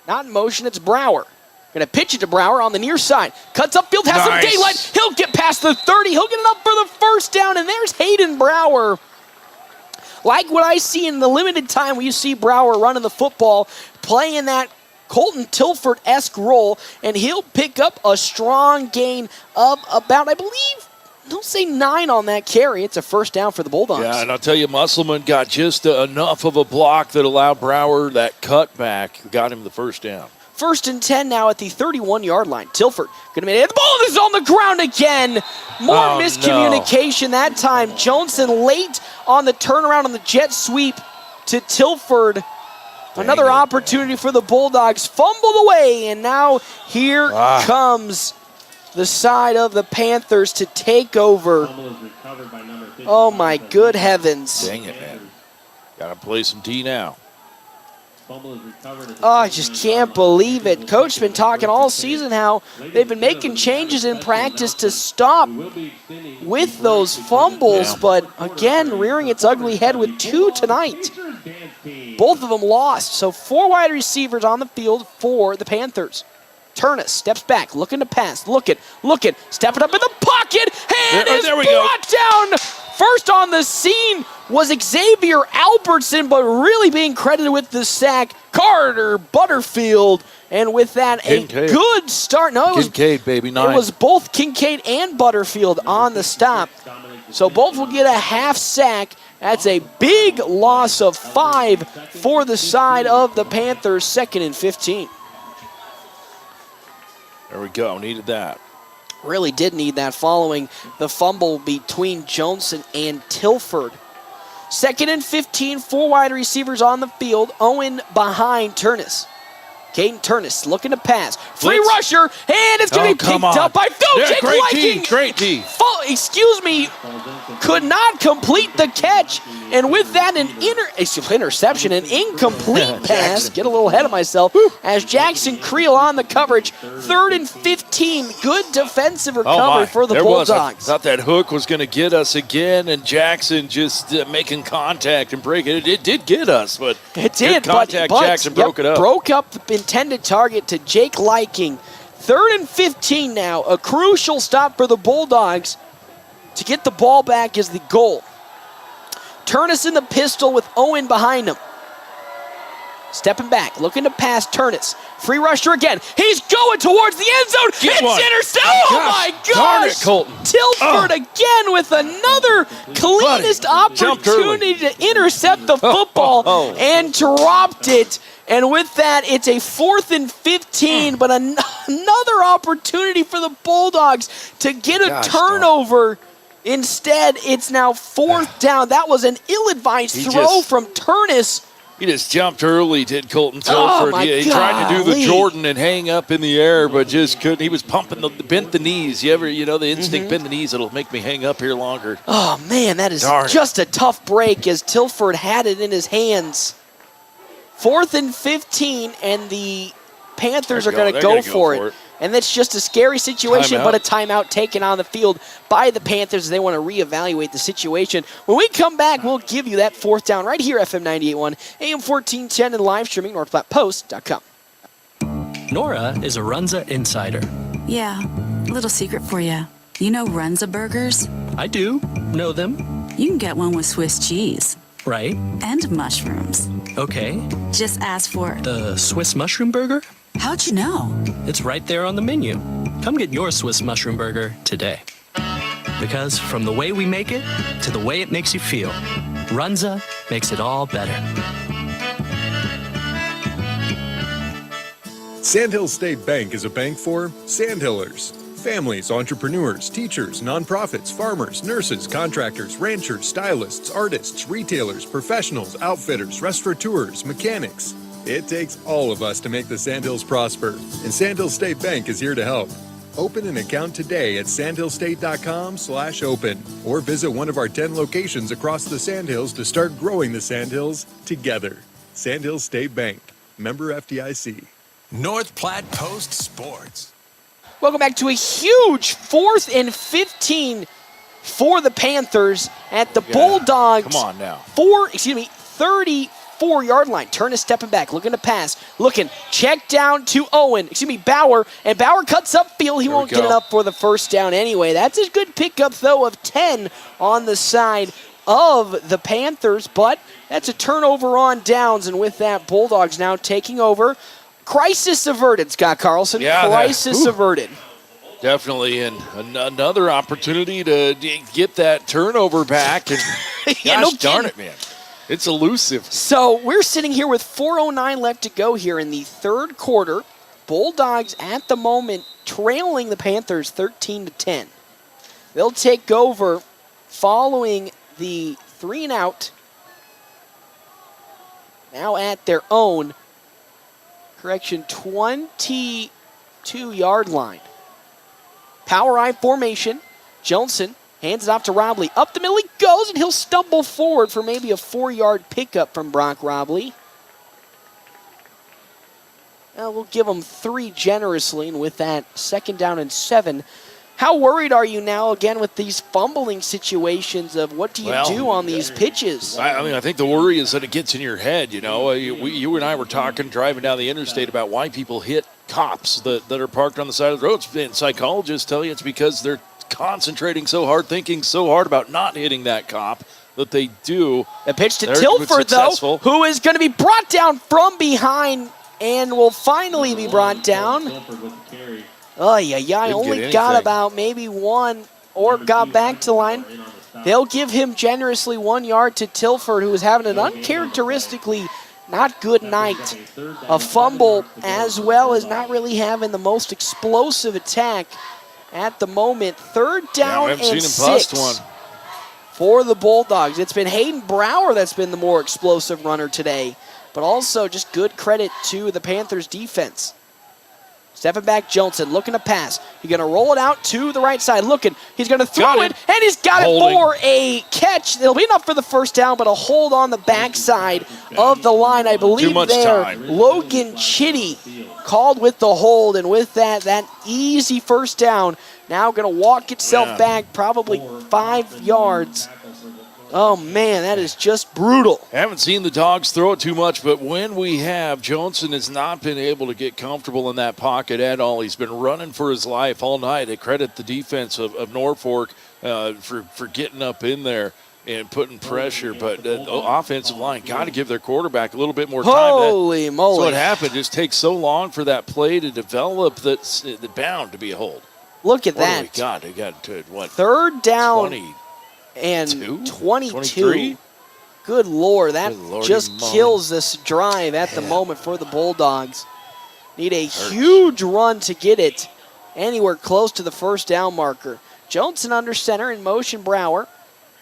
not in motion, it's Brower. Going to pitch it to Brower on the near side. Cuts upfield, has some daylight. He'll get past the 30. He'll get it up for the first down, and there's Hayden Brower. Like what I see in the limited time we see Brower running the football, playing that Colton Tilford-esque role, and he'll pick up a strong gain of about, I believe, don't say 9 on that carry. It's a first down for the Bulldogs. Yeah, and I'll tell you, Musselman got just enough of a block that allowed Brower that cutback, got him the first down. 1st and 10 now at the 31-yard line. Tilford going to make it. The ball is on the ground again. More miscommunication that time. Johnson late on the turnaround on the jet sweep to Tilford. Another opportunity for the Bulldogs. Fumbled away, and now here comes the side of the Panthers to take over. Oh, my good heavens. Dang it, man. Got to play some D now. Oh, I just can't believe it. Coach's been talking all season how they've been making changes in practice to stop with those fumbles, but again, rearing its ugly head with 2 tonight. Both of them lost, so 4 wide receivers on the field for the Panthers. Turnus steps back, looking to pass, looking, stepping up in the pocket, and is there we go. brought down. First on the scene was Xavier Albertson, but really being credited with the sack, Carter Butterfield. And with that, Kincaid. a good start. No, it was Kincaid, baby, 9. It was both Kincaid and Butterfield on the stop. So both will get a half sack. That's a big loss of 5 for the side of the Panthers, 2nd and 15. There we go. Needed that. Really did need that following the fumble between Johnson and Tilford. 2nd and 15, 4 wide receivers on the field. Owen behind Turnus. Caden Turnus looking to pass. Free Blitz. rusher, and it's going to be picked up by Phil. Yeah, Jake great Liking. D, great D. Could not complete the catch. And with that, an interception, an incomplete pass. Get a little ahead of myself. As Jackson Creel on the coverage. 3rd and 15. Good defensive recovery for the Bulldogs. I thought that hook was going to get us again, and Jackson just making contact and breaking it. It did get us, but it did. Good contact. But Jackson broke it up. Broke up the intended target to Jake Liking. 3rd and 15 now. A crucial stop for the Bulldogs. To get the ball back is the goal. Turnus in the pistol with Owen behind him. Stepping back, looking to pass Turnus. Free rusher again. He's going towards the end zone. It's intercepted. Oh my gosh. Darn it, Colton. Tilford again with another cleanest opportunity to intercept the football and dropped it. And with that, it's a 4th and 15, but another opportunity for the Bulldogs to get a turnover. Instead, it's now 4th down. That was an ill-advised throw from Turnus. He just jumped early, did Colton Tilford. He tried to do the Jordan and hang up in the air, but just couldn't. He was pumping bent the knees. The instinct, bend the knees, it'll make me hang up here longer. Oh, man, that is just a tough break as Tilford had it in his hands. 4th and 15, and the Panthers are going to go for it. And that's just a scary situation, but a timeout taken on the field by the Panthers as they want to reevaluate the situation. When we come back, we'll give you that 4th down right here, FM 98.1, AM 1410, and live streaming, NorthPlattePost.com. Nora is a Runza insider. Yeah, little secret for you. You know Runza burgers? I do know them. You can get one with Swiss cheese. Right. And mushrooms. Okay. Just ask for the Swiss mushroom burger? How'd you know? It's right there on the menu. Come get your Swiss mushroom burger today. Because from the way we make it to the way it makes you feel, Runza makes it all better. Sandhill State Bank is a bank for Sandhillers. Families, entrepreneurs, teachers, nonprofits, farmers, nurses, contractors, ranchers, stylists, artists, retailers, professionals, outfitters, restaurateurs, mechanics. It takes all of us to make the Sandhills prosper, and Sandhill State Bank is here to help. Open an account today at sandhillstate.com/open or visit one of our 10 locations across the Sandhills to start growing the Sandhills together. Sandhill State Bank, member FDIC. North Platte Post Sports. Welcome back to a huge 4th and 15 for the Panthers at the Bulldogs. Come on now. 34-yard line. Turnus stepping back, looking to pass. Check down to Bauer. And Bauer cuts upfield. He won't get it up for the 1st down anyway. That's a good pickup, though, of 10 on the side of the Panthers. But that's a turnover on downs. And with that, Bulldogs now taking over. Crisis averted, Scott Carlson. Crisis averted. Definitely, and another opportunity to get that turnover back. And gosh darn it, man. It's elusive. So we're sitting here with 4:09 left to go here in the 3rd quarter. Bulldogs at the moment trailing the Panthers 13-10. They'll take over following the 3-and-out. Now at their own 22-yard line. Power I formation. Johnson hands it off to Robley. Up the middle he goes, and he'll stumble forward for maybe a 4-yard pickup from Brock Robley. We'll give him 3 generously, and with that, 2nd down and 7. How worried are you now, again, with these fumbling situations of what do you do on these pitches? I think the worry is that it gets in your head, you and I were talking, driving down the interstate about why people hit cops that are parked on the side of the roads. And psychologists tell you it's because they're concentrating so hard, thinking so hard about not hitting that cop that they do. A pitch to They're Tilford, successful. though, who is going to be brought down from behind and will finally be brought down. Oh, yeah, only got about maybe one or got back to line. They'll give him generously 1 yard to Tilford, who is having an uncharacteristically not good night. A fumble, as well as not really having the most explosive attack at the moment. Third down and 6 for the Bulldogs. It's been Hayden Brower that's been the more explosive runner today, but also just good credit to the Panthers defense. Stepping back, Johnson looking to pass. He's going to roll it out to the right side. Looking, he's going to throw it, and he's got it for a catch. It'll be enough for the first down, but a hold on the backside of the line. I believe there, Logan Chitty called with the hold, and with that easy first down, now going to walk itself back probably 5 yards. Oh, man, that is just brutal. I haven't seen the Dogs throw it too much, but when we have, Johnson has not been able to get comfortable in that pocket at all. He's been running for his life all night. I credit the defense of Norfolk for getting up in there and putting pressure, but the offensive line got to give their quarterback a little bit more time. Holy moly. So what happened, just takes so long for that play to develop that's bound to be a hold. Look at that. What do we got? We got to, what? Third down. 20. And 22. 23? Good Lord, that just moly. kills this drive at the moment for the Bulldogs. Need a huge run to get it anywhere close to the first down marker. Johnson under center in motion. Brower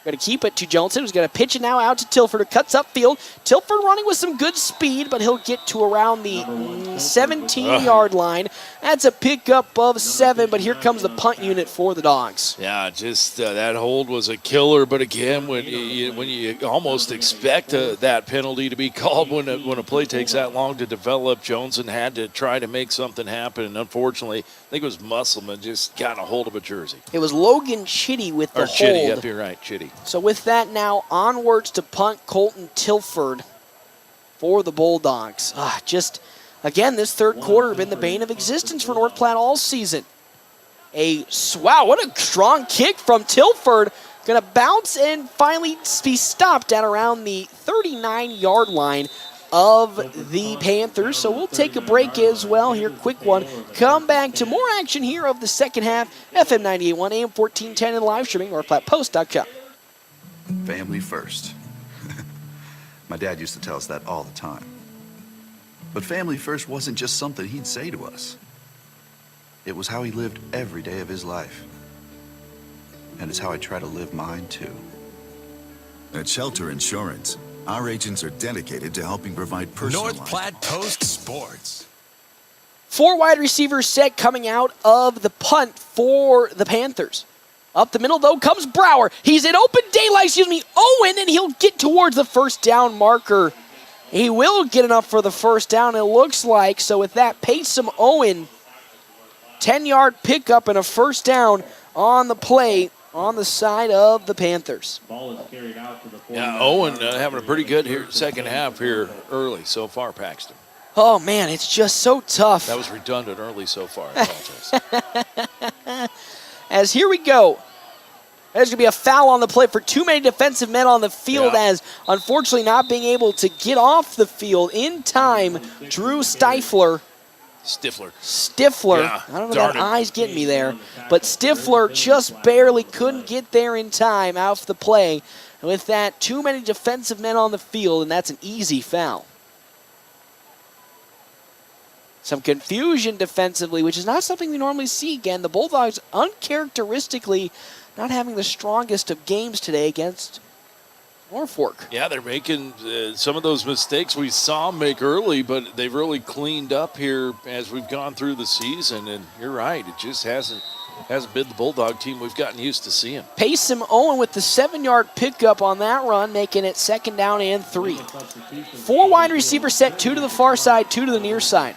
going to keep it to Johnson, who's going to pitch it now out to Tilford, who cuts upfield. Tilford running with some good speed, but he'll get to around the 17-yard line. That's a pickup of 7, but here comes the punt unit for the Dogs. Yeah, just that hold was a killer. But again, when you almost expect that penalty to be called when a play takes that long to develop, Johnson had to try to make something happen. And unfortunately, I think it was Musselman just got a hold of a jersey. It was Logan Chitty with the hold. Chitty, yep, you're right, Chitty. So with that now, onwards to punt Colton Tilford for the Bulldogs. Just, again, this third quarter been the bane of existence for North Platte all season. Wow, what a strong kick from Tilford. Going to bounce and finally be stopped at around the 39-yard line of the Panthers. So we'll take a break as well here, quick one. Come back to more action here of the second half. FM 98.1, AM 1410, and live streaming, NorthPlattePost.com. Family first. My dad used to tell us that all the time. But family first wasn't just something he'd say to us. It was how he lived every day of his life. And it's how I try to live mine, too. At Shelter Insurance, our agents are dedicated to helping provide personalized... North Platte Post Sports. 4 wide receivers set coming out of the punt for the Panthers. Up the middle, though, comes Brower. He's in open daylight, Owen, and he'll get towards the first down marker. He will get enough for the first down, it looks like. So with that, Payson Owen, 10-yard pickup and a first down on the play on the side of the Panthers. Yeah, Owen having a pretty good second half here early so far, Paxton. Oh, man, it's just so tough. That was redundant early so far, I apologize. As here we go. There's going to be a foul on the play for too many defensive men on the field, as unfortunately not being able to get off the field in time. Drew Stifler. Yeah, I don't know, that eye's getting me there. But Stifler just barely couldn't get there in time off the play. And with that, too many defensive men on the field, and that's an easy foul. Some confusion defensively, which is not something we normally see. Again, the Bulldogs uncharacteristically not having the strongest of games today against Norfolk. Yeah, they're making some of those mistakes we saw them make early, but they've really cleaned up here as we've gone through the season. And you're right, it just hasn't been the Bulldog team we've gotten used to seeing. Payson Owen with the 7-yard pickup on that run, making it second down and 3. 4 wide receivers set, 2 to the far side, 2 to the near side.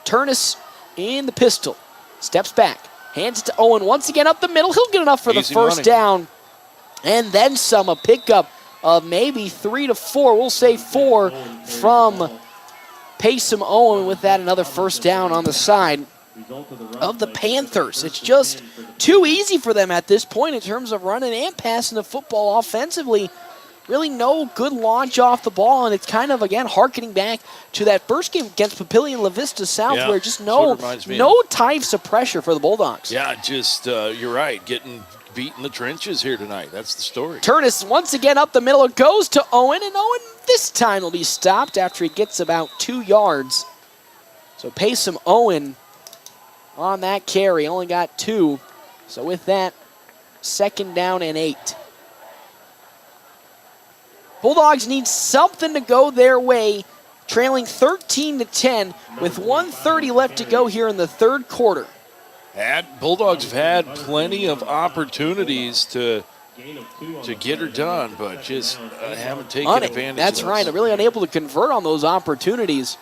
Turnus in the pistol. Steps back. Hands it to Owen once again up the middle. He'll get enough for the first down. And then some. A pickup of maybe 3 to 4. We'll say 4 from Payson Owen with that, another first down on the side of the Panthers. It's just too easy for them at this point in terms of running and passing the football offensively. Really no good launch off the ball, and it's kind of, again, harkening back to that first game against Papillion La Vista South, where just no types of pressure for the Bulldogs. Yeah, just, you're right, getting beat in the trenches here tonight. That's the story. Turnus once again up the middle. It goes to Owen, and Owen this time will be stopped after he gets about 2 yards. So Payson Owen on that carry, only got 2. So with that, 2nd down and 8. Bulldogs need something to go their way, trailing 13-10 with 1:30 left to go here in the third quarter. Bulldogs have had plenty of opportunities to get her done, but just haven't taken advantage That's of right. those. Really unable to convert on those opportunities.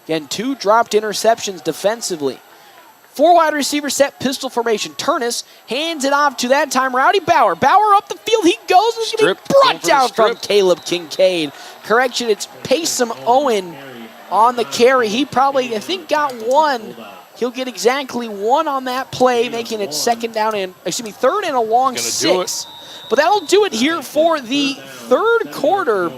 Again, 2 dropped interceptions defensively. 4 wide receiver set, pistol formation. Turnus hands it off to that time Rowdy Bauer. Bauer up the field. He goes. He's going to be brought down from Caleb Kincaid. Correction, it's Payson Owen on the carry. He probably, I think, got 1. He'll get exactly 1 on that play, making it 3rd and a long 6. But that'll do it here for the third quarter,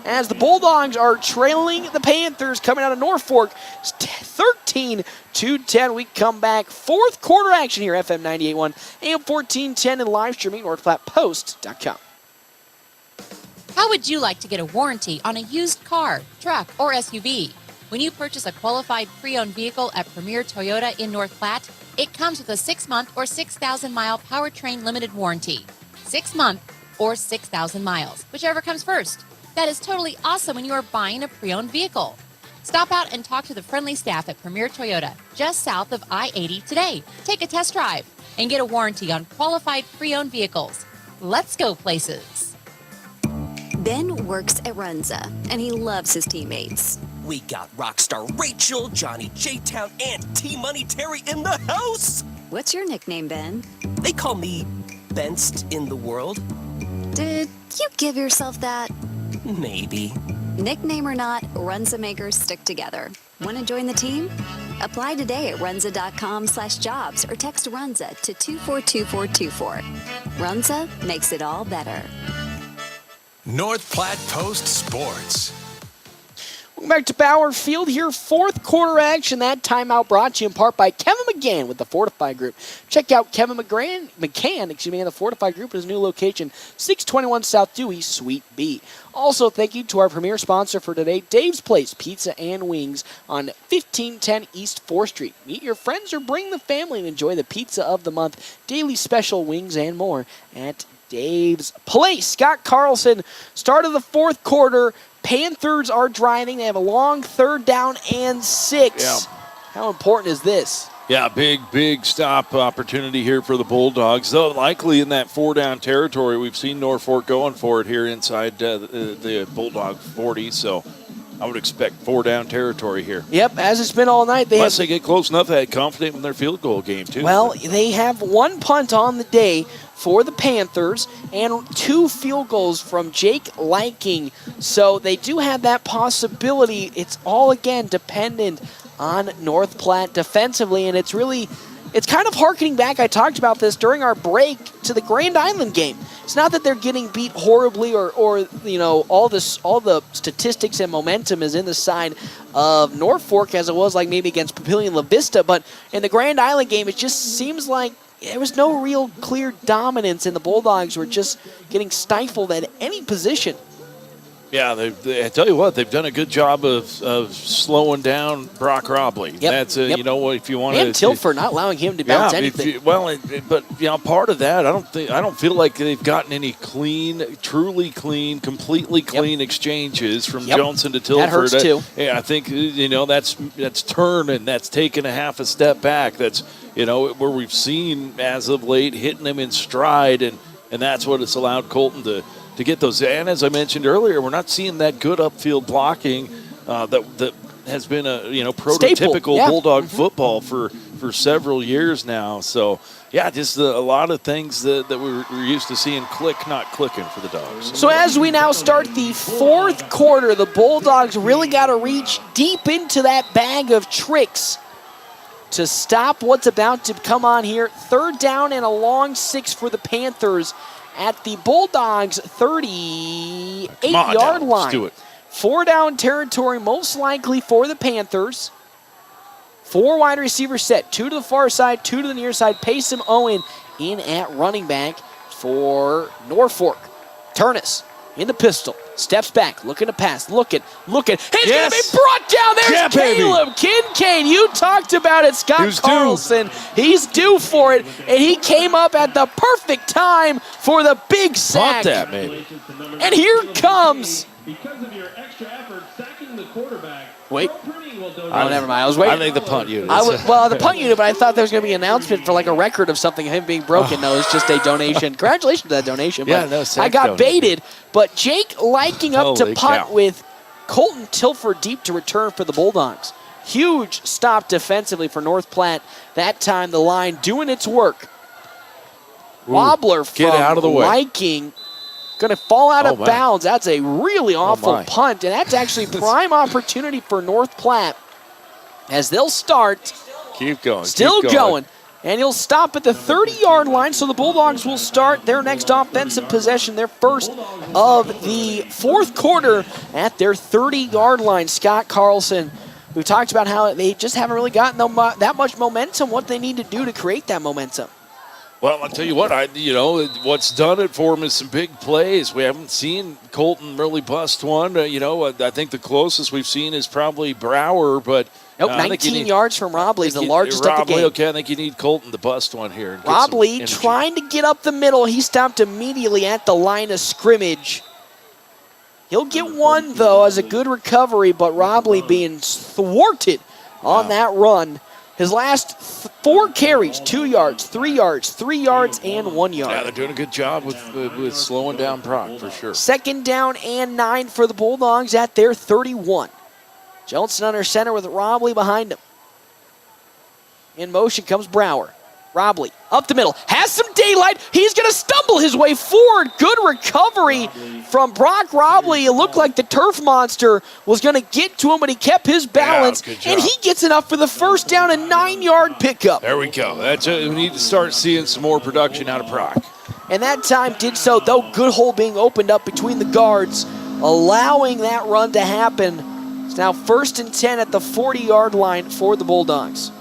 as the Bulldogs are trailing the Panthers coming out of Norfolk 13-10. We come back. Fourth quarter action here, FM 98.1, AM 1410, and live streaming NorthPlattePost.com. How would you like to get a warranty on a used car, truck, or SUV? When you purchase a qualified pre-owned vehicle at Premier Toyota in North Platte, it comes with a 6-month or 6,000-mile powertrain limited warranty. 6-month or 6,000 miles, whichever comes first. That is totally awesome when you are buying a pre-owned vehicle. Stop out and talk to the friendly staff at Premier Toyota, just south of I-80 today. Take a test drive and get a warranty on qualified pre-owned vehicles. Let's go places. Ben works at Runza, and he loves his teammates. We got Rockstar Rachel, Johnny J-Town, and T-Money Terry in the house. What's your nickname, Ben? They call me Benst in the world. Did you give yourself that? Maybe. Nickname or not, Runza makers stick together. Want to join the team? Apply today at runza.com/jobs or text Runza to 242424. Runza makes it all better. North Platte Post Sports. Welcome back to Bauer Field here. Fourth quarter action. That timeout brought to you in part by Kevin McGann with the Fortify Group. Check out Kevin McCann, and the Fortify Group at his new location, 621 South Dewey, Suite B. Also, thank you to our premier sponsor for today, Dave's Place Pizza and Wings on 1510 East 4th Street. Meet your friends or bring the family and enjoy the pizza of the month, daily special wings, and more at Dave's Place. Scott Carlson, start of the fourth quarter. Panthers are driving. They have a long 3rd down and 6. Yeah. How important is this? Yeah, big stop opportunity here for the Bulldogs. Though likely in that 4-down territory, we've seen Norfolk going for it here inside the Bulldog 40. So I would expect 4-down territory here. Yep, as it's been all night. Unless they get close enough, they're confident in their field goal game too. Well, they have 1 punt on the day for the Panthers and 2 field goals from Jake Liking. So they do have that possibility. It's all, again, dependent on North Platte defensively, and it's kind of harkening back. I talked about this during our break to the Grand Island game. It's not that they're getting beat horribly or all the statistics and momentum is in the side of Norfolk as it was like maybe against Papillion La Vista, but in the Grand Island game, it just seems like there was no real clear dominance, and the Bulldogs were just getting stifled at any position. Yeah, I tell you what, they've done a good job of slowing down Brock Robley. Yep. That's you know what, if you want to, and Tilford not allowing him to bounce anything. But part of that, I don't feel like they've gotten any truly clean, completely clean exchanges from Johnson to Tilford. That hurts too. Yeah, I think that's turned and that's taken a half a step back. That's where we've seen as of late hitting them in stride, and that's what it's allowed Colton to get those. And as I mentioned earlier, we're not seeing that good upfield blocking that has been a prototypical Bulldog football for for several years now. So, yeah, just a lot of things that we're used to seeing click, not clicking for the Dogs. So as we now start the fourth quarter, the Bulldogs really got to reach deep into that bag of tricks to stop what's about to come on here. Third down and a long 6 for the Panthers at the Bulldogs' 38-yard line. Let's do it. 4 down territory, most likely for the Panthers. 4 wide receivers set, 2 to the far side, 2 to the near side. Payson Owen in at running back for Norfolk. Turnus in the pistol, steps back, looking to pass, looking. He's going to be brought down. There's Caleb Kincaid. You talked about it, Scott Carlson. He's due for it, and he came up at the perfect time for the big sack. That, maybe. And here comes. Because of your extra effort sacking the quarterback. Wait. Oh, never mind. I was waiting. I think the punt unit. The punt unit, but I thought there was going to be an announcement for like a record of something, him being broken. No, it's just a donation. Congratulations to that donation. Yeah, but I got baited. But Jake liking up to punt with Colton Tilford deep to return for the Bulldogs. Huge stop defensively for North Platte. That time the line doing its work. Wobbler from get out of the way. Liking. Going to fall out of bounds. That's a really awful punt, and that's actually prime opportunity for North Platte as they'll start. Keep going. Still going. And he'll stop at the 30-yard line, so the Bulldogs will start their next offensive possession, their first of the fourth quarter at their 30-yard line. Scott Carlson, we've talked about how they just haven't really gotten that much momentum, what they need to do to create that momentum. Well, I'll tell you what, what's done it for him is some big plays. We haven't seen Colton really bust one. I think the closest we've seen is probably Brower, but 19 yards from Robley is the largest of the game. Okay, I think you need Colton to bust one here. Robley trying to get up the middle. He stopped immediately at the line of scrimmage. He'll get one, though, as a good recovery, but Robley being thwarted on that run. His last 4 carries, 2 yards, 3 yards, 3 yards, and 1 yard. Yeah, they're doing a good job with slowing down Brock, for sure. Second down and 9 for the Bulldogs at their 31. Johnson under center with Robley behind him. In motion comes Brower. Robley up the middle, has some daylight. He's going to stumble his way forward. Good recovery from Brock Robley. It looked like the turf monster was going to get to him, but he kept his balance, and he gets enough for the first down and 9-yard pickup. There we go. We need to start seeing some more production out of Brock. And that time did so, though. Good hole being opened up between the guards, allowing that run to happen. It's now 1st and 10 at the 40-yard line for the Bulldogs.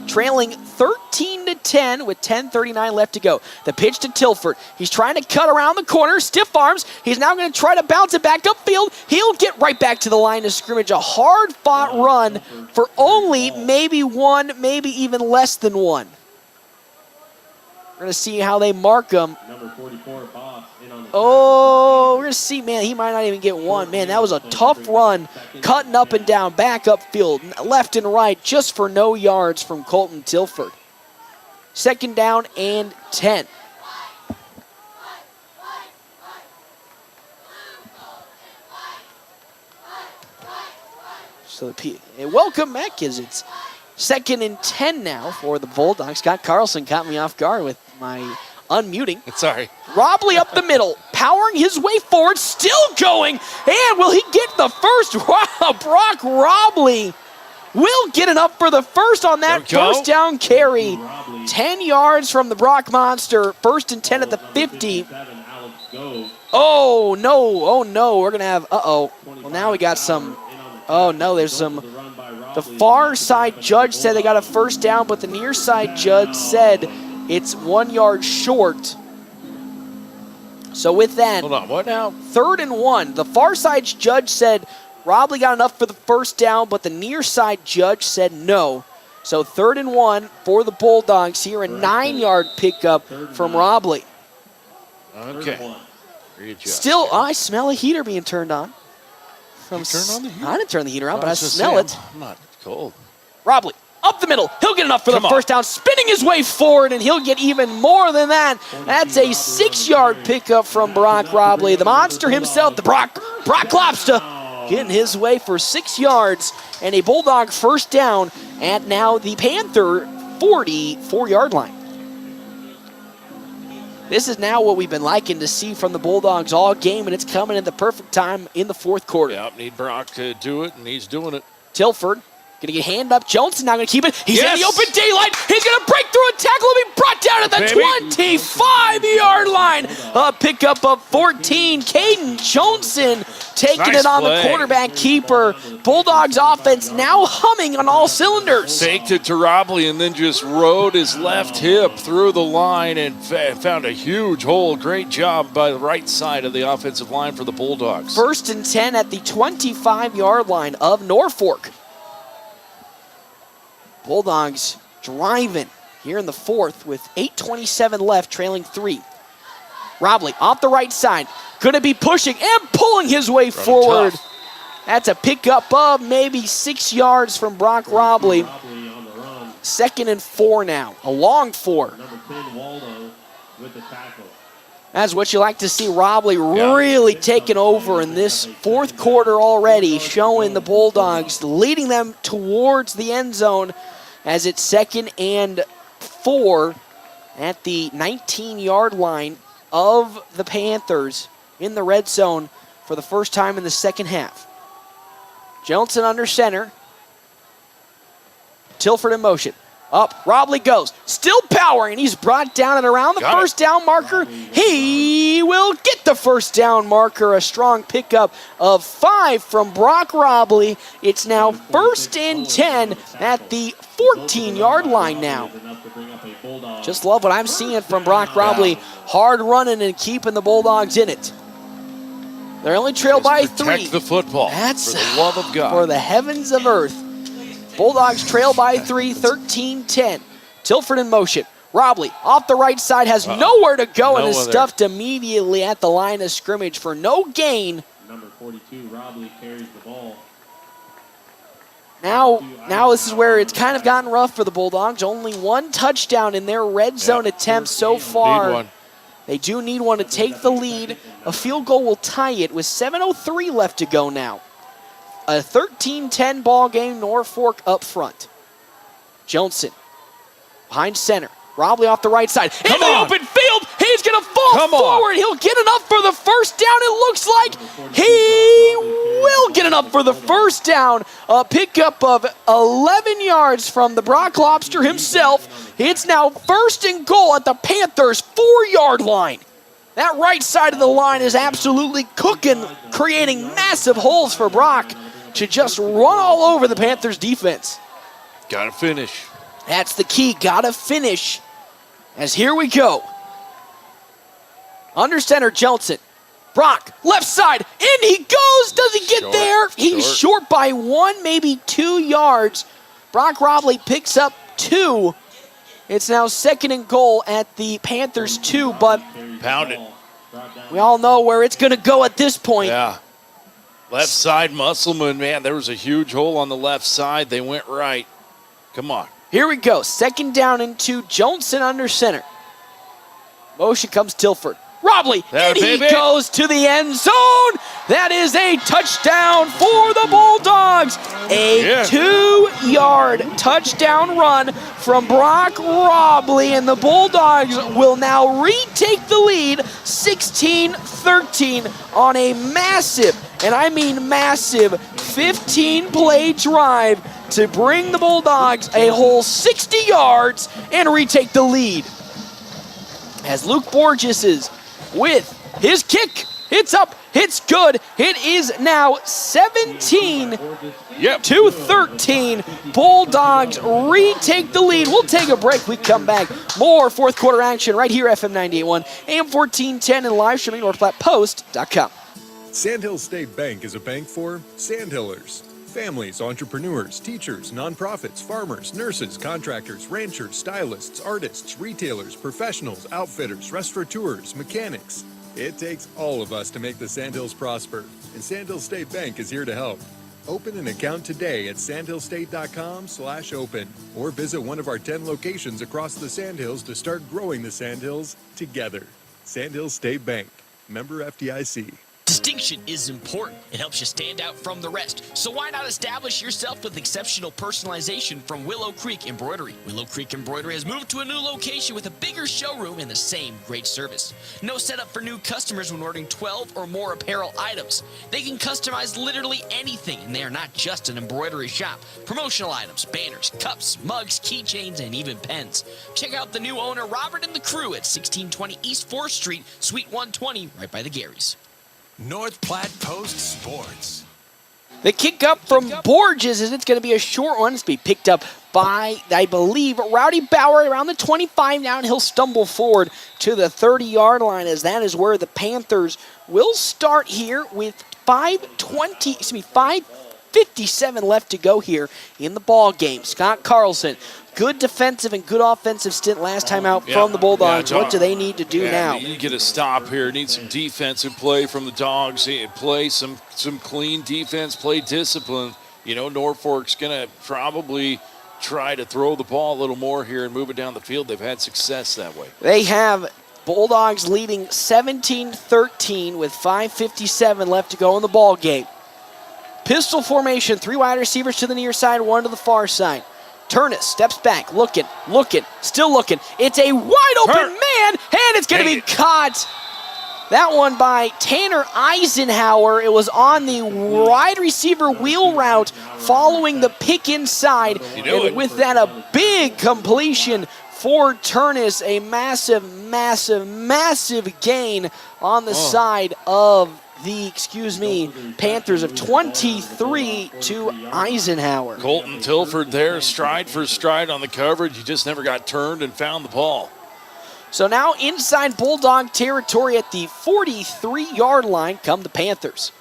Trailing 13-10 with 10:39 left to go. The pitch to Tilford. He's trying to cut around the corner, stiff arms. He's now going to try to bounce it back upfield. He'll get right back to the line of scrimmage. A hard-fought run for only maybe 1, maybe even less than 1. We're going to see how they mark him. Number 44, Boss, in on the we're going to see, man, he might not even get 1. Man, that was a tough run, cutting up and down, back upfield, left and right, just for no yards from Colton Tilford. Second down and 10. So welcome back, as it's 2nd and 10 now for the Bulldogs. Scott Carlson caught me off guard with my unmuting. Sorry. Robley up the middle, powering his way forward, still going. And will he get the first? Wow, Brock Robley will get enough for the first on that first down carry. 10 yards from the Brock Monster. 1st and 10 at the 50. Oh, no. We're going to have, Well, now we got some, there's some. The far side judge said they got a first down, but the near side judge said it's 1 yard short. So with that, hold on, what now? 3rd and 1. The far side judge said Robley got enough for the first down, but the near side judge said no. So 3rd and 1 for the Bulldogs here, a 9-yard pickup from Robley. Okay. Still, I smell a heater being turned on. Turn on the heater? I didn't turn the heater on, but I smell it. I'm not cold. Robley up the middle. He'll get enough for the first down, spinning his way forward, and he'll get even more than that. That's a 6-yard pickup from Brock Robley. The monster himself, the Brock Lobster. getting his way for 6 yards and a Bulldog first down at now the Panther 44-yard line. This is now what we've been liking to see from the Bulldogs all game, and it's coming at the perfect time in the fourth quarter. Yep, need Brock to do it, and he's doing it. Tilford going to get hand up. Johnson now going to keep it. He's Yes! in the open daylight. He's going to break through a tackle and be brought down at the 25-yard line. A pickup of 14. Caden Johnson taking Nice it on play. the quarterback keeper. Bulldogs offense now humming on all cylinders. Faked it to Robley and then just rode his left hip through the line and found a huge hole. Great job by the right side of the offensive line for the Bulldogs. 1st and 10 at the 25-yard line of Norfolk. Bulldogs driving here in the fourth with 8:27 left, trailing 3. Robley off the right side. Going to be pushing and pulling his way forward. tough. That's a pickup of maybe 6 yards from Brock Robley. 2nd and 4 now. A long 4. Number 10, Waldo with the tackle. That's what you like to see. Robley really taking over in this fourth quarter already, showing the Bulldogs, leading them towards the end zone as it's 2nd and 4 at the 19-yard line of the Panthers in the red zone for the first time in the second half. Johnson under center. Tilford in motion. Up, Robley goes, still powering. He's brought down and around the first down marker. He will get the first down marker. A strong pickup of 5 from Brock Robley. It's now 1st and 10 at the 14-yard line now. Just love what I'm seeing from Brock Robley. Hard running and keeping the Bulldogs in it. They're only trailed by 3. Protect the football, That's for the love of God. For the heavens of earth. Bulldogs trail by 3, 13-10. Tilford in motion. Robley off the right side has nowhere to go and is stuffed immediately at the line of scrimmage for no gain. Number 42, Robley carries the ball. Now this is where it's kind of gotten rough for the Bulldogs. Only 1 touchdown in their red zone attempt so far. Need one. They do need one to take the lead. A field goal will tie it with 7:03 left to go now. A 13-10 ball game, Norfolk up front. Johnson behind center. Robley off the right side. In the open field, he's going to fall forward. He'll get enough for the first down. It looks like he will get enough for the first down. A pickup of 11 yards from the Brock Lobster himself. It's now 1st and goal at the Panthers' 4-yard line. That right side of the line is absolutely cooking, creating massive holes for Brock to just run all over the Panthers defense. Gotta finish. That's the key, gotta finish. As here we go. Under center, Johnson. Brock, left side, in he goes. Does he get there? He's short by 1, maybe 2 yards. Brock Robley picks up 2. It's now 2nd and goal at the Panthers 2, but Pound it. we all know where it's gonna go at this point. Yeah. Left side, Musselman, man, there was a huge hole on the left side. They went right. Come on. Here we go. 2nd down and 2. Johnson under center. Motion comes Tilford. Robley, and he goes to the end zone. That is a touchdown for the Bulldogs. A 2-yard touchdown run from Brock Robley, and the Bulldogs will now retake the lead 16-13 on a massive, and I mean massive, 15-play drive to bring the Bulldogs a whole 60 yards and retake the lead. As Luke Borges is with his kick. It's up. It's good. It is now 17-13. Bulldogs retake the lead. We'll take a break. We come back. More fourth quarter action right here, FM 98.1, AM 1410, and live streaming NorthPlattePost.com. Sandhill State Bank is a bank for Sandhillers. Families, entrepreneurs, teachers, nonprofits, farmers, nurses, contractors, ranchers, stylists, artists, retailers, professionals, outfitters, restaurateurs, mechanics. It takes all of us to make the Sandhills prosper, and Sandhill State Bank is here to help. Open an account today at sandhillstate.com/open or visit one of our 10 locations across the Sandhills to start growing the Sandhills together. Sandhill State Bank, member FDIC. Distinction is important. It helps you stand out from the rest. So why not establish yourself with exceptional personalization from Willow Creek Embroidery? Willow Creek Embroidery has moved to a new location with a bigger showroom and the same great service. No setup for new customers when ordering 12 or more apparel items. They can customize literally anything, and they are not just an embroidery shop. Promotional items, banners, cups, mugs, keychains, and even pens. Check out the new owner, Robert, and the crew at 1620 East 4th Street, Suite 120, right by the Garys. North Platte Post Sports. The kick up from Borges, and it's going to be a short one. It's going to be picked up by, I believe, Rowdy Bauer around the 25 now, and he'll stumble forward to the 30-yard line, as that is where the Panthers will start here with 5:57 left to go here in the ball game. Scott Carlson, good defensive and good offensive stint last time out from the Bulldogs. What do they need to do now? You get a stop here. Need some defensive play from the Dogs. Play some clean defense, play discipline. You know, Norfolk's going to probably try to throw the ball a little more here and move it down the field. They've had success that way. They have Bulldogs leading 17-13 with 5:57 left to go in the ball game. Pistol formation, 3 wide receivers to the near side, 1 to the far side. Turnus steps back, looking, still looking. It's a wide open man, and it's going to be caught. That one by Tanner Eisenhower. It was on the wide receiver wheel route following the pick inside. And with that, a big completion for Turnus. A massive, massive, massive gain on the side of the, Panthers of 23 to Eisenhower. Colton Tilford there, stride for stride on the coverage. He just never got turned and found the ball. So now inside Bulldog territory at the 43-yard line come the Panthers.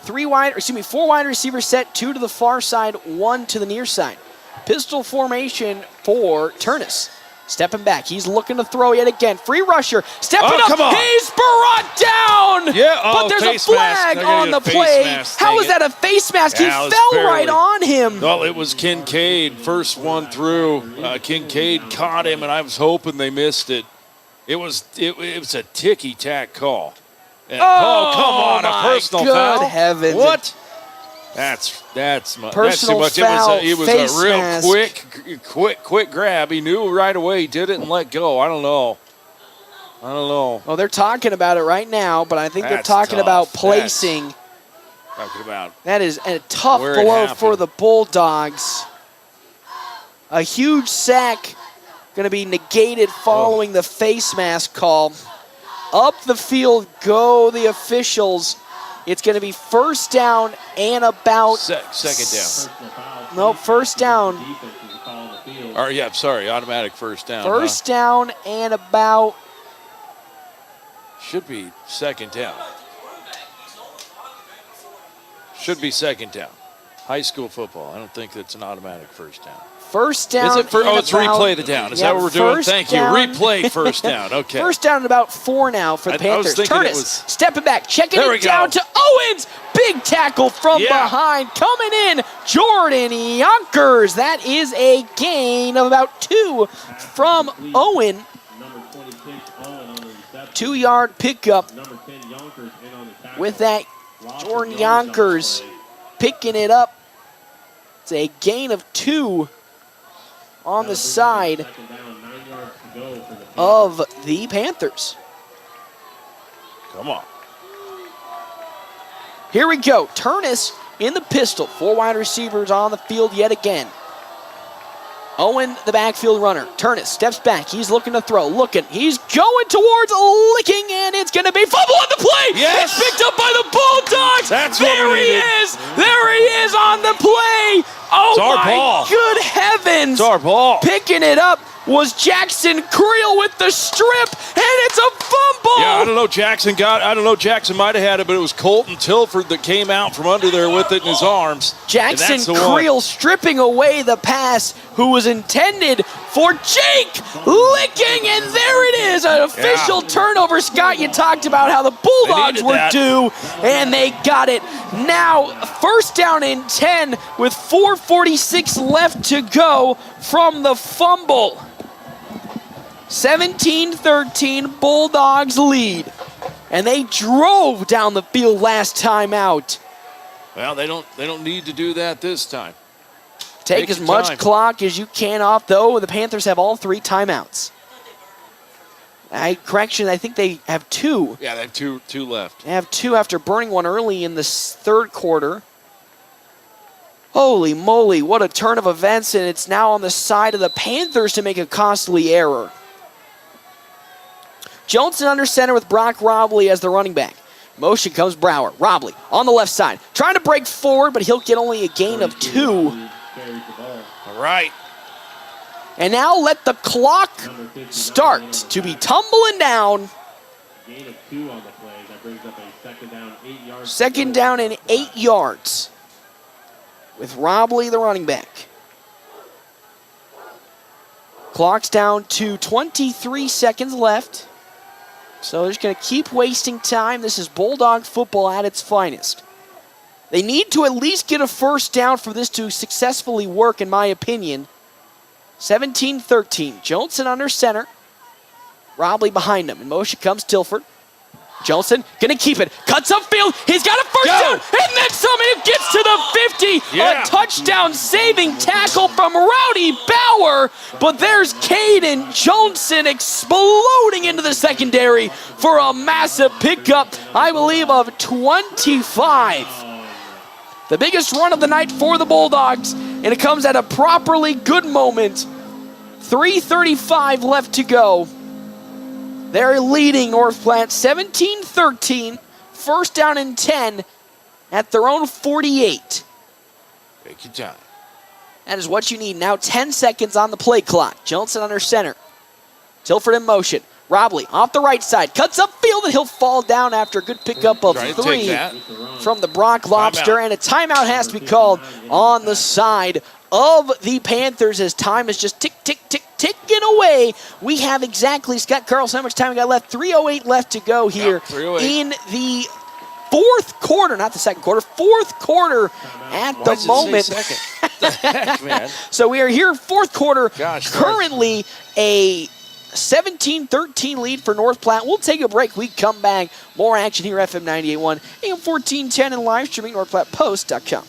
4 wide receivers set, 2 to the far side, 1 to the near side. Pistol formation for Turnus. Stepping back, he's looking to throw yet again. Free rusher, stepping up, he's brought down! But there's a flag on the play. How was that a face mask? He fell right on him. Well, it was Kincaid, first one through. Kincaid caught him, and I was hoping they missed it. It was a ticky-tack call. And, come on, a personal foul? Good heavens. What? That's too much. It was a real quick grab. He knew right away he did it and let go. I don't know. Well, they're talking about it right now, but I think they're talking about placing. That is a tough blow for the Bulldogs. A huge sack going to be negated following the face mask call. Up the field go the officials. It's going to be first down and about... Second down. No, first down. Automatic first down. First down and about... Should be second down. Should be second down. High school football. I don't think that's an automatic first down. First down. Is it it's replay the down. Is that what we're doing? Thank you. Replay first down. Okay. First down at about 4 now for the Panthers. Turnus stepping back, checking it down to Owens. Big tackle from behind. Coming in, Jordan Yonkers. That is a gain of about 2 from Owen. 2-yard pickup. With that, Jordan Yonkers picking it up. It's a gain of 2 on the side of the Panthers. Come on. Here we go. Turnus in the pistol. 4 wide receivers on the field yet again. Owen, the backfield runner. Turnus steps back. He's looking to throw. He's going towards licking, and it's going to be fumble on the play. Yes. It's picked up by the Bulldogs. There he is. There he is on the play. Oh, my good heavens. It's our ball. Picking it up was Jackson Creel with the strip, and it's a fumble. Yeah, I don't know. Jackson might have had it, but it was Colton Tilford that came out from under there with it in his arms. Jackson Creel stripping away the pass, who was intended for Jake Licking, and there it is, an official turnover. Scott, you talked about how the Bulldogs were due, and they got it. Now, first down and 10 with 4:46 left to go from the fumble. 17-13, Bulldogs lead. And they drove down the field last time out. Well, they don't need to do that this time. Take as much clock as you can off, though. The Panthers have all 3 timeouts. Correction, I think they have 2. Yeah, they have two left. They have 2 after burning one early in the third quarter. Holy moly, what a turn of events, and it's now on the side of the Panthers to make a costly error. Johnson under center with Brock Robley as the running back. Motion comes Brower. Robley on the left side. Trying to break forward, but he'll get only a gain of 2. All right. And now let the clock start to be tumbling down. Gain of 2 on the play. That brings up a second down, 8 yards. Second down and 8 yards with Robley, the running back. Clock's down to 23 seconds left. So they're just going to keep wasting time. This is Bulldog football at its finest. They need to at least get a first down for this to successfully work, in my opinion. 17-13. Johnson under center. Robley behind him. In motion comes Tilford. Johnson going to keep it. Cuts upfield. He's got a first down. And then somebody gets to the 50. Yeah. A touchdown saving tackle from Rowdy Bauer. But there's Caden Johnson exploding into the secondary for a massive pickup, I believe, of 25. The biggest run of the night for the Bulldogs. And it comes at a properly good moment. 3:35 left to go. They're leading North Platte 17-13. First down and 10 at their own 48. Take your time. That is what you need. Now 10 seconds on the play clock. Johnson under center. Tilford in motion. Robley off the right side. Cuts upfield and he'll fall down after a good pickup of 3 from the Brock Lobster. And a timeout has to be called on the side of the Panthers as time is just tick, tick, tick, ticking away. We have exactly, Scott Carlson, how much time we got left? 3:08 left to go here in the fourth quarter, not the second quarter, fourth quarter at the moment. The heck, man? So we are here, fourth quarter, currently a 17-13 lead for North Platte. We'll take a break. We come back. More action here, FM 98.1, AM 1410, and live streaming NorthPlattePost.com.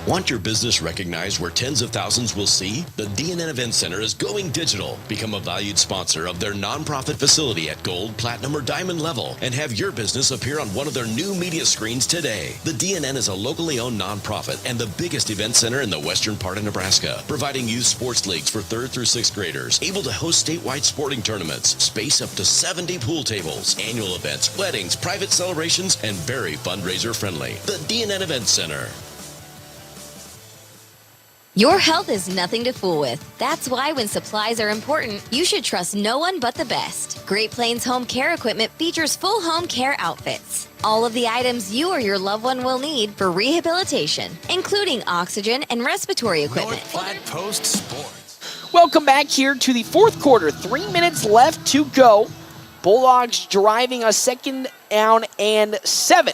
Want your business recognized where tens of thousands will see? The DNN Event Center is going digital. Become a valued sponsor of their nonprofit facility at gold, platinum, or diamond level and have your business appear on one of their new media screens today. The DNN is a locally owned nonprofit and the biggest event center in the western part of Nebraska, providing youth sports leagues for 3rd through 6th graders, able to host statewide sporting tournaments, space up to 70 pool tables, annual events, weddings, private celebrations, and very fundraiser friendly. The DNN Event Center. Your health is nothing to fool with. That's why when supplies are important, you should trust no one but the best. Great Plains Home Care Equipment features full home care outfits. All of the items you or your loved one will need for rehabilitation, including oxygen and respiratory equipment. North Platte Post Sports. Welcome back here to the fourth quarter. 3 minutes left to go. Bulldogs driving a second down and 7.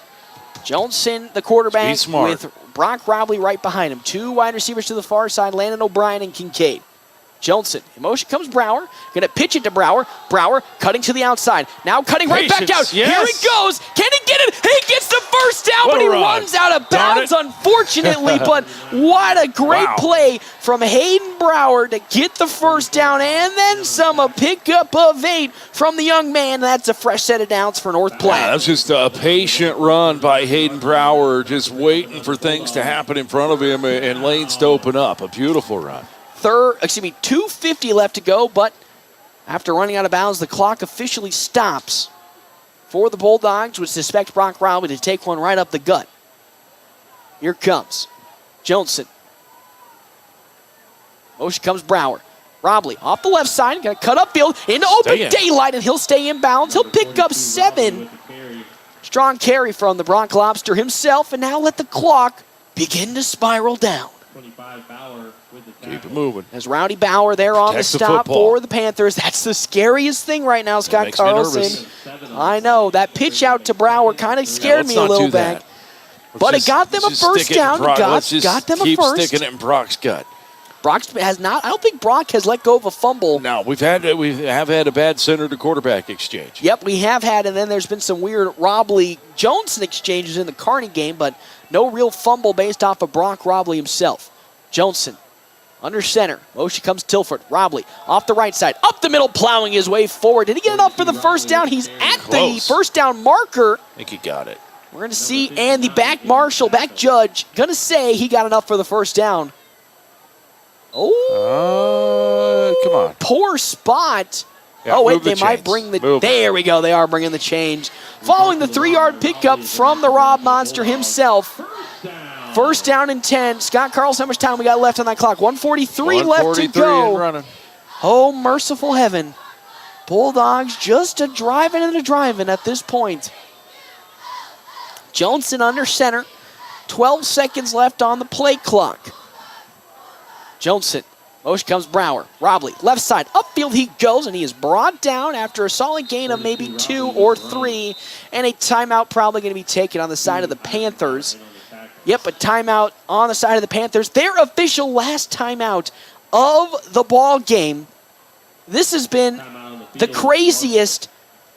Johnson, the quarterback, with Brock Robley right behind him. 2 wide receivers to the far side, Landon O'Brien and Kincaid. Johnson, in motion comes Brower. Going to pitch it to Brower. Brower cutting to the outside. Now cutting right back out. Yes. Here he goes. Can he get it? He gets the first down, but he runs out of bounds, unfortunately. But what a great play from Hayden Brower to get the first down and then some. A pickup of 8 from the young man. That's a fresh set of downs for North Platte. Yeah, that's just a patient run by Hayden Brower, just waiting for things to happen in front of him and lanes to open up. A beautiful run. 2:50 left to go, but after running out of bounds, the clock officially stops for the Bulldogs, which suspect Brock Robley to take one right up the gut. Here comes Johnson. Motion comes Brower. Robley off the left side, going to cut upfield into open daylight, and he'll stay in bounds. He'll pick up 7. Strong carry from the Brock Lobster himself, and now let the clock begin to spiral down. 25 Bauer with the tackle. Keep it moving. As Rowdy Bauer there on the stop for the Panthers. That's the scariest thing right now, Scott Carlson. I know. That pitch out to Brower kind of scared me a little bit. But it got them a first down. Got them a first. Keep sticking it in Brock's gut. I don't think Brock has let go of a fumble. No, we have had a bad center to quarterback exchange. Yep, we have had, and then there's been some weird Robley-Johnson exchanges in the Kearney game, but no real fumble based off of Brock Robley himself. Johnson under center. Motion comes Tilford. Robley off the right side. Up the middle, plowing his way forward. Did he get enough for the first down? He's at the first down marker. I think he got it. We're going to see, and the back judge, going to say he got enough for the first down. Oh, come on. Poor spot. Yeah, wait, they might bring the... There we go. They are bringing the change. Following the 3-yard pickup from the Rob Monster himself. First down and 10. Scott Carlson, how much time we got left on that clock? 1:43 left to go. And running. Oh, merciful heaven. Bulldogs just a driving and a driving at this point. Johnson under center. 12 seconds left on the play clock. Johnson. Motion comes Brower. Robley, left side. Upfield he goes, and he is brought down after a solid gain of maybe 2 or 3. And a timeout probably going to be taken on the side of the Panthers. Yep, a timeout on the side of the Panthers. Their official last timeout of the ball game. This has been the craziest,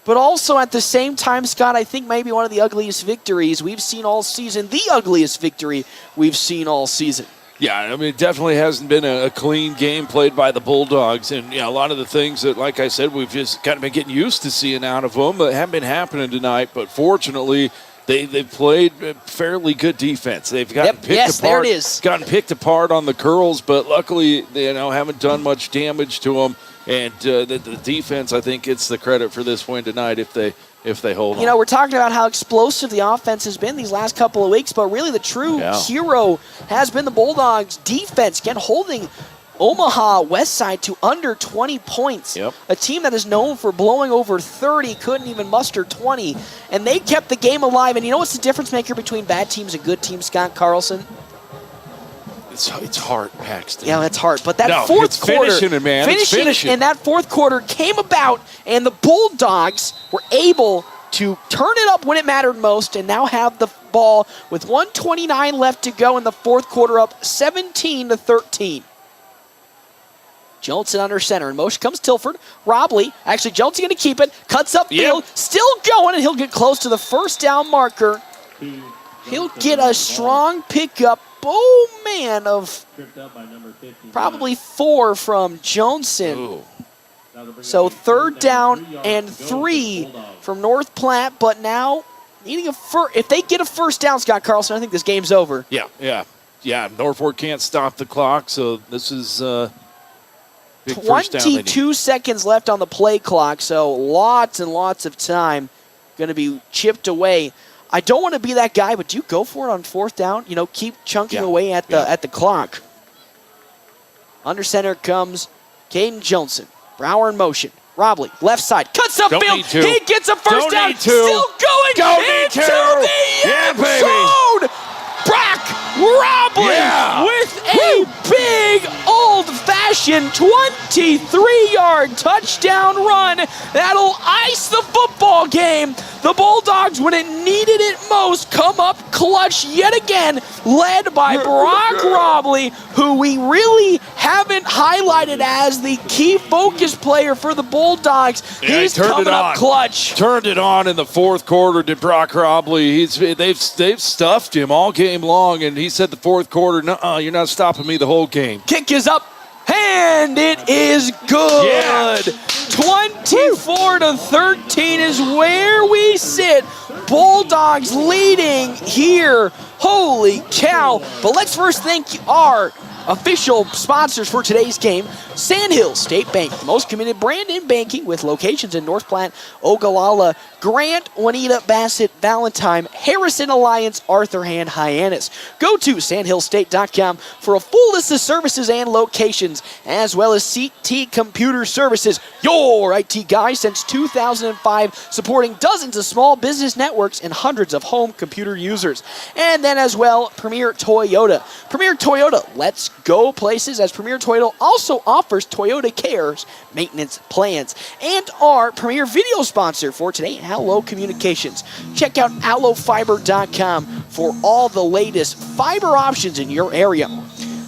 but also at the same time, Scott, I think maybe one of the ugliest victories we've seen all season. The ugliest victory we've seen all season. Yeah, I mean, it definitely hasn't been a clean game played by the Bulldogs. And, a lot of the things that, like I said, we've just kind of been getting used to seeing out of them that haven't been happening tonight. But fortunately, they've played fairly good defense. They've gotten picked apart. There it is. Gotten picked apart on the curls, but luckily, they haven't done much damage to them. And the defense, I think, gets the credit for this win tonight if they hold on. We're talking about how explosive the offense has been these last couple of weeks, but really the true hero has been the Bulldogs' defense, again holding Omaha Westside to under 20 points. Yep. A team that is known for blowing over 30, couldn't even muster 20, and they kept the game alive. And you know what's the difference maker between bad teams and good teams, Scott Carlson? It's hard, Paxton. Yeah, that's hard. But that fourth quarter, finishing it, man. Finishing. And that fourth quarter came about, and the Bulldogs were able to turn it up when it mattered most, and now have the ball with 1:29 left to go in the fourth quarter, up 17-13. Johnson under center. In motion comes Tilford. Robley. Actually, Johnson going to keep it. Cuts upfield. Still going, and he'll get close to the first down marker. He'll get a strong pickup. Oh, man, of probably 4 from Johnson. Ooh. So 3rd down and 3 from North Platte, but now needing if they get a first down, Scott Carlson, I think this game's over. Yeah. Norfolk can't stop the clock, so this is big 22 seconds left on the play clock, so lots and lots of time going to be chipped away. I don't want to be that guy, but do you go for it on 4th down? Keep chunking away at the clock. Under center comes Caden Johnson. Brower in motion. Robley, left side, cuts upfield. He gets a first down. Still going into the end zone. Brock Robley with a big old-fashioned 23-yard touchdown run. That'll ice the football game. The Bulldogs, when it needed it most, come up clutch yet again, led by Brock Robley, who we really haven't highlighted as the key focus player for the Bulldogs. He's coming up clutch. Turned it on in the fourth quarter to Brock Robley. They've stuffed him all game long, and he said the fourth quarter, "Nuh-uh, you're not stopping me the whole game." Kick is up, and it is good. 24-13 is where we sit. Bulldogs leading here. Holy cow. But let's first thank our official sponsors for today's game. Sandhills State Bank, the most committed brand in banking with locations in North Platte, Ogallala, Grant, Juanita, Bassett, Valentine, Harrison Alliance, Arthur Hand, Hyannis. Go to sandhillstate.com for a full list of services and locations, as well as CT Computer Services, your IT guy since 2005, supporting dozens of small business networks and hundreds of home computer users. And then as well, Premier Toyota. Premier Toyota, let's go places, as Premier Toyota also offers Toyota Cares maintenance plans, and our Premier video sponsor for today, Allo Communications. Check out allofiber.com for all the latest fiber options in your area.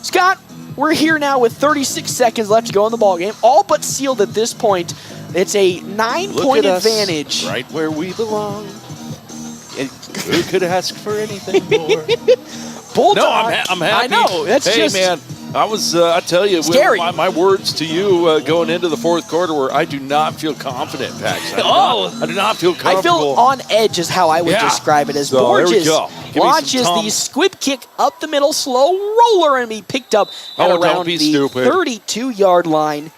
Scott, we're here now with 36 seconds left to go in the ballgame. All but sealed at this point. It's a 9-point advantage. Right where we belong. Who could ask for anything more? Bulldog. No, I'm happy. I know. That's hey, just man. I tell you, scary. My words to you going into the fourth quarter were, I do not feel confident, Pax. I do not feel comfortable. I feel on edge is how I would describe it. As so, Borges launches the squib kick up the middle, slow roller, and be picked up at around the 32-yard line.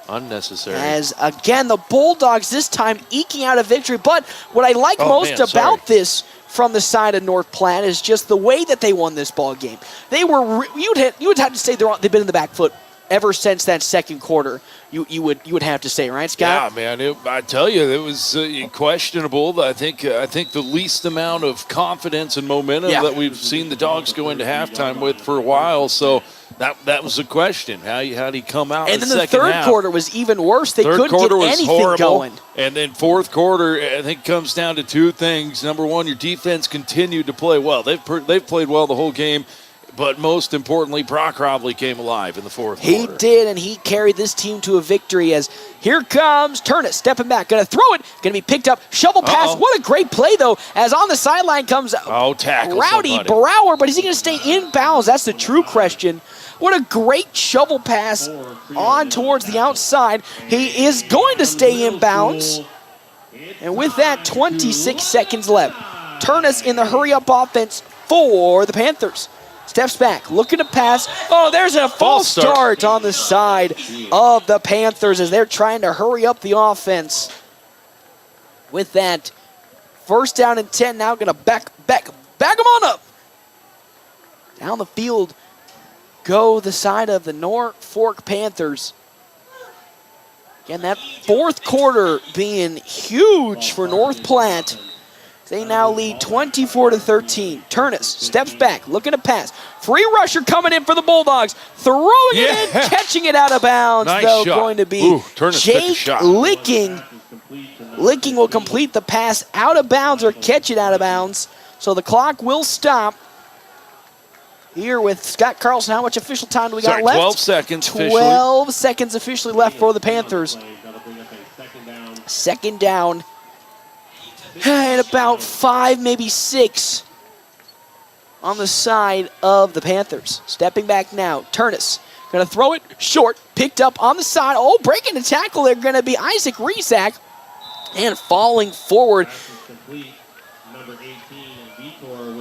Unnecessary. As, again, the Bulldogs this time eking out a victory. But what I like most about this from the side of North Platte is just the way that they won this ball game. They were you would have to say they've been in the back foot ever since that second quarter. You would have to say, right, Scott? Yeah, man. I tell you, it was questionable. I think the least amount of confidence and momentum that we've seen the Dogs go into halftime with for a while. So that was the question. How do you come out? And in then the second third half? quarter was even worse. They Third couldn't quarter get was anything horrible. going. And then fourth quarter, I think, comes down to two things. Number one, your defense continued to play well. They've played well the whole game. But most importantly, Brock Robley came alive in the fourth quarter. He did, and he carried this team to a victory as here comes Turnit stepping back. Going to throw it. Going to be picked up. Shovel pass. What a great play, though, as on the sideline comes tackle Rowdy somebody. Brower. But is he going to stay in bounds? That's the true question. What a great shovel pass on towards the outside. He is going to stay in bounds. And with that, 26 seconds left. Turnus in the hurry-up offense for the Panthers. Steps back, looking to pass. Oh, there's a false start on the side of the Panthers as they're trying to hurry up the offense. With that, first down and 10 now, going to back them on up. Down the field go the side of the Norfolk Panthers. Again, that fourth quarter being huge for North Platte. They now lead 24-13. Turnus steps back, looking to pass. Free rusher coming in for the Bulldogs. Throwing it in, catching it out of bounds. Nice though, shot. going to be Jake Licking. Licking will complete the pass out of bounds or catch it out of bounds. So the clock will stop. Here with Scott Carlson, how much official time do we got left? 12 seconds 12 seconds officially left for the Panthers. Second down. And about 5, maybe 6 on the side of the Panthers. Stepping back now, Turnus going to throw it short, picked up on the side. Oh, breaking the tackle there, going to be Isaac Rezac. And falling forward.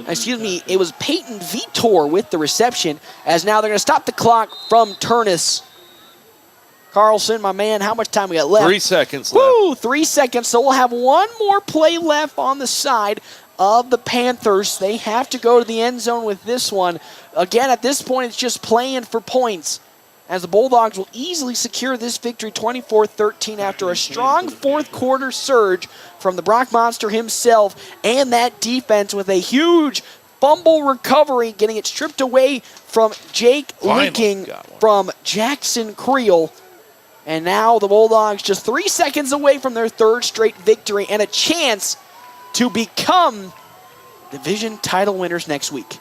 Excuse me, it was Peyton Vitor with the reception, as now they're going to stop the clock from Turnus. Carlson, my man, how much time we got left? 3 seconds left. 3 seconds. So we'll have one more play left on the side of the Panthers. They have to go to the end zone with this one. Again, at this point, it's just playing for points, as the Bulldogs will easily secure this victory 24-13 after a strong fourth quarter surge from the Brock Monster himself and that defense with a huge fumble recovery, getting it stripped away from Jake Licking from Jackson Creel. And now the Bulldogs just 3 seconds away from their third straight victory and a chance to become division title winners next week.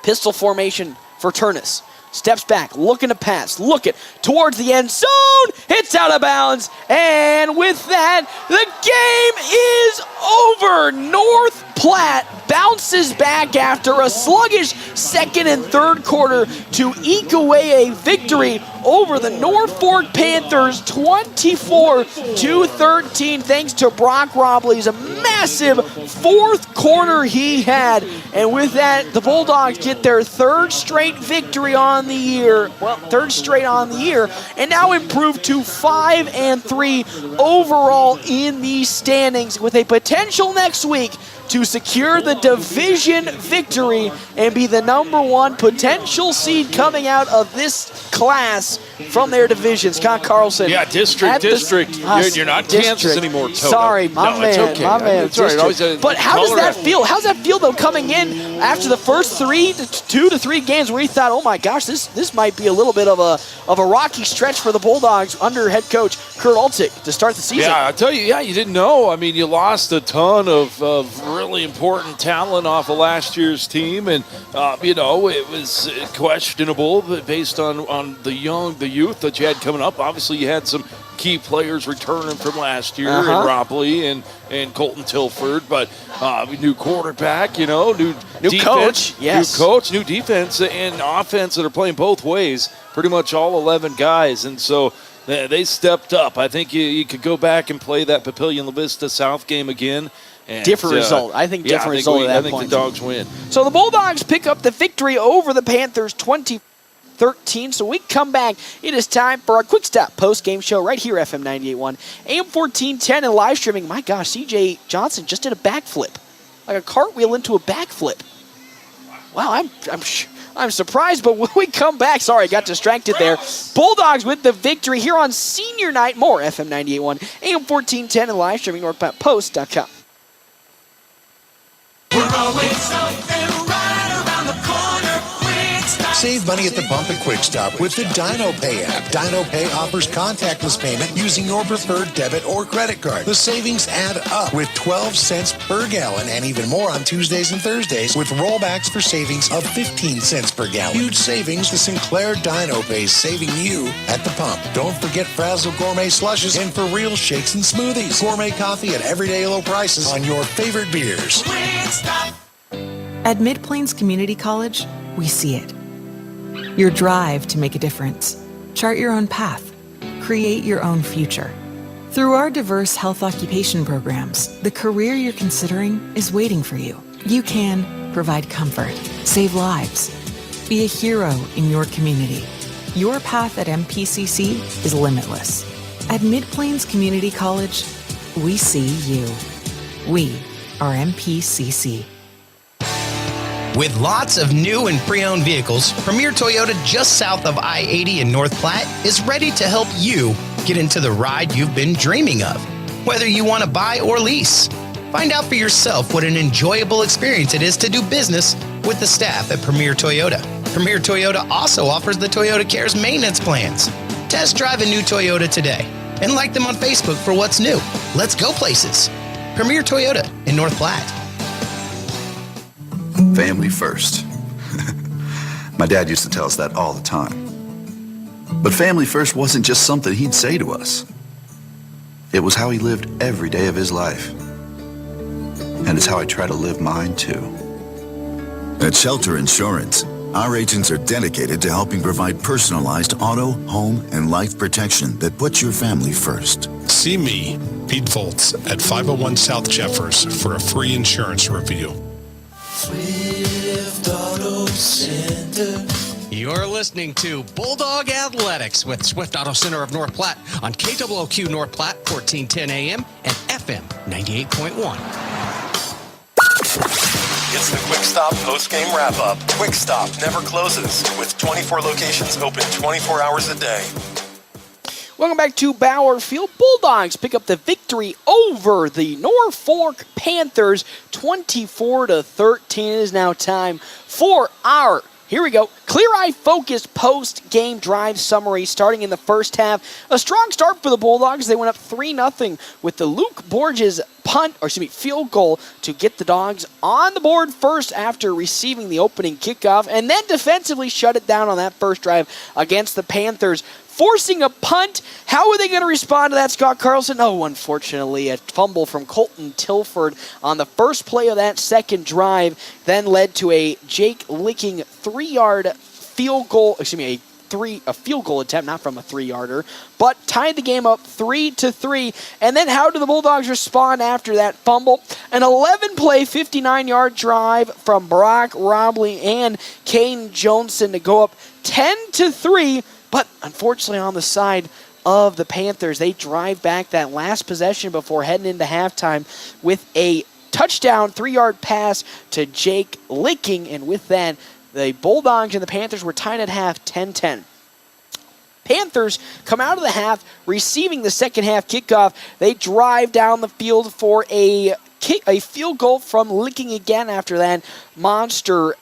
Pistol formation for Turnus. Steps back, looking to pass, looking towards the end zone, hits out of bounds, and with that, the game is over. North Platte bounces back after a sluggish second and third quarter to eke away a victory over the Norfolk Panthers 24-13 thanks to Brock Robley's massive fourth quarter he had. And with that, the Bulldogs get their third straight victory on the year. Well, third straight on the year, and now improve to 5-3 overall in these standings with a potential next week to secure the division victory and be the #1 potential seed coming out of this class from their division. Scott Carlson. Yeah, district. You're not Kansas anymore, Toto. Sorry, my man. It's okay. My man. It's all right. Always But how does that feel? How's that feel, though, coming in after the first 2 to 3 games where you thought, oh, my gosh, this might be a little bit of a rocky stretch for the Bulldogs under head coach Kurt Altig to start the season? Yeah, I tell you, you didn't know. I mean, you lost a ton of really important talent off of last year's team, and, it was questionable based on the youth that you had coming up. Obviously, you had some key players returning from last year in Ropley and Colton Tilford, but new quarterback, new defense, coach, yes. New coach, new defense, and offense that are playing both ways, pretty much all 11 guys, and so they stepped up. I think you could go back and play that Papillion-La Vista South game again. And, different result. I think different result at that point. I think the Dogs win. So the Bulldogs pick up the victory over the Panthers 20-13. So we come back. It is time for our quick stop post-game show right here, FM 98.1, AM 1410, and live streaming. My gosh, CJ Johnson just did a backflip, like a cartwheel into a backflip. Wow, I'm surprised, but when we come back, sorry, I got distracted there. Bulldogs with the victory here on senior night. More FM 98.1, AM 1410, and live streaming NorthPlatte.post.com. We're always something right around the corner. Quick Stop. Save money at the pump at Quick Stop with the Dino Pay app. Dino Pay offers contactless payment using your preferred debit or credit card. The savings add up with 12 cents per gallon and even more on Tuesdays and Thursdays with rollbacks for savings of 15 cents per gallon. Huge savings. The Sinclair Dino Pay saving you at the pump. Don't forget Frazzle Gourmet Slushes and For Real Shakes and Smoothies. Gourmet coffee at everyday low prices on your favorite beers. At Mid-Plains Community College, we see it. Your drive to make a difference. Chart your own path. Create your own future. Through our diverse health occupation programs, the career you're considering is waiting for you. You can provide comfort, save lives, be a hero in your community. Your path at MPCC is limitless. At Mid-Plains Community College, we see you. We are MPCC. With lots of new and pre-owned vehicles, Premier Toyota just south of I-80 in North Platte is ready to help you get into the ride you've been dreaming of. Whether you want to buy or lease, find out for yourself what an enjoyable experience it is to do business with the staff at Premier Toyota. Premier Toyota also offers the Toyota Cares maintenance plans. Test drive a new Toyota today and like them on Facebook for what's new. Let's go places. Premier Toyota in North Platte. Family first. My dad used to tell us that all the time. But family first wasn't just something he'd say to us. It was how he lived every day of his life. And it's how I try to live mine too. At Shelter Insurance, our agents are dedicated to helping provide personalized auto, home, and life protection that puts your family first. See me, Pete Voltz, at 501 South Jeffers for a free insurance review. Swift Auto Center. You're listening to Bulldog Athletics with Swift Auto Center of North Platte on KWOQ North Platte, 1410 AM and FM 98.1. It's the Quick Stop post-game wrap-up. Quick Stop never closes with 24 locations open 24 hours a day. Welcome back to Bauer Field. Bulldogs pick up the victory over the Norfolk Panthers, 24-13. It is now time for our, here we go, clear-eye focused post-game drive summary starting in the first half. A strong start for the Bulldogs. They went up 3-0 with the Luke Borges field goal to get the Dogs on the board first after receiving the opening kickoff, and then defensively shut it down on that first drive against the Panthers, forcing a punt. How are they going to respond to that, Scott Carlson? Oh, unfortunately, a fumble from Colton Tilford on the first play of that second drive then led to a Jake Licking 3-yard field goal, a field goal attempt, not from a 3-yarder, but tied the game up 3-3. And then how do the Bulldogs respond after that fumble? An 11-play, 59-yard drive from Brock Robley and Caden Johnson to go up 10-3. But unfortunately on the side of the Panthers, they drive back that last possession before heading into halftime with a touchdown 3-yard pass to Jake Licking. And with that, the Bulldogs and the Panthers were tied at half 10-10. Panthers come out of the half, receiving the second half kickoff. They drive down the field for a field goal from Licking again after that monster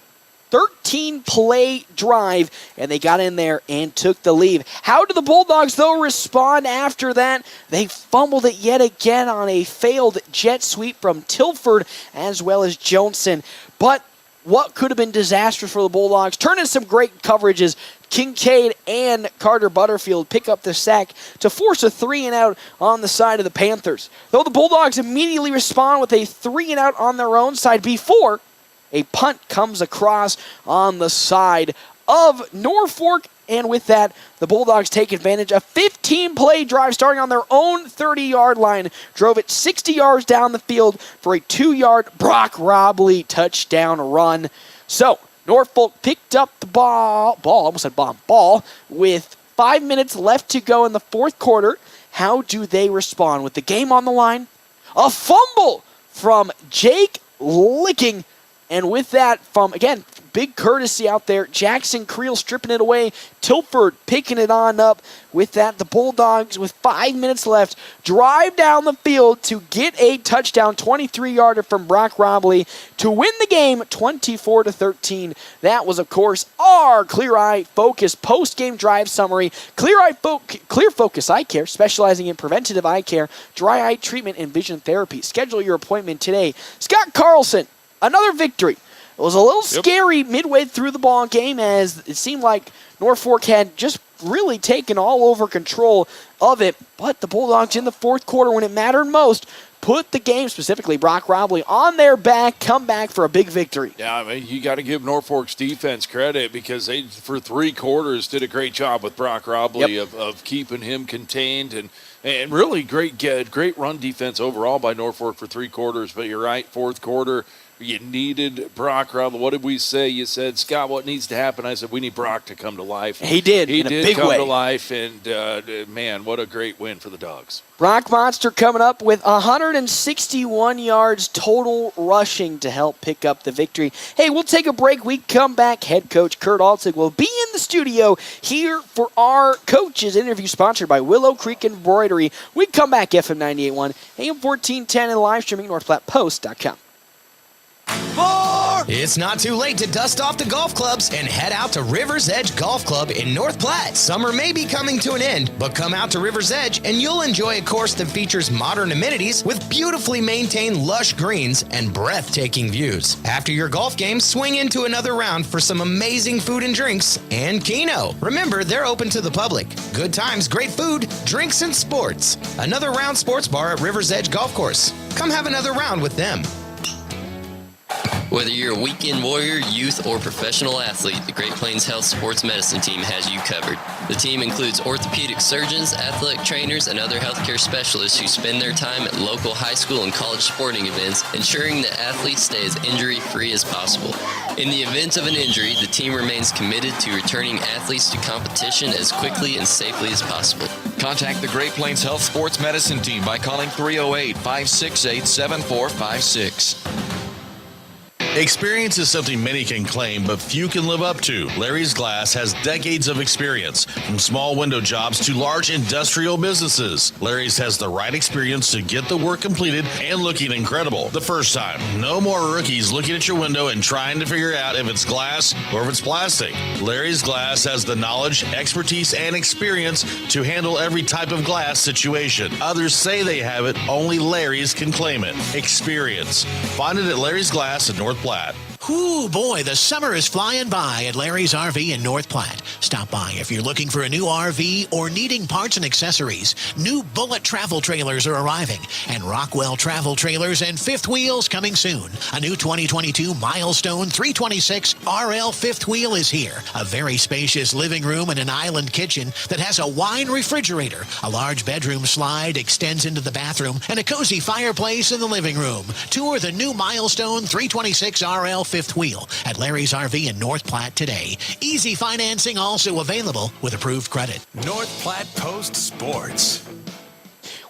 13-play drive, and they got in there and took the lead. How did the Bulldogs, though, respond after that? They fumbled it yet again on a failed jet sweep from Tilford as well as Johnson. But what could have been disastrous for the Bulldogs turned into some great coverages. Kincaid and Carter Butterfield pick up the sack to force a 3-and-out on the side of the Panthers. Though the Bulldogs immediately respond with a 3-and-out on their own side before a punt comes across on the side of Norfolk. And with that, the Bulldogs take advantage. A 15-play drive starting on their own 30-yard line drove it 60 yards down the field for a 2-yard Brock Robley touchdown run. So Norfolk picked up the ball with 5 minutes left to go in the fourth quarter. How do they respond with the game on the line? A fumble from Jake Licking. And with that, from, again, big courtesy out there, Jackson Creel stripping it away, Tilford picking it on up. With that, the Bulldogs, with 5 minutes left, drive down the field to get a touchdown, 23-yarder from Brock Robley to win the game 24-13. That was, of course, our Clear Eye Focus post-game drive summary. Clear Focus Eye Care, specializing in preventative eye care, dry eye treatment, and vision therapy. Schedule your appointment today. Scott Carlson, another victory. It was a little scary midway through the ball game as it seemed like Norfolk had just really taken all over control of it. But the Bulldogs in the fourth quarter, when it mattered most, put the game, specifically Brock Robley, on their back, come back for a big victory. Yeah, I mean, you got to give Norfolk's defense credit because they, for 3 quarters, did a great job with Brock Robley of keeping him contained and really great run defense overall by Norfolk for 3 quarters. But you're right, fourth quarter, you needed Brock Robley. What did we say? You said, Scott, what needs to happen? I said, we need Brock to come to life. He did, in a did big come way. to life, and man, what a great win for the Dogs. Brock Monster coming up with 161 yards total rushing to help pick up the victory. Hey, we'll take a break. We come back. Head coach Kurt Altig will be in the studio here for our coaches interview sponsored by Willow Creek Embroidery. We come back, FM 98.1, AM 1410, and live streaming NorthPlattePost.com. It's not too late to dust off the golf clubs and head out to River's Edge Golf Club in North Platte. Summer may be coming to an end, but come out to River's Edge and you'll enjoy a course that features modern amenities with beautifully maintained lush greens and breathtaking views. After your golf game, swing into another round for some amazing food and drinks and Keno. Remember, they're open to the public. Good times, great food, drinks, and sports. Another round sports bar at River's Edge Golf Course. Come have another round with them. Whether you're a weekend warrior, youth, or professional athlete, the Great Plains Health Sports Medicine Team has you covered. The team includes orthopedic surgeons, athletic trainers, and other healthcare specialists who spend their time at local high school and college sporting events, ensuring that athletes stay as injury-free as possible. In the event of an injury, the team remains committed to returning athletes to competition as quickly and safely as possible. Contact the Great Plains Health Sports Medicine Team by calling 308-568-7456. Experience is something many can claim, but few can live up to. Larry's Glass has decades of experience, from small window jobs to large industrial businesses. Larry's has the right experience to get the work completed and looking incredible the first time. No more rookies looking at your window and trying to figure out if it's glass or if it's plastic. Larry's Glass has the knowledge, expertise, and experience to handle every type of glass situation. Others say they have it, only Larry's can claim it. Experience. Find it at Larry's Glass in North Platte. Ooh, boy, the summer is flying by at Larry's RV in North Platte. Stop by if you're looking for a new RV or needing parts and accessories. New Bullet travel trailers are arriving, and Rockwell travel trailers and fifth wheels coming soon. A new 2022 Milestone 326 RL fifth wheel is here. A very spacious living room and an island kitchen that has a wine refrigerator. A large bedroom slide extends into the bathroom, and a cozy fireplace in the living room. Tour the new Milestone 326 RL fifth wheel at Larry's RV in North Platte today. Easy financing also available with approved credit. North Platte Post Sports.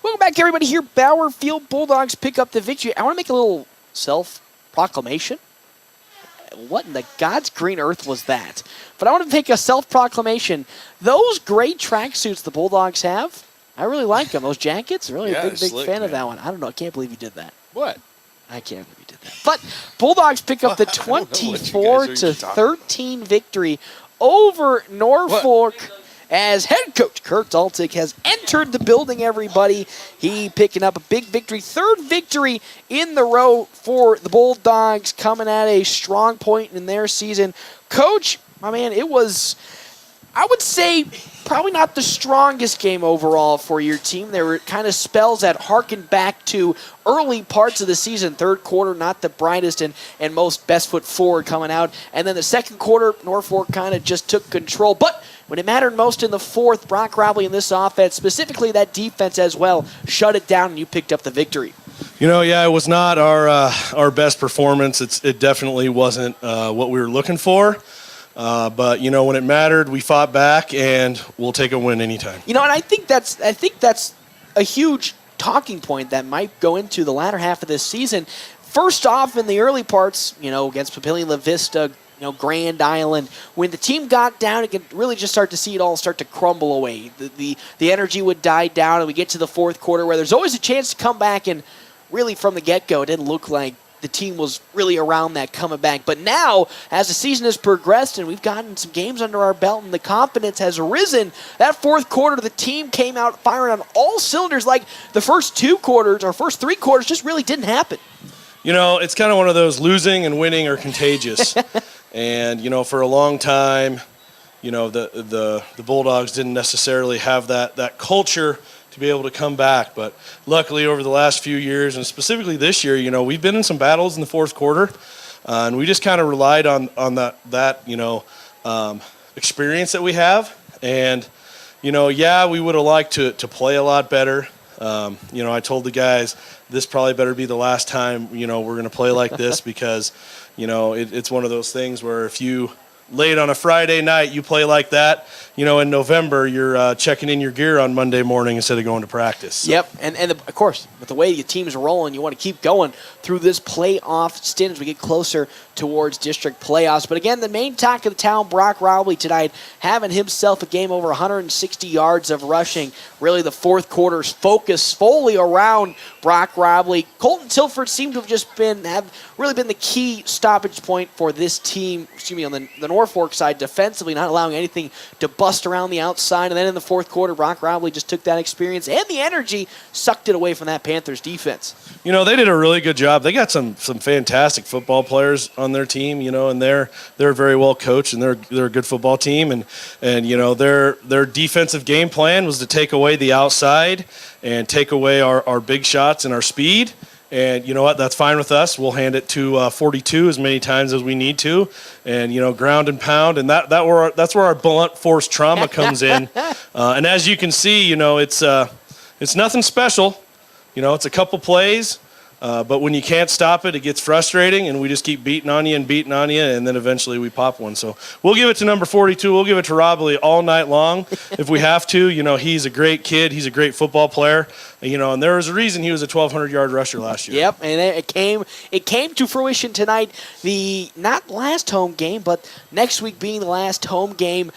Welcome back, everybody. Here, Bowerfield Bulldogs pick up the victory. I want to make a little self-proclamation. what in the God's green earth was that? But I want to make a self-proclamation. Those gray tracksuits the Bulldogs have, I really like them. Those jackets, really a big slick, fan of man. that one. I don't know. I can't believe you did that. What? I can't believe you did that. But Bulldogs pick up the I don't know what you guys are 24-13 victory over Norfolk. As head coach Kurt Daltic has entered the building, everybody. He picking up a big victory, third victory in the row for the Bulldogs, coming at a strong point in their season. Coach, my man, it was, I would say, probably not the strongest game overall for your team. There were kind of spells that harkened back to early parts of the season. Third quarter, not the brightest and most best foot forward coming out. And then the second quarter, Norfolk kind of just took control. But when it mattered most in the fourth, Brock Robley in this offense, specifically that defense as well, shut it down and you picked up the victory. It was not our best performance. It definitely wasn't what we were looking for. But when it mattered, we fought back, and we'll take a win anytime. And I think that's a huge talking point that might go into the latter half of this season. First off, in the early parts, against Papillion La Vista, Grand Island, when the team got down, it could really just start to see it all start to crumble away. The energy would die down, and we get to the fourth quarter where there's always a chance to come back, and really from the get-go, it didn't look like the team was really around that coming back. But now, as the season has progressed and we've gotten some games under our belt and the confidence has risen, that fourth quarter, the team came out firing on all cylinders like the first two quarters or first three quarters just really didn't happen. It's kind of one of those losing and winning are contagious. And, for a long time, the Bulldogs didn't necessarily have that culture to be able to come back. But luckily over the last few years, and specifically this year, we've been in some battles in the fourth quarter. And we just kind of relied on that experience that we have. And, we would have liked to play a lot better. I told the guys, this probably better be the last time, we're going to play like this because, it's one of those things where if you late on a Friday night, you play like that, in November, you're checking in your gear on Monday morning instead of going to practice. So. Yep, and of course, with the way your team's rolling, you want to keep going through this playoff stint as we get closer towards district playoffs. But again, the main talk of the town, Brock Robley tonight, having himself a game over 160 yards of rushing. Really the fourth quarter's focus fully around Brock Robley. Colton Tilford seemed to have really been the key stoppage point for this team, on the Norfolk side defensively, not allowing anything to bust around the outside. And then in the fourth quarter, Brock Robley just took that experience and the energy, sucked it away from that Panthers defense. They did a really good job. They got some fantastic football players on their team, and they're very well coached, and they're a good football team. And their defensive game plan was to take away the outside and take away our big shots and our speed. And you know what? That's fine with us. We'll hand it to 42 as many times as we need to, and ground and pound. And that's where our blunt force trauma comes in. And as you can see, it's nothing special. It's a couple plays, but when you can't stop it, it gets frustrating, and we just keep beating on you, and then eventually we pop one. So we'll give it to number 42. We'll give it to Robley all night long if we have to. He's a great kid. He's a great football player. And there was a reason he was a 1,200-yard rusher last year. Yep, and it came to fruition tonight. The not last home game, but next week being the last home game.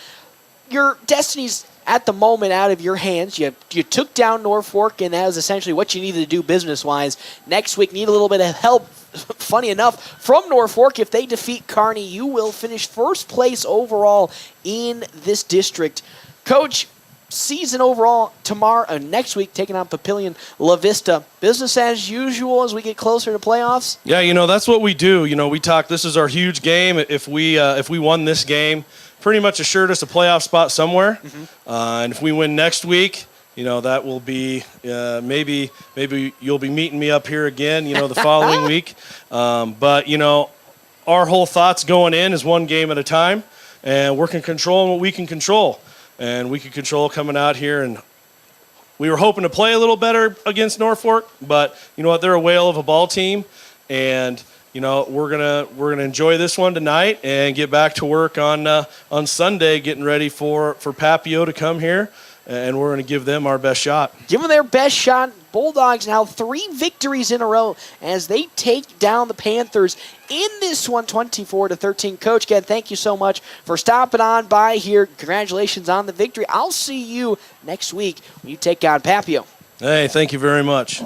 Your destiny's at the moment out of your hands. You took down Norfolk, and that was essentially what you needed to do business-wise. Next week, need a little bit of help, funny enough, from Norfolk. If they defeat Kearney, you will finish first place overall in this district. Coach, season overall next week, taking on Papillion La Vista. Business as usual as we get closer to playoffs? Yeah, that's what we do. We talk, this is our huge game. If we won this game, pretty much assured us a playoff spot somewhere. Mm-hmm. And if we win next week, that will be maybe you'll be meeting me up here again, the following week. But our whole thoughts going in is one game at a time, and we're controlling what we can control. And we can control coming out here, and we were hoping to play a little better against Norfolk, but you know what? They're a whale of a ball team, and we're gonna enjoy this one tonight and get back to work on Sunday, getting ready for Papio to come here, and we're gonna give them our best shot. Give them their best shot. Bulldogs now 3 victories in a row as they take down the Panthers in this one, 24-13. Coach, again, thank you so much for stopping on by here. Congratulations on the victory. I'll see you next week when you take on Papio. Hey, thank you very much.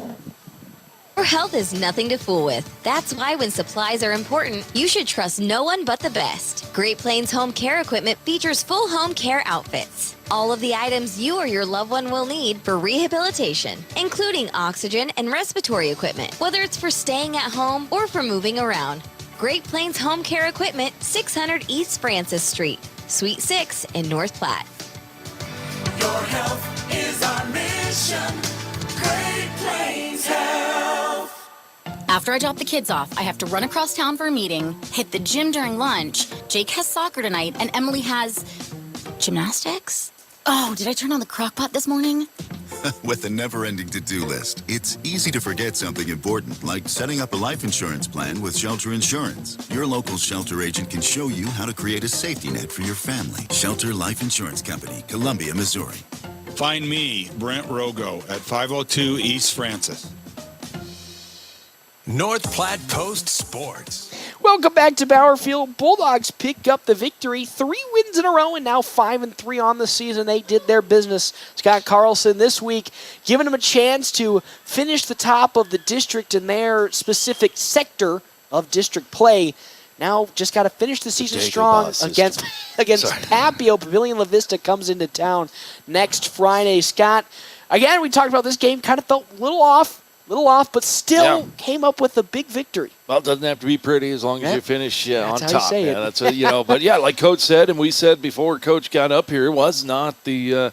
Your health is nothing to fool with. That's why when supplies are important, you should trust no one but the best. Great Plains Home Care Equipment features full home care outfits. All of the items you or your loved one will need for rehabilitation, including oxygen and respiratory equipment, whether it's for staying at home or for moving around. Great Plains Home Care Equipment, 600 East Francis Street, Suite 6 in North Platte. Your health is our mission. Great Plains Health. After I drop the kids off, I have to run across town for a meeting, hit the gym during lunch. Jake has soccer tonight, and Emily has gymnastics? Oh, did I turn on the crock pot this morning? With a never-ending to-do list, it's easy to forget something important, like setting up a life insurance plan with Shelter Insurance. Your local Shelter agent can show you how to create a safety net for your family. Shelter Life Insurance Company, Columbia, Missouri. Find me, Brent Rogo, at 502 East Francis. North Platte Post Sports. Welcome back to Bowerfield. Bulldogs pick up the victory. 3 wins in a row and now 5-3 on the season. They did their business. Scott Carlson this week giving them a chance to finish the top of the district in their specific sector of district play. Now just got to finish the season strong against Papio. Pavilion La Vista comes into town next Friday. Scott, again, we talked about this game. Kind of felt a little off, but still came up with a big victory. Well, it doesn't have to be pretty as long as you finish on That's how top. you say it. That's what, But yeah, like Coach said, and we said before Coach got up here, it was not the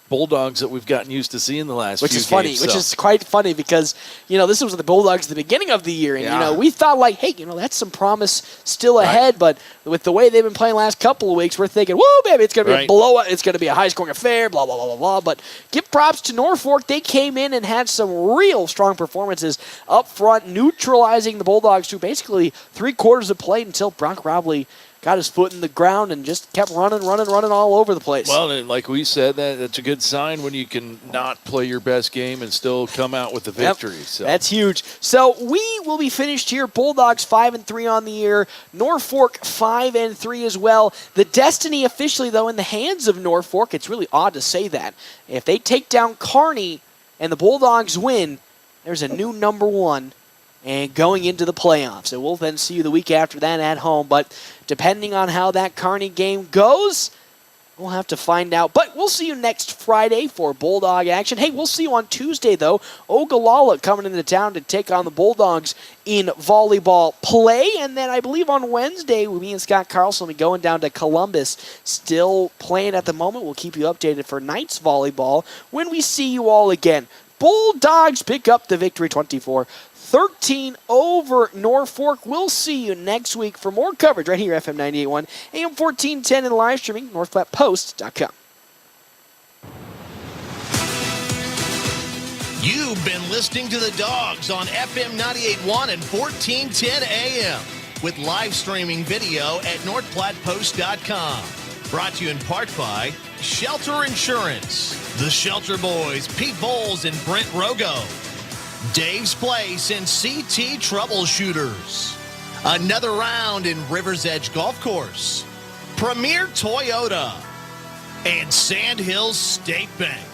Bulldogs that we've gotten used to seeing the last few games. Which is quite funny because, this was the Bulldogs at the beginning of the year. And, we thought like, hey, that's some promise still ahead. But with the way they've been playing the last couple of weeks, we're thinking, whoa, baby, it's going to be a blowout. It's going to be a high-scoring affair, blah, blah, blah, blah, blah. But give props to Norfolk. They came in and had some real strong performances up front, neutralizing the Bulldogs through basically 3 quarters of play until Brock Robley got his foot in the ground and just kept running all over the place. Well, and like we said, that's a good sign when you can not play your best game and still come out with the victory. So that's huge. So we will be finished here. Bulldogs 5-3 on the year. Norfolk 5-3 as well. The destiny officially, though, in the hands of Norfolk. It's really odd to say that. If they take down Kearney and the Bulldogs win, there's a new number 1. And going into the playoffs. So we'll then see you the week after that at home. But depending on how that Kearney game goes, we'll have to find out. But we'll see you next Friday for Bulldog action. Hey, we'll see you on Tuesday, though. Ogallala coming into town to take on the Bulldogs in volleyball play. And then I believe on Wednesday, me and Scott Carlson will be going down to Columbus. Still playing at the moment. We'll keep you updated for Knights volleyball when we see you all again. Bulldogs pick up the victory 24-13 over Norfolk. We'll see you next week for more coverage right here, FM 98.1, AM 1410, and live streaming, northplattpost.com. You've been listening to the Dogs on FM 98.1 and 1410 AM with live streaming video at northplattpost.com. Brought to you in part by Shelter Insurance, The Shelter Boys, Pete Bowles and Brent Rogo, Dave's Place and CT Troubleshooters, Another Round in River's Edge Golf Course, Premier Toyota, and Sand Hills State Bank.